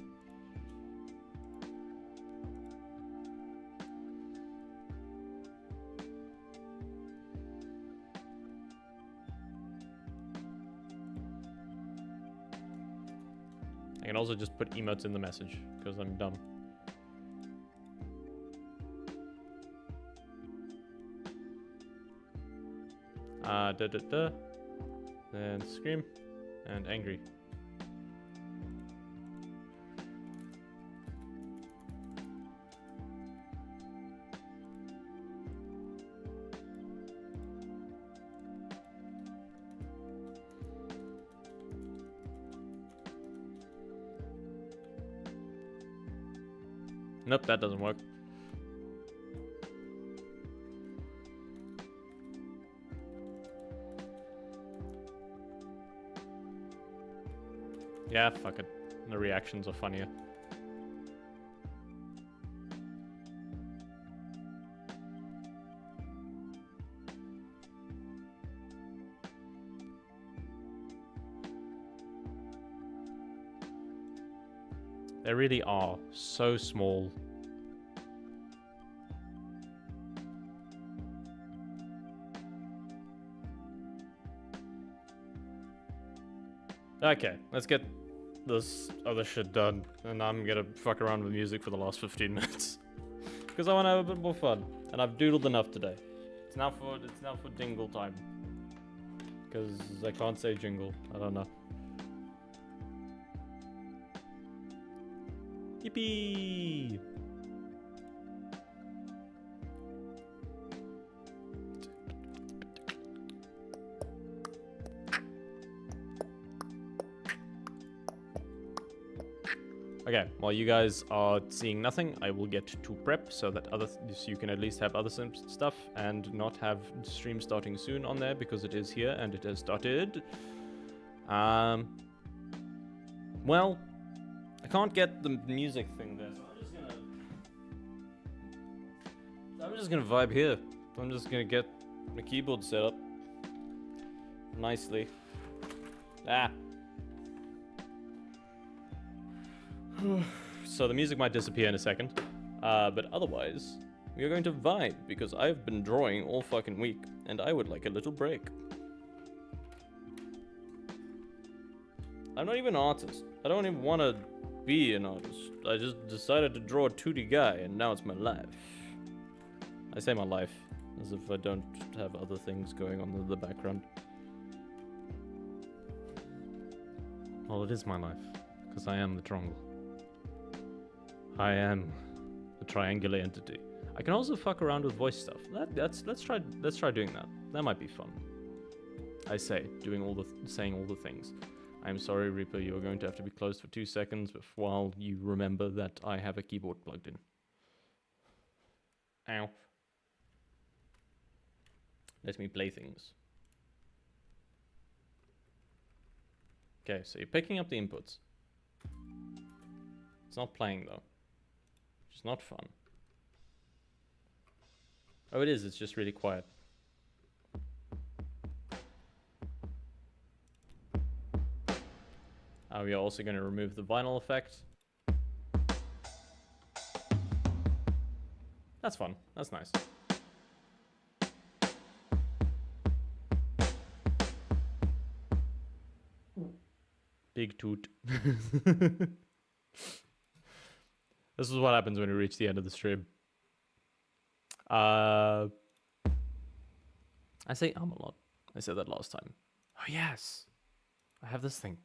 I can also just put emotes in the message, because I'm dumb. Then scream and angry. Nope, that doesn't work. Yeah, fuck it. The reactions are funnier. They really are so small. Okay, let's get this other shit done, and I'm gonna fuck around with music for the last 15 minutes. Because I want to have a bit more fun, and I've doodled enough today. It's now for dingle time. Because I can't say jingle, I don't know. Yippee! Okay, while you guys are seeing nothing, I will get to prep so that so you can at least have other stuff and not have stream starting soon on there because it is here and it has started. Well, I can't get the music thing there, so I'm just gonna vibe here. I'm just gonna get the keyboard set up nicely. Ah. So the music might disappear in a second, but otherwise, we are going to vibe because I've been drawing all fucking week and I would like a little break. I'm not even an artist. I don't even want to be an artist. I just decided to draw a 2D guy and now it's my life. I say my life as if I don't have other things going on in the background. Well, it is my life because I am the triangle. I am the triangular entity. I can also fuck around with voice stuff. Let's try doing that. That might be fun. I say, saying all the things. I'm sorry, Reaper, you're going to have to be closed for 2 seconds while you remember that I have a keyboard plugged in. Ow. Let me play things. Okay, so you're picking up the inputs. It's not playing though. Which is not fun. Oh, it is, it's just really quiet. We are also going to remove the vinyl effect. That's fun. That's nice. Big toot. This is what happens when we reach the end of the stream. I say a lot. I said that last time. Oh yes! I have this thing.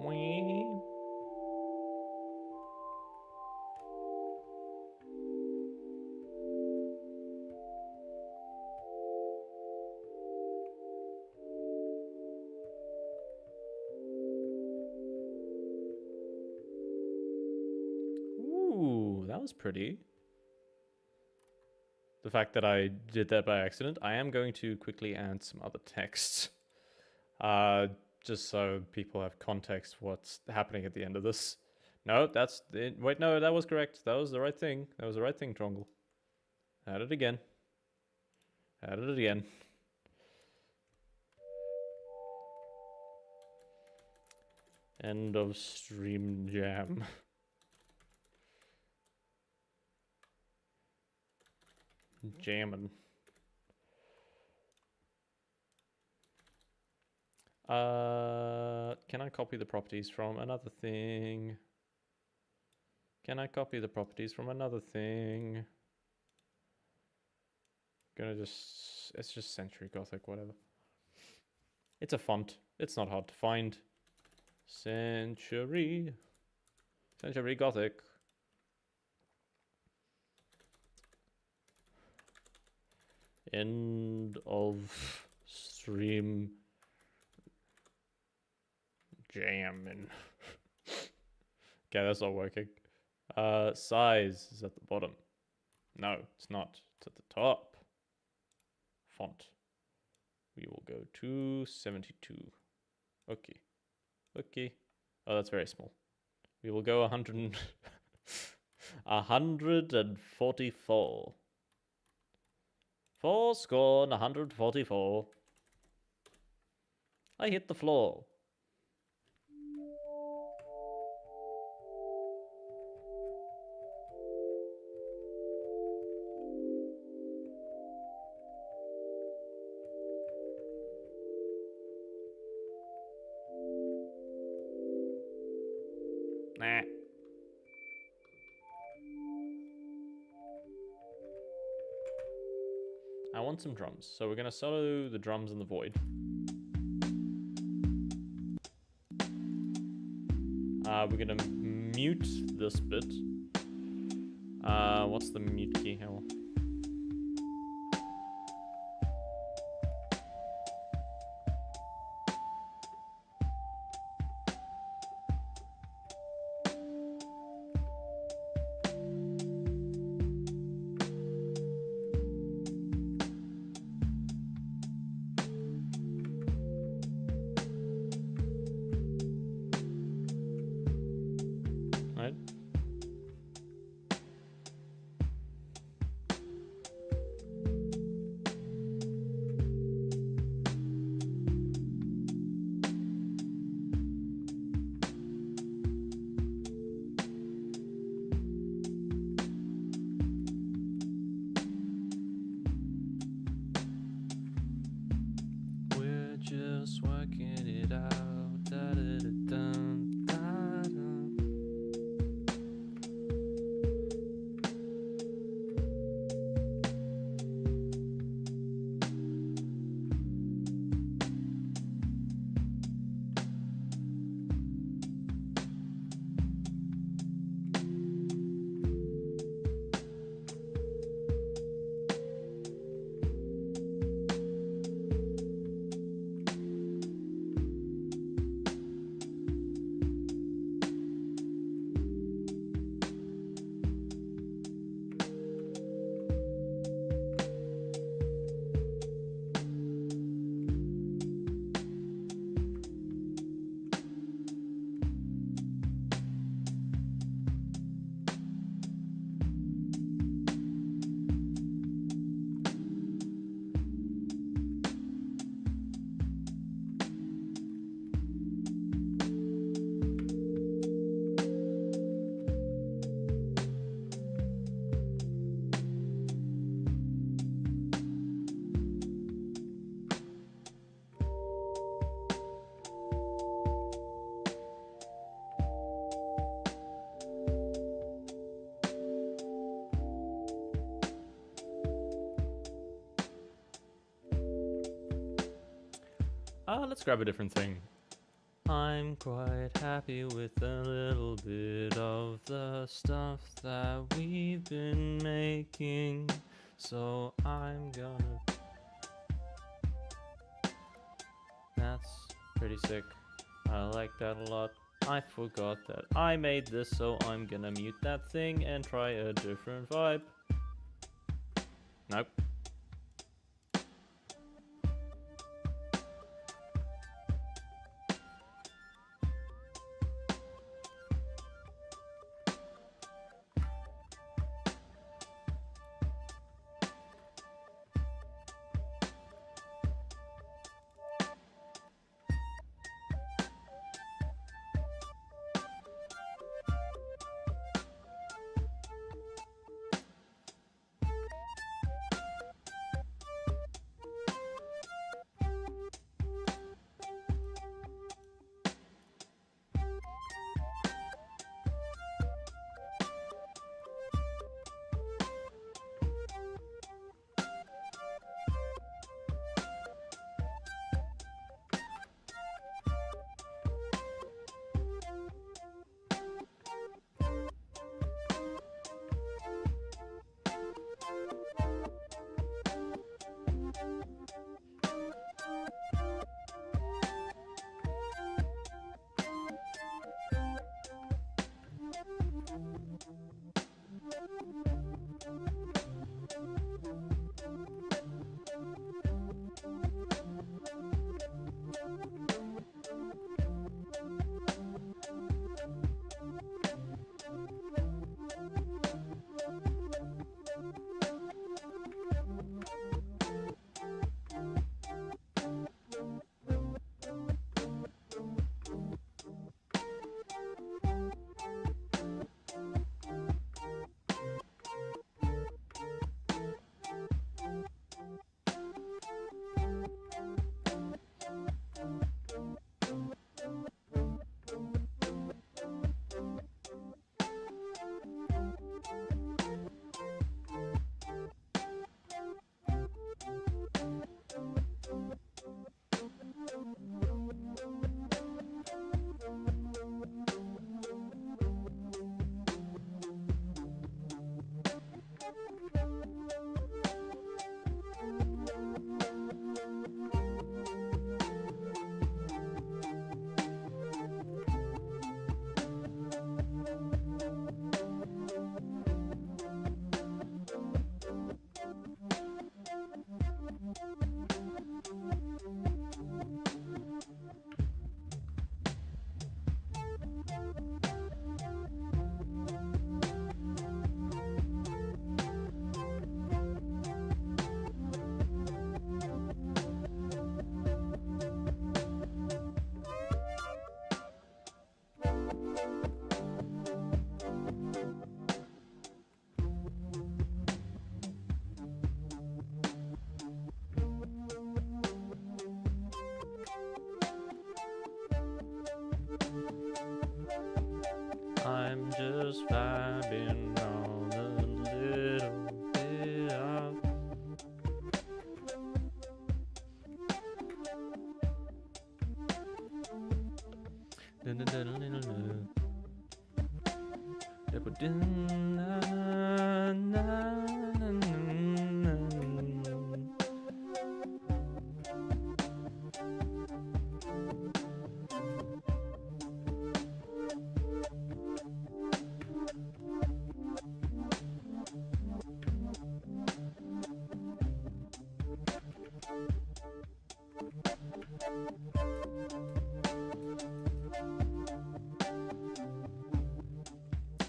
Wee. Ooh, that was pretty. The fact that I did that by accident. I am going to quickly add some other text. Just so people have context what's happening at the end of this. No, that's it. Wait, no, that was correct. That was the right thing. That was the right thing, Trongle. Add it again. Add it again. End of stream jam. Jammin'. Can I copy the properties from another thing? Can I copy the properties from another thing? It's just Century Gothic, whatever. It's a font. It's not hard to find. Century Gothic. End of stream jamming. Okay, that's not working. Size is at the bottom. No, it's not. It's at the top. Font. We will go to 72. Okay. Okay. Oh, that's very small. We will go 144. 4 and 144. I hit the floor. Nah. I want some drums, so we're gonna solo the drums in the void. we're gonna mute this bit. What's the mute key? Hell. Right? We're just working it out. Da-da-da-dum, da-dum. Let's grab a different thing. I'm quite happy with a little bit of the stuff that we've been making, so I'm gonna... That's pretty sick. I like that a lot. I forgot that I made this, so I'm gonna mute that thing and try a different vibe. Nope.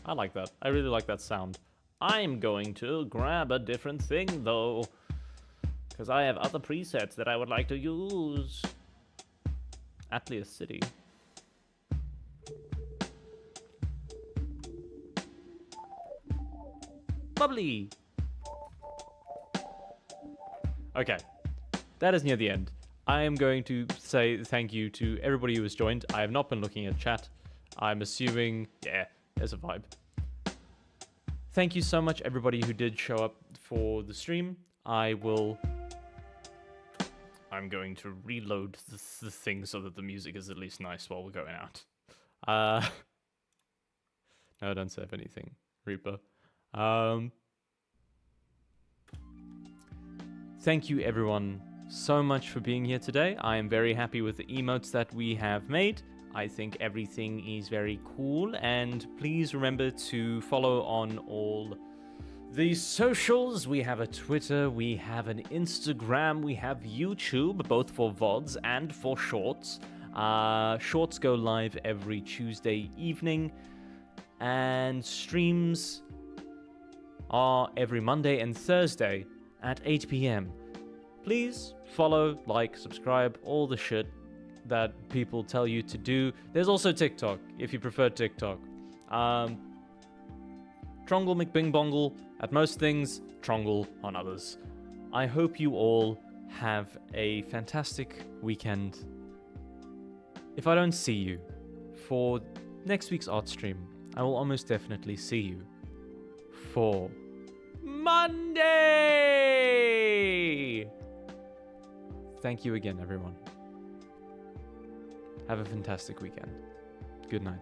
I like that. I really like that sound. I'm going to grab a different thing, though, because I have other presets that I would like to use. Atelier City. Bubbly! Okay, that is near the end. I am going to say thank you to everybody who has joined. I have not been looking at chat. I'm assuming, yeah, there's a vibe. Thank you so much, everybody who did show up for the stream. I'm going to reload the thing so that the music is at least nice while we're going out. No, don't save anything, Reaper. Thank you, everyone, so much for being here today. I am very happy with the emotes that we have made. I think everything is very cool, and please remember to follow on all the socials. We have a Twitter, we have an Instagram, we have YouTube, both for VODs and for shorts. Shorts go live every Tuesday evening, and streams are every Monday and Thursday at 8 p.m. Please follow, like, subscribe, all the shit that people tell you to do. There's also TikTok, if you prefer TikTok. Trongle McBingbongle at most things, Trongle on others. I hope you all have a fantastic weekend. If I don't see you for next week's art stream, I will almost definitely see you for Monday! Thank you again, everyone. Have a fantastic weekend. Good night.